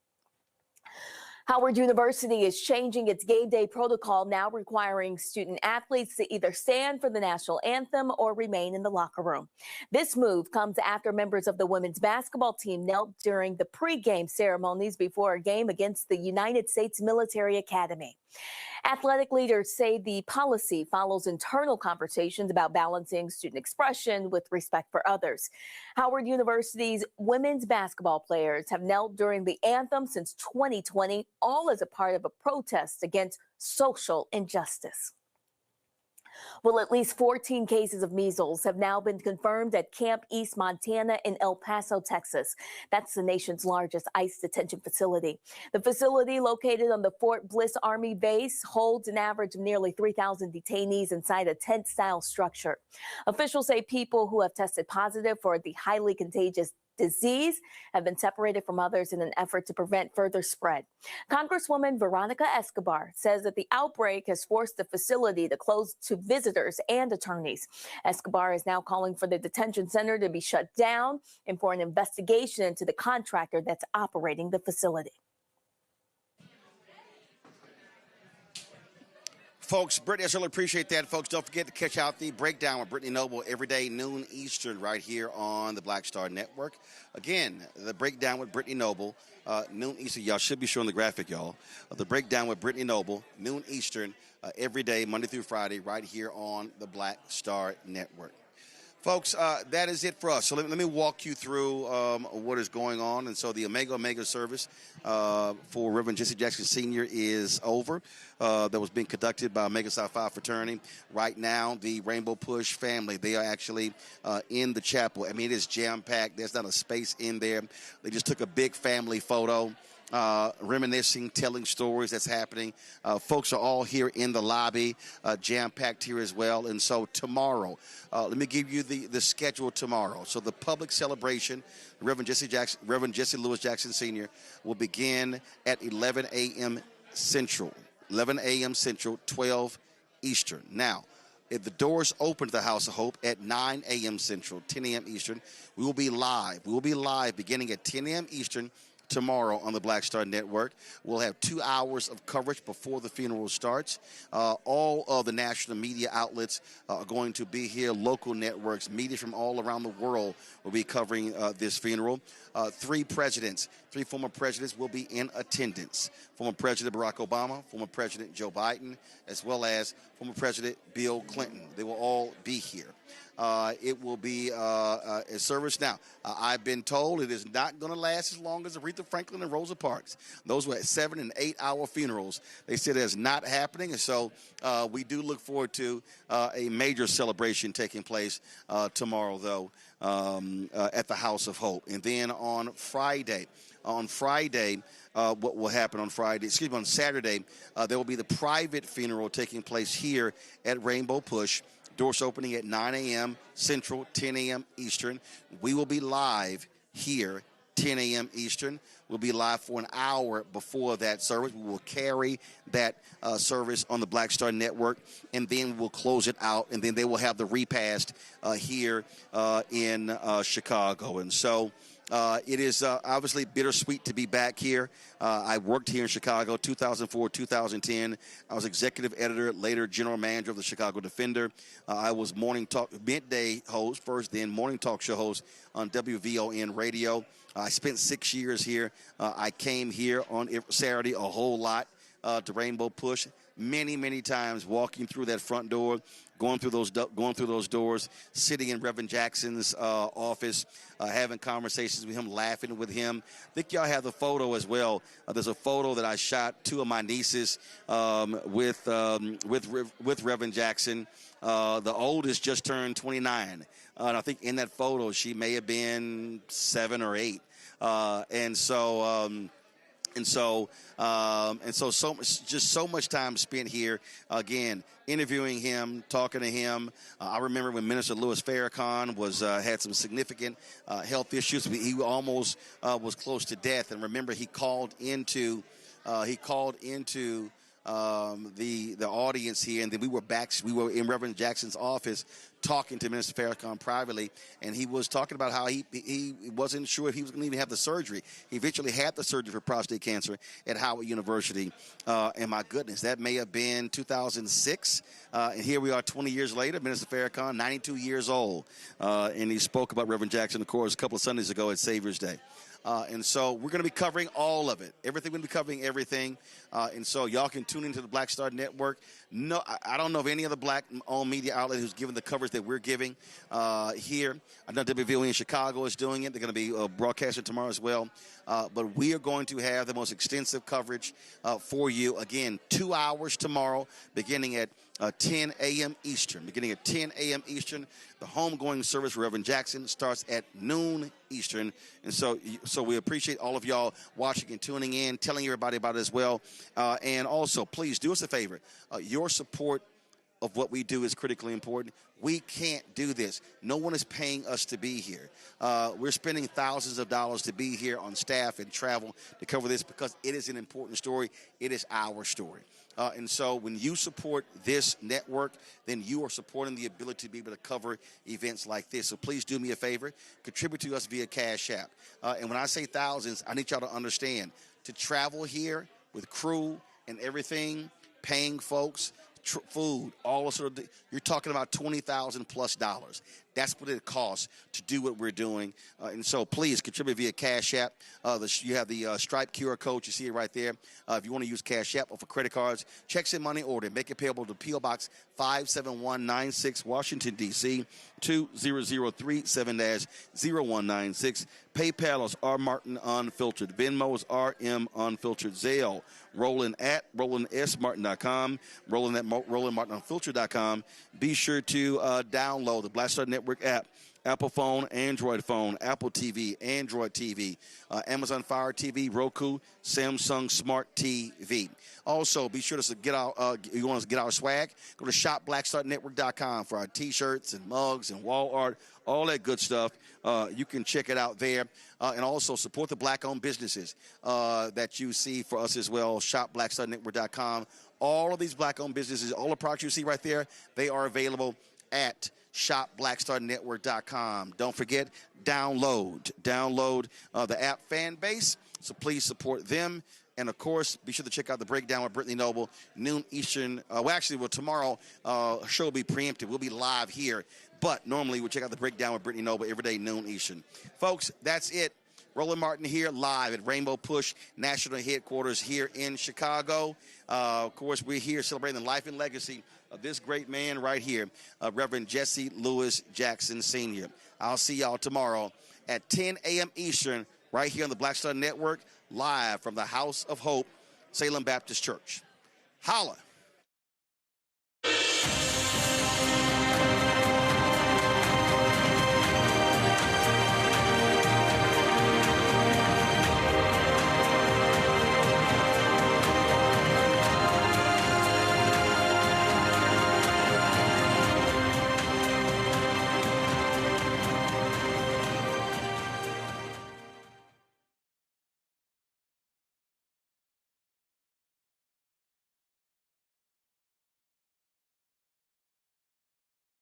Howard University is changing its game day protocol, now requiring student athletes to either stand for the national anthem or remain in the locker room. This move comes after members of the women's basketball team knelt during the pregame ceremonies before a game against the United States Military Academy. Athletic leaders say the policy follows internal conversations about balancing student expression with respect for others. Howard University's women's basketball players have knelt during the anthem since 2020, all as a part of a protest against social injustice. Well, at least 14 cases of measles have now been confirmed at Camp East Montana in El Paso, Texas. That's the nation's largest ICE detention facility. The facility, located on the Fort Bliss Army base, holds an average of nearly 3,000 detainees inside a tent-style structure. Officials say people who have tested positive for the highly contagious disease have been separated from others in an effort to prevent further spread. Congresswoman Veronica Escobar says that the outbreak has forced the facility to close to visitors and attorneys. Escobar is now calling for the detention center to be shut down and for an investigation into the contractor that's operating the facility. Folks, Brittany, I certainly appreciate that. Folks, don't forget to catch out the Breakdown with Brittany Noble every day, noon Eastern, right here on the Black Star Network. Again, the Breakdown with Brittany Noble, noon Eastern. Y'all should be showing the graphic, y'all. The Breakdown with Brittany Noble, noon Eastern, every day, Monday through Friday, right here on the Black Star Network. Folks, that is it for us. So let me walk you through what is going on. And so the Omega service for Reverend Jesse Jackson Sr. is over. That was being conducted by Omega Psi Phi fraternity. Right now, the Rainbow Push family, they are actually in the chapel. I mean, it is jam-packed. There's not a space in there. They just took a big family photo. Reminiscing, telling stories that's happening. Folks are all here in the lobby, jam-packed here as well. And so tomorrow, let me give you the schedule tomorrow. So the public celebration, Reverend Jesse Louis Jackson Sr. will begin at 11 a.m. Central. 11 a.m. Central, 12 Eastern. Now, if the doors open to the House of Hope at 9 a.m. Central, 10 a.m. Eastern, we will be live. We will be live beginning at 10 a.m. Eastern tomorrow on the Black Star Network. We'll have 2 hours of coverage before the funeral starts. All of the national media outlets are going to be here. Local networks, media from all around the world will be covering this funeral. 3 former presidents will be in attendance. Former President Barack Obama, former President Joe Biden, as well as former President Bill Clinton. They will all be here. It will be a service. Now, I've been told it is not going to last as long as Aretha Franklin and Rosa Parks. Those were 7- and 8-hour funerals. They said it's not happening, and so we do look forward to a major celebration taking place tomorrow, though, at the House of Hope. And then on Friday, what will happen on Saturday, there will be the private funeral taking place here at Rainbow Push. Doors opening at 9 a.m. Central, 10 a.m. Eastern. We will be live here, 10 a.m. Eastern. We'll be live for an hour before that service. We will carry that service on the Black Star Network, and then we'll close it out, and then they will have the repast here in Chicago. And so it is obviously bittersweet to be back here. I worked here in Chicago 2004, 2010. I was executive editor, later general manager of the Chicago Defender. I was midday host first, then morning talk show host on WVON radio. I spent 6 years here. I came here on Saturday a whole lot to Rainbow Push. Many times walking through that front door, going through those doors, sitting in Reverend Jackson's office, having conversations with him, laughing with him. I think y'all have the photo as well. There's a photo that I shot 2 of my nieces with Reverend Jackson. The oldest just turned 29, and I think in that photo she may have been 7 or 8, so much time spent here, again, interviewing him, talking to him. I remember when Minister Louis Farrakhan had some significant health issues. He almost was close to death, and remember he called into the audience here, and then we were in Reverend Jackson's office talking to Minister Farrakhan privately, and he was talking about how he wasn't sure if he was going to even have the surgery. He eventually had the surgery for prostate cancer at Howard University, and my goodness, that may have been 2006, and here we are 20 years later. Minister Farrakhan, 92 years old, and he spoke about Reverend Jackson, of course, a couple of Sundays ago at Savior's Day. And so we're going to be covering all of it. We're going to be covering everything. And so y'all can tune into the Black Star Network. No, I don't know of any other black-owned media outlet who's given the coverage that we're giving here. I know WVOE in Chicago is doing it. They're going to be broadcasting tomorrow as well. But we are going to have the most extensive coverage for you. Again, 2 hours tomorrow, beginning at 10 a.m. Eastern. Beginning at 10 a.m. Eastern. The homegoing service for Reverend Jackson starts at noon Eastern. And so we appreciate all of y'all watching and tuning in, telling everybody about it as well. And also, please do us a favor. Your support of what we do is critically important. We can't do this. No one is paying us to be here. We're spending thousands of dollars to be here on staff and travel to cover this because it is an important story. It is our story. And so when you support this network, then you are supporting the ability to be able to cover events like this. So please do me a favor. Contribute to us via Cash App. And when I say thousands, I need y'all to understand, to travel here with crew and everything, paying folks, food, all sort of, you're talking about $20,000+ dollars. That's what it costs to do what we're doing. And so please contribute via Cash App. You have the Stripe QR code. You see it right there. If you want to use Cash App or for credit cards, checks and money order. Make it payable to P.O. Box 57196, Washington, D.C., 20037-0196. PayPal is R. Martin Unfiltered. Venmo is RM Unfiltered. Zelle, Roland at RolandSMartin.com, Roland at RolandMartinUnfiltered.com. Be sure to download the Black Star Network app. Apple phone, Android phone, Apple TV, Android TV, Amazon Fire TV, Roku, Samsung Smart TV. Also, be sure to get you want to get our swag, go to shopblackstarnetwork.com for our T-shirts and mugs and wall art, all that good stuff. You can check it out there. And also support the black-owned businesses that you see for us as well, shopblackstarnetwork.com. All of these black-owned businesses, all the products you see right there, they are available at shopblackstarnetwork.com. Don't forget, download the app Fan Base, so please support them. And, of course, be sure to check out the Breakdown with Brittany Noble, noon Eastern. Tomorrow show will be preempted. We'll be live here. But normally we'll check out the Breakdown with Brittany Noble every day, noon Eastern. Folks, that's it. Roland Martin here live at Rainbow Push National Headquarters here in Chicago. Of course, we're here celebrating the life and legacy of this great man right here, Reverend Jesse Louis Jackson Sr. I'll see y'all tomorrow at 10 a.m. Eastern right here on the Black Star Network, live from the House of Hope, Salem Baptist Church. Holla.